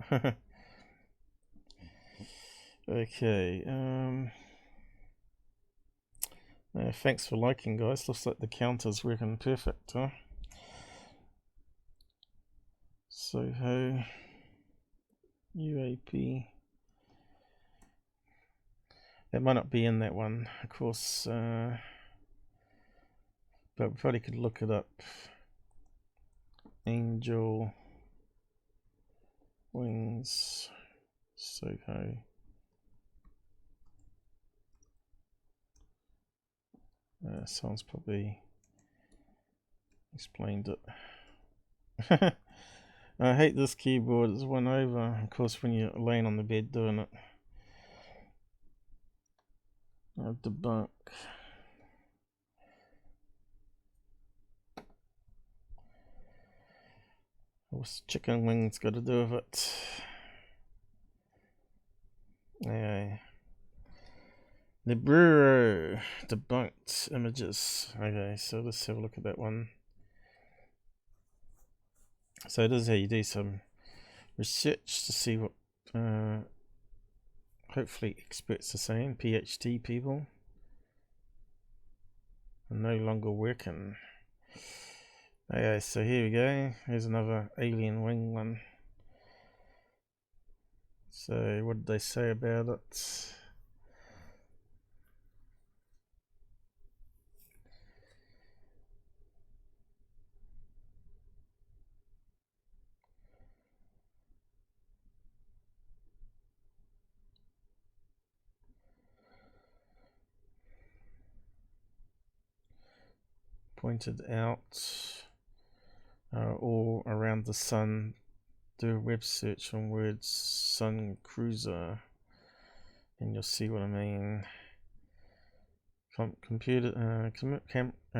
S1: Okay. Thanks for liking, guys. Looks like the counter's working perfect, huh? SOHO UAP. That might not be in that one, of course, but we probably could look it up. Angel wings SOHO. Someone's probably explained it. I hate this keyboard, it's one over, of course, when you're laying on the bed doing it. Debunk. What's chicken wings got to do with it? Anyway. The Bureau debunked images. Okay, so let's have a look at that one. So this is how you do some research to see what hopefully experts are saying. PhD people are no longer working. Okay, so here we go. Here's another alien wing one. So what did they say about it? Pointed out all around the sun. Do a web search on words sun cruiser and you'll see what I mean.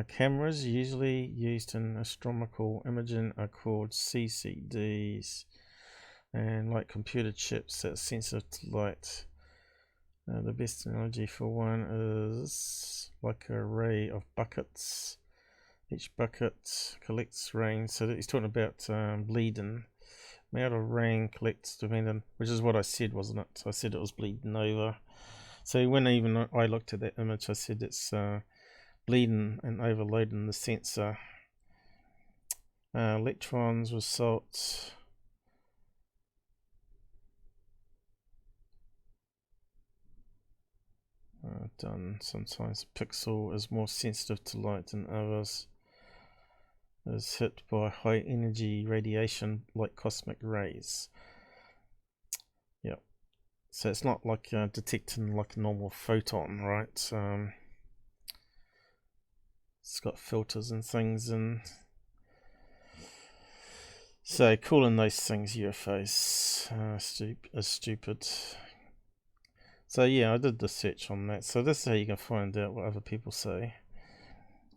S1: Cameras usually used in astronomical imaging are called CCDs, and like computer chips that sensitive to light. The best analogy for one is like an array of buckets. Each bucket collects rain, so that he's talking about bleeding. Amount of rain collects depending, which is what I said, wasn't it? I said it was bleeding over. So when even I looked at that image, I said it's bleeding and overloading the sensor. Electrons result done. Sometimes a pixel is more sensitive to light than others. Is hit by high energy radiation like cosmic rays. Yep. So it's not like detecting like a normal photon, right? It's got filters and things, and so calling those things UFOs is stupid. So yeah, I did the search on that. So this is how you can find out what other people say.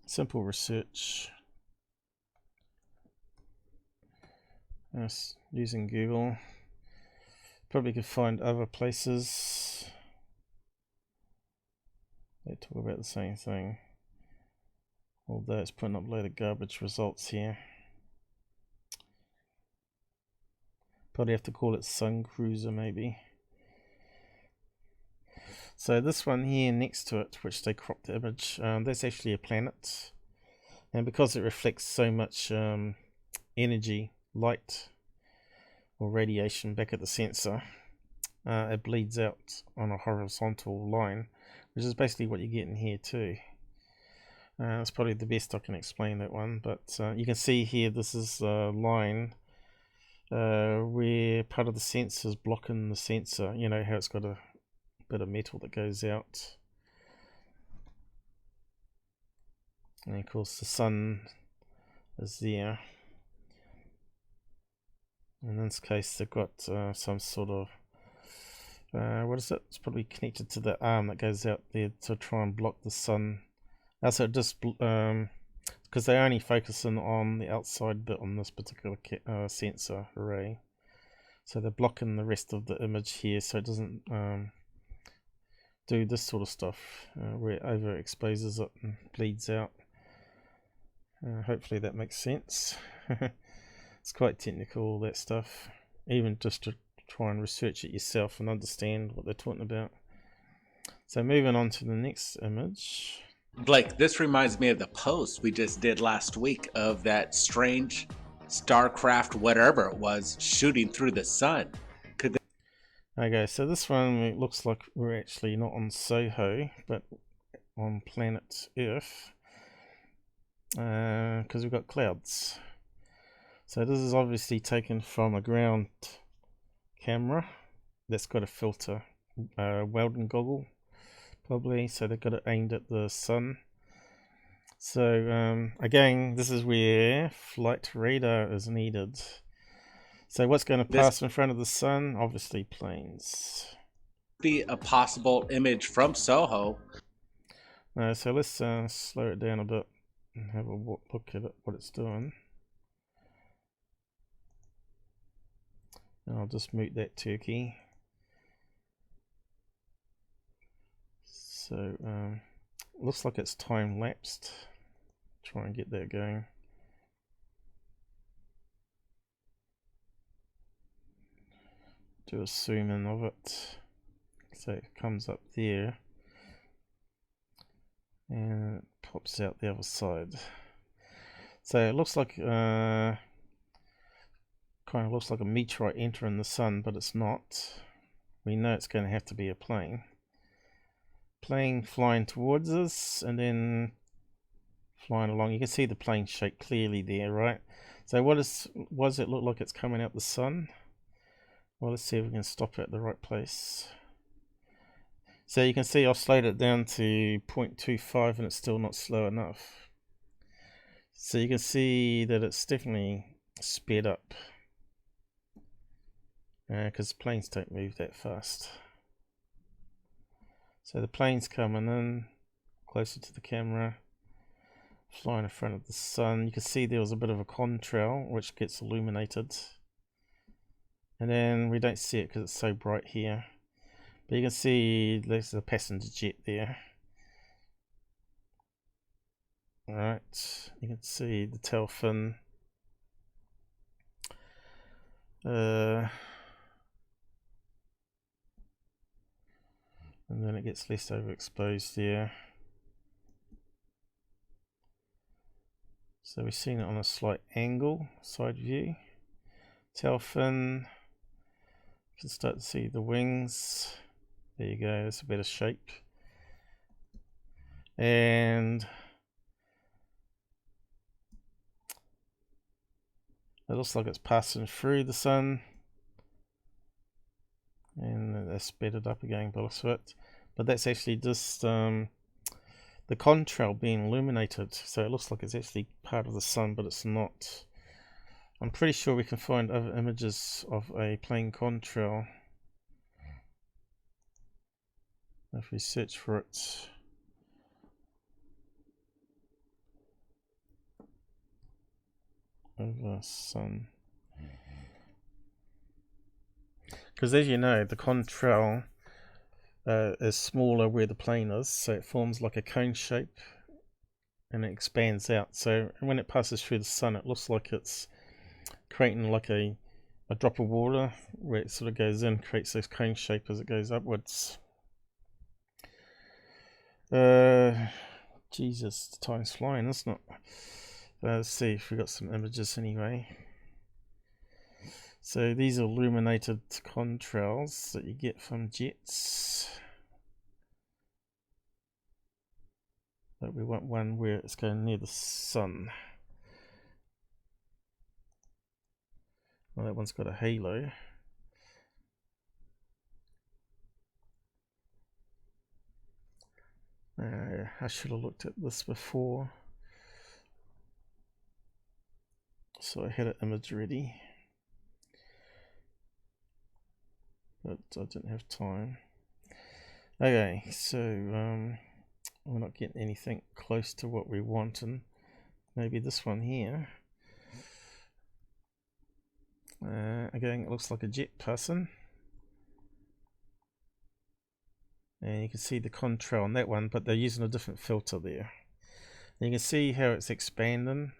S1: Simple research. Using Google. Probably could find other places. They talk about the same thing. Although it's putting up a load of garbage results here. Probably have to call it Sun Cruiser maybe. So this one here next to it, which they cropped the image, that's actually a planet. And because it reflects so much energy, light or radiation back at the sensor, it bleeds out on a horizontal line, which is basically what you get in here too. That's probably the best I can explain that one, but you can see here this is a line where part of the sensor is blocking the sensor. You know how it's got a bit of metal that goes out, and of course the sun is there. In this case they've got some sort of what is it? It's probably connected to the arm that goes out there to try and block the sun. So just because they're only focusing on the outside bit on this particular sensor array, so they're blocking the rest of the image here so it doesn't do this sort of stuff where it overexposes it and bleeds out. Hopefully that makes sense. It's quite technical, that stuff, even just to try and research it yourself and understand what they're talking about. So moving on to the next image.
S8: Blake, this reminds me of the post we just did last week of that strange starcraft, whatever it was, shooting through the sun.
S1: Okay, so this one it looks like we're actually not on SOHO, but on planet Earth, because we've got clouds. So this is obviously taken from a ground camera that's got a filter, welding goggle probably, so they've got it aimed at the sun. So again, this is where flight radar is needed. So what's going to pass in front of the sun? Obviously planes.
S8: Be a possible image from SOHO.
S1: So let's slow it down a bit and have a look at it, what it's doing. And I'll just mute that turkey. So looks like it's time lapsed. Try and get that going. Do a zoom in of it. So it comes up there and it pops out the other side. So it looks like kind of looks like a meteorite entering the sun, but it's not. we know it's going to have to be a plane. Plane flying towards us and then flying along. You can see the plane shape clearly there, right? So what does it look like it's coming out the sun? Well, let's see if we can stop it at the right place. So you can see I've slowed it down to 0.25 and it's still not slow enough. So you can see that it's definitely sped up. Because planes don't move that fast. So the plane's coming in closer to the camera, flying in front of the sun. You can see there was a bit of a contrail which gets illuminated. And then we don't see it because it's so bright here. But you can see there's a passenger jet there. Alright, you can see the tail fin. And then it gets less overexposed there. So we've seen it on a slight angle, side view. Tail fin. You can start to see the wings. There you go, that's a better shape. And it looks like it's passing through the sun. And they sped it up again by the looks of it. But that's actually just the contrail being illuminated. So it looks like it's actually part of the sun, but it's not. I'm pretty sure we can find other images of a plane contrail. If we search for it. Over sun. Because as you know, the contrail is smaller where the plane is, so it forms like a cone shape and it expands out. So when it passes through the sun, it looks like it's creating like a drop of water where it sort of goes in, creates this cone shape as it goes upwards. Jesus, the time's flying, isn't it? Let's see if we got some images anyway. So these are illuminated contrails that you get from jets. But we want one where it's going near the sun. Well, that one's got a halo. I should have looked at this before. So I had an image ready. But I didn't have time. Okay, so we're not getting anything close to what we want, and maybe this one here. Again, it looks like a jet passing. And you can see the contrail on that one, but they're using a different filter there. And you can see how it's expanding,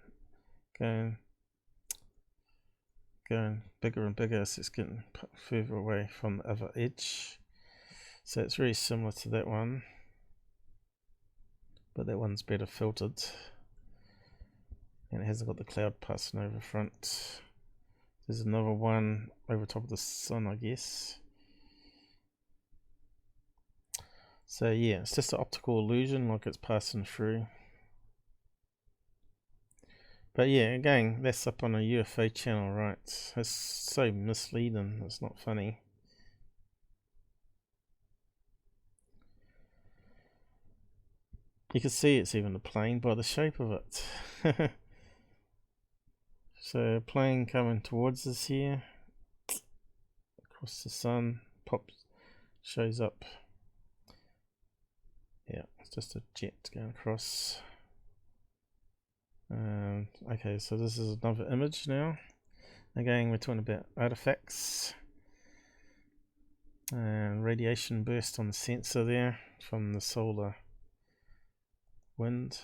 S1: going bigger and bigger as it's getting further away from the other edge. So it's very similar to that one, but that one's better filtered and it hasn't got the cloud passing over front. There's another one over top of the sun, I guess. So yeah, it's just an optical illusion, like it's passing through. But yeah, again, that's up on a UFO channel, right? It's so misleading, it's not funny. You can see it's even a plane by the shape of it. So a plane coming towards us here, across the sun, pops, shows up. Yeah, it's just a jet going across. Okay, so this is another image now. Again, we're talking about artifacts and radiation burst on the sensor there from the solar wind.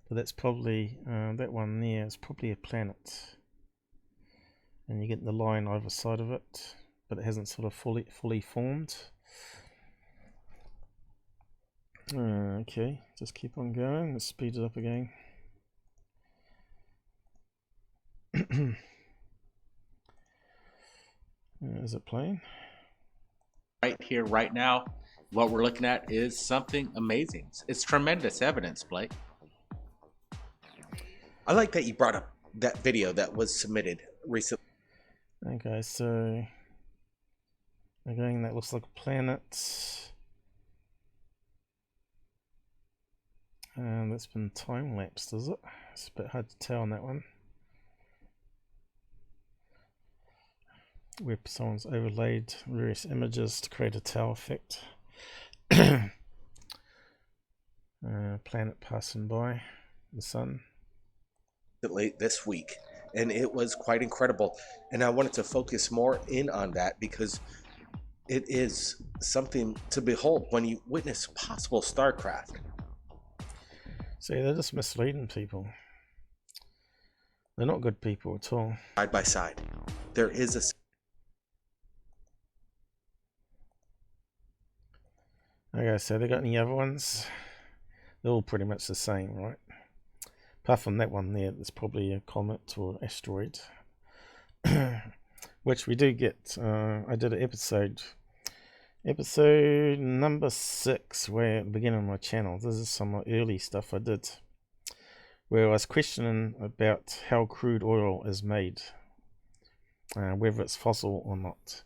S1: But that's probably that one there is probably a planet, and you get the line either side of it, but it hasn't sort of fully formed. Okay, just keep on going. Let's speed it up again. Is it playing?
S8: right here, right now, what we're looking at is something amazing. It's tremendous evidence, Blake.
S10: I like that you brought up that video that was submitted recently.
S1: Okay, so again, that looks like a planet. And that's been time lapsed, is it? It's a bit hard to tell on that one. Where someone's overlaid various images to create a tau effect. Planet passing by the sun.
S10: Late this week, and it was quite incredible. And I wanted to focus more in on that because it is something to behold when you witness possible starcraft.
S1: See, they're just misleading people. They're not good people at all.
S10: Side by side, there is a.
S1: Okay, so they got any other ones? They're all pretty much the same, right? Apart from that one there, there's probably a comet or asteroid. Which we do get. I did an episode number 6, where at the beginning of my channel, this is some early stuff I did, where I was questioning about how crude oil is made, whether it's fossil or not,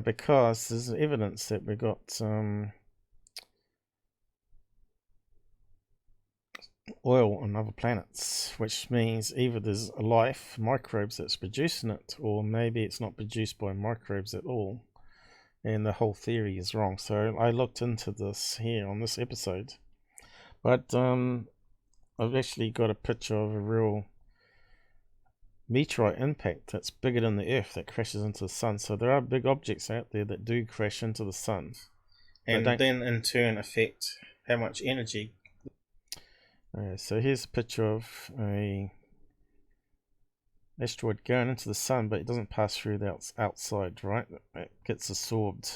S1: because there's evidence that we got oil on other planets, which means either there's life, microbes that's producing it, or maybe it's not produced by microbes at all, and the whole theory is wrong. So I looked into this here on this episode, but I've actually got a picture of a real meteorite impact that's bigger than the Earth that crashes into the sun. So there are big objects out there that do crash into the sun, and then in turn affect how much energy. So here's a picture of a asteroid going into the sun, but it doesn't pass through the outside, right? It gets absorbed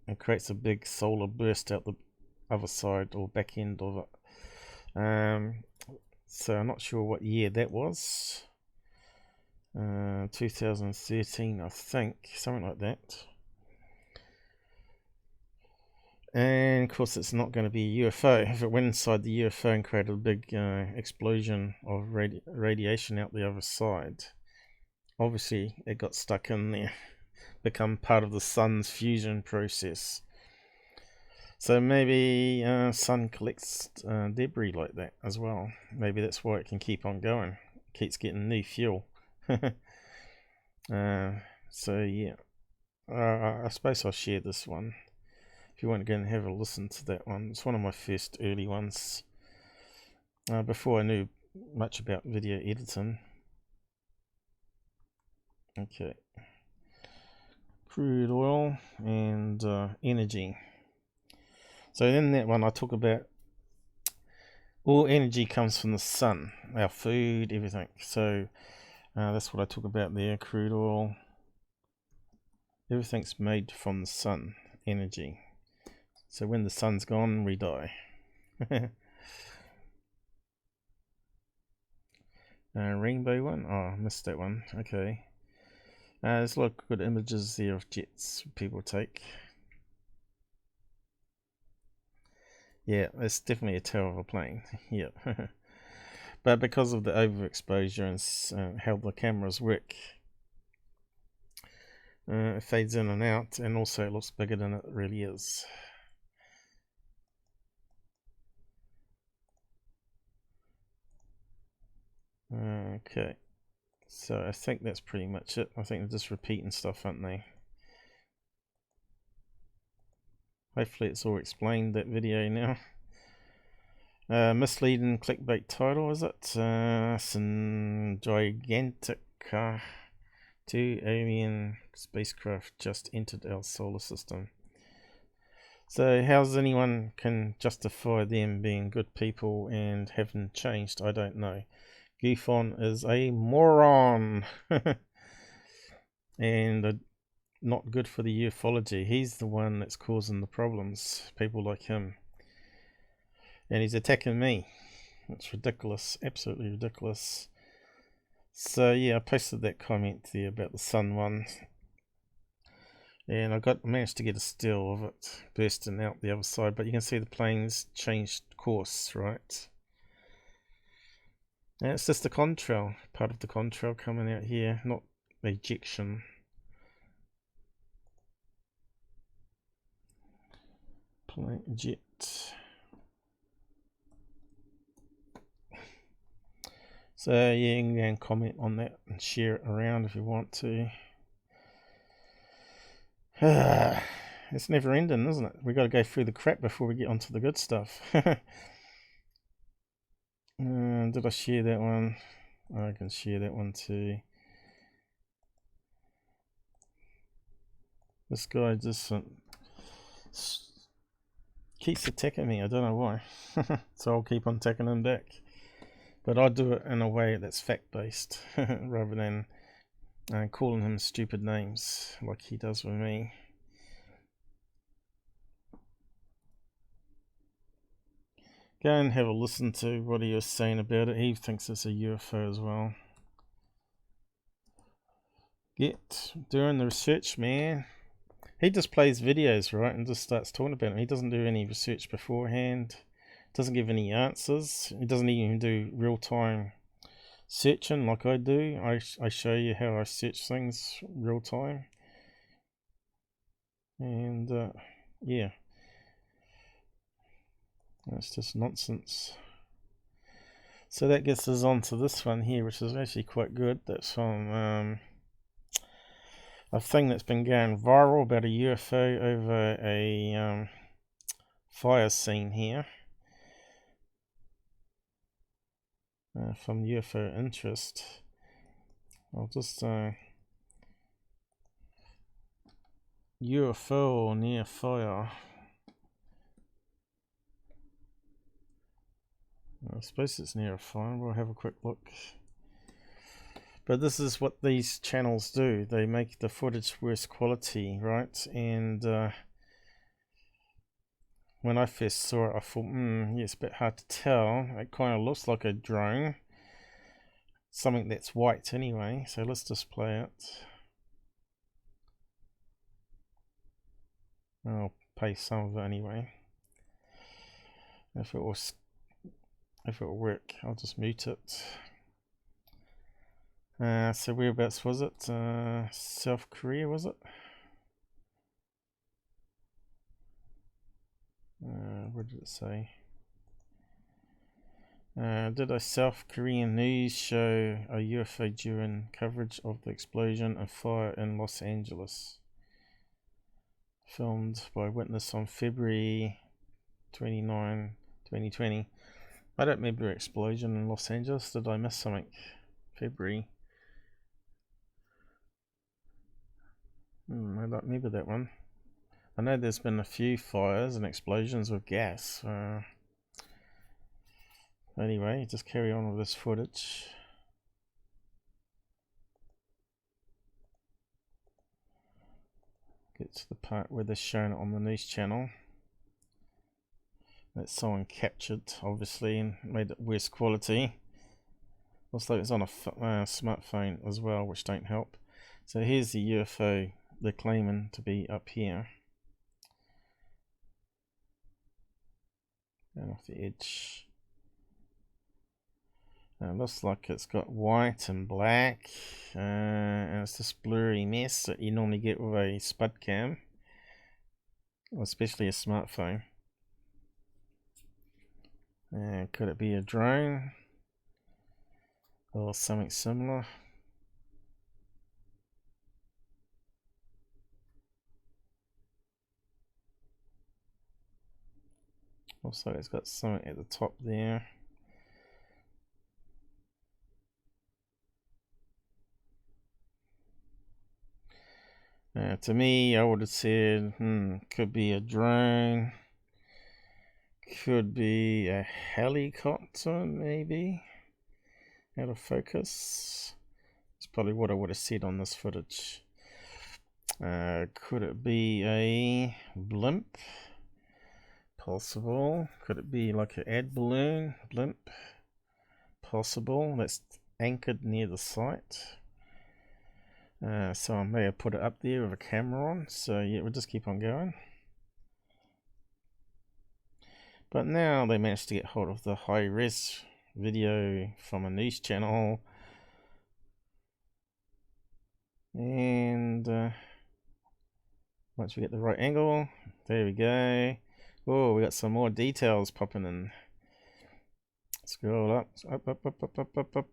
S1: and creates a big solar burst out the other side or back end of it. So I'm not sure what year that was. 2013, I think, something like that. And of course it's not going to be a UFO. If it went inside the UFO and created a big explosion of radiation out the other side, obviously it got stuck in there, become part of the sun's fusion process. So maybe sun collects debris like that as well. Maybe that's why it can keep on going. It keeps getting new fuel. So yeah, I suppose I'll share this one. If you want to go and have a listen to that one, it's one of my first early ones, before I knew much about video editing. Okay, crude oil and energy. So in that one I talk about all energy comes from the sun, our food, everything. So that's what I talk about there. Crude oil, everything's made from the sun, energy. So when the sun's gone, we die. Rainbow one? Oh, I missed that one. Okay. There's a lot of good images there of jets people take. Yeah, it's definitely a tail of a plane. Yeah. But because of the overexposure and how the cameras work, it fades in and out, and also it looks bigger than it really is. Okay, so I think that's pretty much it. I think they're just repeating stuff, aren't they? Hopefully it's all explained, that video now. Misleading clickbait title, is it? Some gigantic 2 alien spacecraft just entered our solar system. So how's anyone can justify them being good people and haven't changed? I don't know. GUFON is a moron. And not good for the ufology. He's the one that's causing the problems, people like him, and he's attacking me. It's ridiculous, absolutely ridiculous. So yeah, I posted that comment there about the sun one, and I managed to get a still of it bursting out the other side, but you can see the plane's changed course, right? And it's just the contrail, part of the contrail coming out here, not ejection. Plane jet. So yeah, you can go and comment on that and share it around if you want to. It's never ending, isn't it? We got to go through the crap before we get onto the good stuff. Did I share that one? I can share that one too. This guy just keeps attacking me. I don't know why. So I'll keep on attacking him back. But I do it in a way that's fact-based rather than calling him stupid names like he does with me. Go and have a listen to what he was saying about it. He thinks it's a UFO as well. Get doing the research, man. He just plays videos, right, and just starts talking about them. He doesn't do any research beforehand. Doesn't give any answers. He doesn't even do real-time searching like I do. I show you how I search things real-time. And yeah. That's just nonsense. So that gets us on to this one here, which is actually quite good. That's from a thing that's been going viral about a UFO over a fire scene here. From UFOofinterest. I'll just UFO near fire. I suppose it's near a fire. We'll have a quick look. But this is what these channels do. They make the footage worse quality, right? And when I first saw it, I thought, yeah, it's a bit hard to tell. It kind of looks like a drone. Something that's white anyway. So let's just play it. I'll play some of it anyway. If it will work, I'll just mute it. So whereabouts was it? South Korea, was it? What did it say? Did a South Korean news show a UFO during coverage of the explosion and fire in Los Angeles? Filmed by witness on February 29, 2020. I don't remember an explosion in Los Angeles. Did I miss something? February. I don't remember that one. I know there's been a few fires and explosions with gas. Anyway, just carry on with this footage. Get to the part where they're showing it on the news channel. That someone captured, obviously, and made it worse quality. Looks like it's on a smartphone as well, which don't help. So here's the UFO they're claiming to be up here. And off the edge. It looks like it's got white and black, and it's this blurry mess that you normally get with a spud cam, especially a smartphone. Could it be a drone or something similar? Also, it's got something at the top there. To me, I would have said, could be a drone, could be a helicopter, maybe, out of focus. That's probably what I would have said on this footage. Could it be a blimp? Possible. Could it be like an ad balloon? Blimp? Possible. That's anchored near the site. So I may have put it up there with a camera on. So yeah, we'll just keep on going. But now they managed to get hold of the high-res video from a news channel. And once we get the right angle, there we go. Oh, we got some more details popping in. Scroll up, up.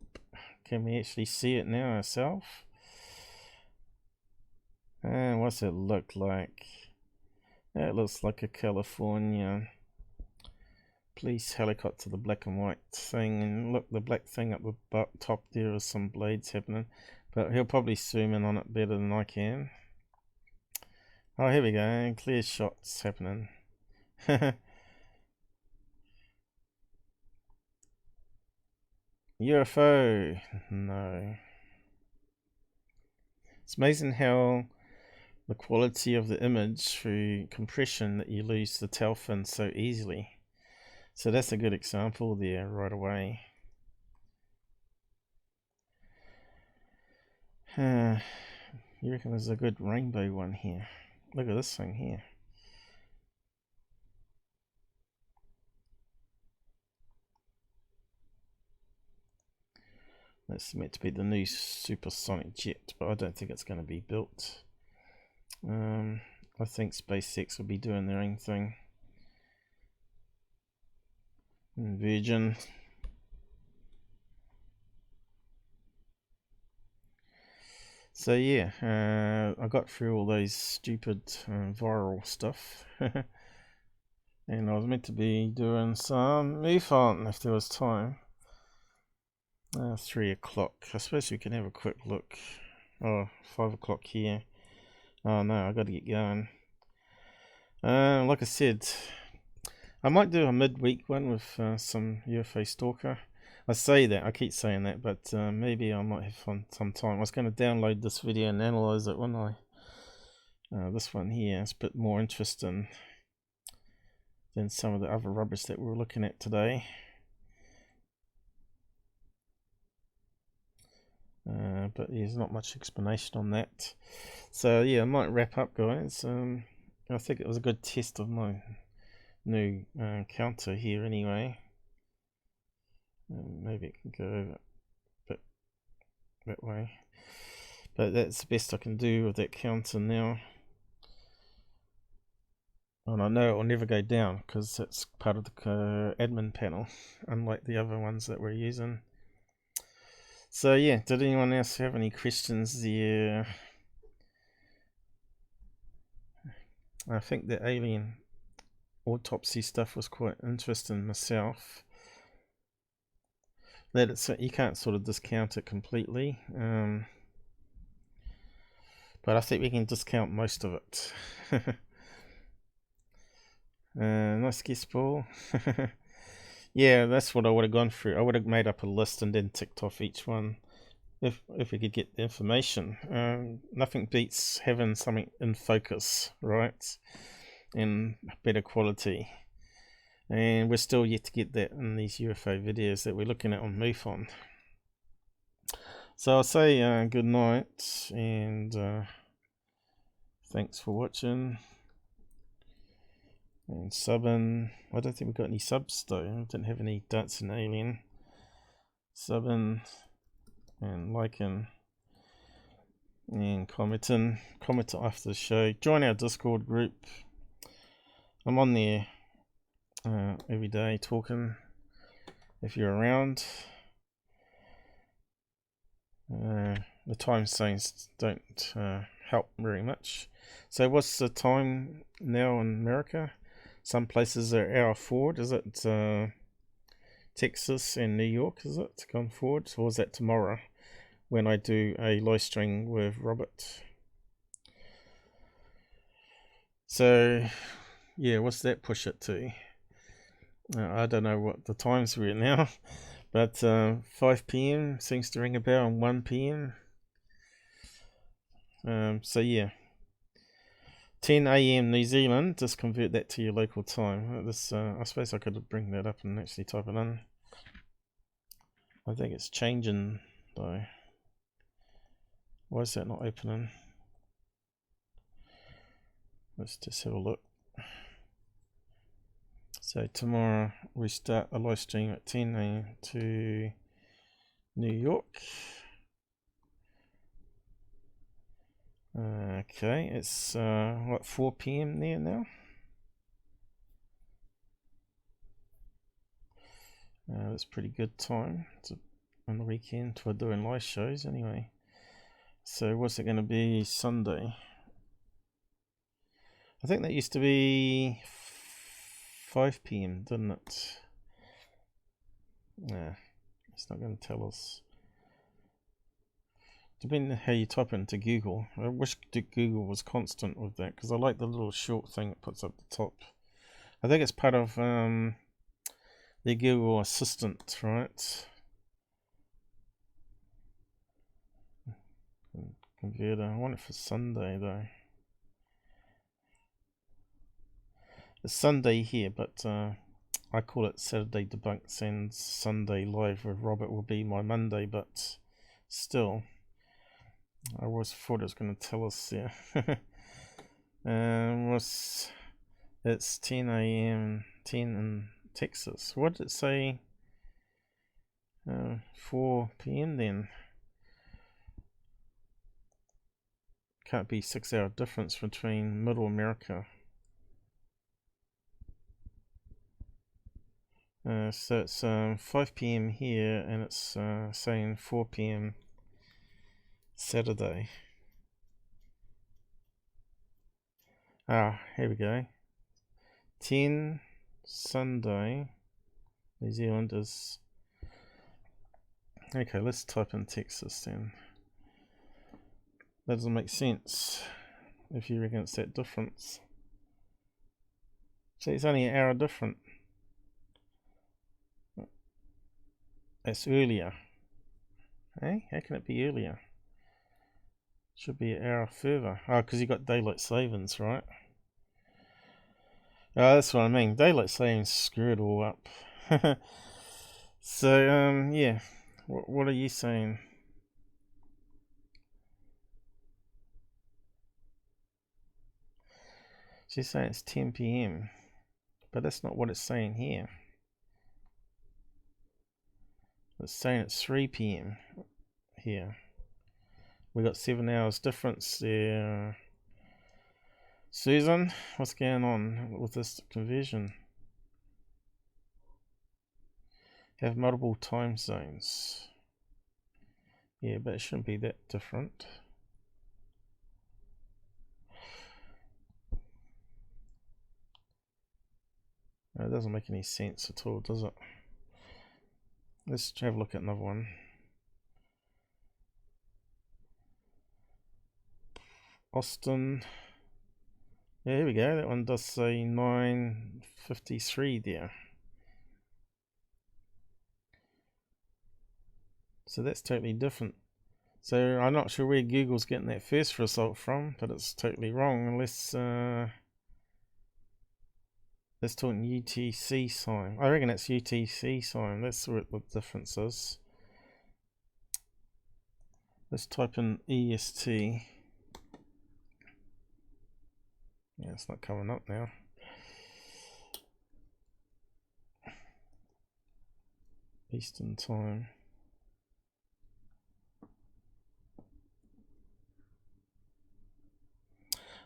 S1: Can we actually see it now ourselves? And what's it look like? It looks like a California police helicopter, the black and white thing. And look, the black thing up the top there is some blades happening. But he'll probably zoom in on it better than I can. Oh, here we go. Clear shots happening. UFO. No. It's amazing how the quality of the image through compression that you lose the tail fin so easily. So that's a good example there right away. You reckon there's a good rainbow one here? Look at this thing here. That's meant to be the new supersonic jet, but I don't think it's going to be built. I think SpaceX will be doing their own thing. And Virgin. So yeah, I got through all those stupid viral stuff. And I was meant to be doing some MUFON if there was time. 3 o'clock. I suppose we can have a quick look. Oh, 5 o'clock here. Oh no, I got to get going. Like I said, I might do a midweek one with some UFO stalker. I say that, I keep saying that, but maybe I might have fun some time. I was going to download this video and analyze it, wouldn't I? This one here is a bit more interesting than some of the other rubbish that we were looking at today. But there's not much explanation on that. So yeah, I might wrap up, guys. I think it was a good test of my new counter here anyway. Maybe it can go over a bit that way, but that's the best I can do with that counter now. And I know it will never go down because it's part of the admin panel, unlike the other ones that we're using. So yeah, did anyone else have any questions there? I think the alien autopsy stuff was quite interesting myself. That it's, you can't sort of discount it completely, but I think we can discount most of it. Nice guess, Paul. Yeah, that's what I would have gone through. I would have made up a list and then ticked off each one if we could get the information. Nothing beats having something in focus, right? In better quality. And we're still yet to get that in these UFO videos that we're looking at on MUFON. So I'll say good night and thanks for watching. And subbing. I don't think we've got any subs though. I don't have any dancing alien. Subbing and liking and commenting. Comment after the show. Join our Discord group. I'm on there every day talking if you're around. The time zones don't help very much. So what's the time now in America? Some places are hour forward. Is it Texas and New York? Is it gone forward, or is that tomorrow when I do a live stream with Robert? So yeah, what's that push it to? I don't know what the times we're at now, but 5 PM seems to ring a bell, and 1 PM. So yeah, 10 AM New Zealand. Just convert that to your local time. This I suppose I could bring that up and actually type it in. I think it's changing though. Why is that not opening? Let's just have a look. So tomorrow we start a live stream at 10 AM to New York. Okay, it's what, 4 PM there now? That's pretty good time on the weekend for doing live shows anyway. So what's it going to be Sunday? I think that used to be 5 PM, didn't it? Nah, it's not going to tell us. Depending on how you type into Google. I wish Google was constant with that, because I like the little short thing it puts up the top. I think it's part of the Google Assistant, right? Converter. I want it for Sunday though. It's Sunday here, but I call it Saturday Debunks, and Sunday Live with Robert will be my Monday, but still, I always thought it was going to tell us there. It's 10 AM, 10 in Texas. What did it say? 4 PM then. Can't be 6 hour difference between Middle America. So it's 5 PM here, and it's saying 4 PM Saturday. Ah, here we go. 10 Sunday. New Zealand is... Okay, let's type in Texas then. That doesn't make sense if you reckon it's that difference. So it's only an hour different. It's earlier. Hey, how can it be earlier? Should be an hour further. Oh, because you got daylight savings, right? Oh, that's what I mean. Daylight savings screw it all up. So, yeah. What are you saying? She's saying it's 10 PM, but that's not what it's saying here. It's saying it's 3 PM here. We got 7 hours difference there. Susan, what's going on with this conversion? Have multiple time zones. Yeah, but it shouldn't be that different. It doesn't make any sense at all, does it? Let's have a look at another one. Austin. Yeah, here we go. That one does say 9:53 there. So that's totally different. So I'm not sure where Google's getting that first result from, but it's totally wrong unless let's talk UTC time. I reckon it's UTC time. That's what the difference is. Let's type in EST. Yeah, it's not coming up now. Eastern time.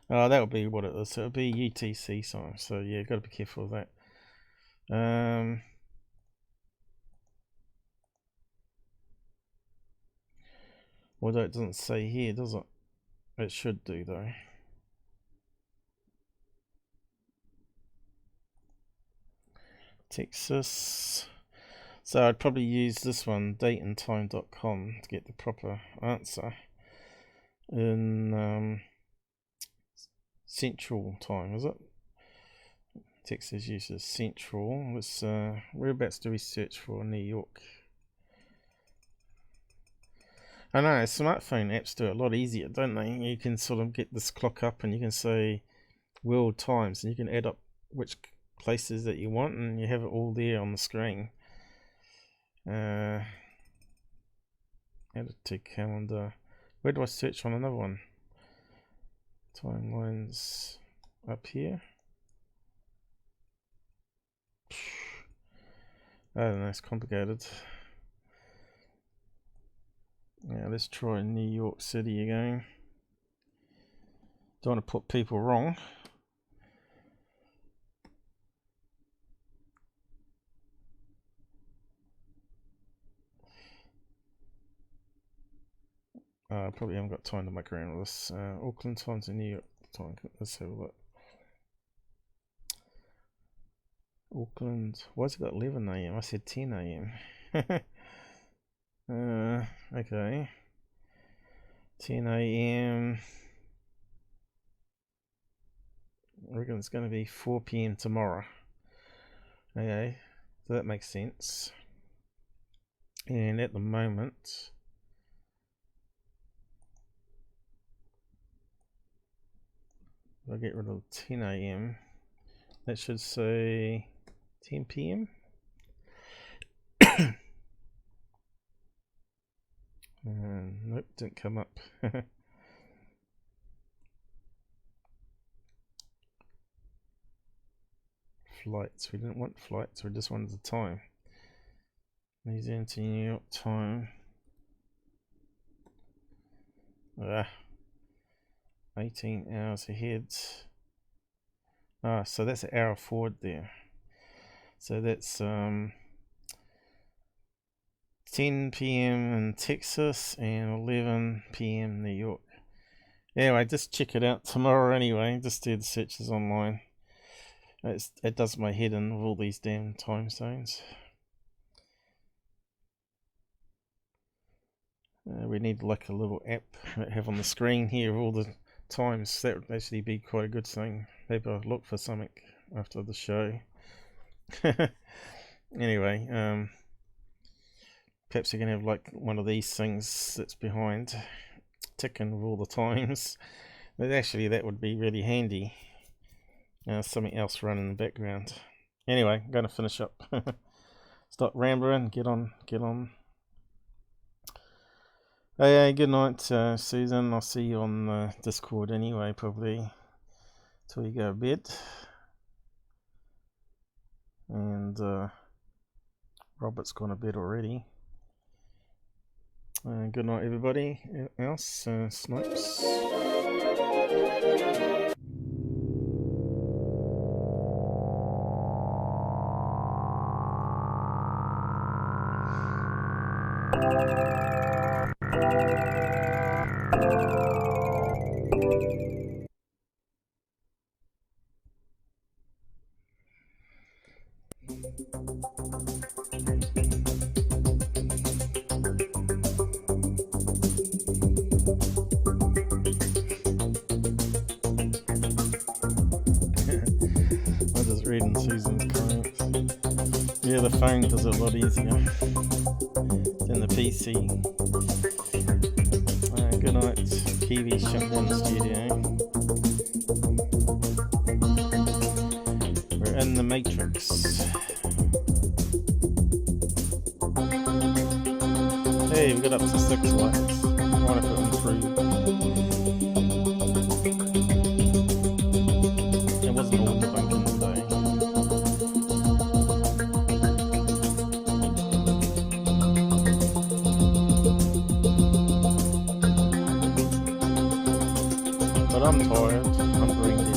S1: That would be what it is. So it'll be UTC time. So yeah, got to be careful of that. Although it doesn't say here, does it? It should do though. Texas. So I'd probably use this one, dateandtime.com, to get the proper answer. In Central time, is it? Texas uses Central. Let's whereabouts do we search for New York? I know, smartphone apps do it a lot easier, don't they? You can sort of get this clock up and you can say world times and you can add up which places that you want and you have it all there on the screen. Added to calendar. Where do I search on another one? Timelines up here. I don't know, it's complicated. Yeah, let's try New York City again. Don't want to put people wrong. Probably haven't got time to muck around with this. Auckland time to New York time. Let's have a look. Auckland. Why's it got 11 AM? I said 10 AM. Okay. 10 AM. I reckon it's going to be 4 PM tomorrow. Okay, so that makes sense. And at the moment, if I get rid of 10 AM, that should say 10 PM. Nope, didn't come up. Flights, we didn't want flights, we just wanted the time. New Zealand to New York time. 18 hours ahead. So that's an hour forward there. So that's 10 PM in Texas and 11 PM New York. Anyway, just check it out tomorrow anyway. Just do the searches online. It does my head in with all these damn time zones. We need like a little app that have on the screen here of all the times. That would actually be quite a good thing. Maybe I'll look for something after the show. Anyway, perhaps you can have like one of these things that's behind, ticking with all the times. But actually, that would be really handy. Something else running in the background. Anyway, I'm going to finish up. Stop rambling. Get on. Hey, good night, Susan. I'll see you on Discord anyway, probably till you go to bed. And Robert's gone to bed already. Good night, everybody else. Snipes. Reading Susan's comments. Yeah, the phone does it a lot easier than the PC. Good night, Kiwi. Shut down the studio. We're in the Matrix. Hey, we got up to 6 likes. I want to put them through. It wasn't all debunking today. I'm tired. I'm green.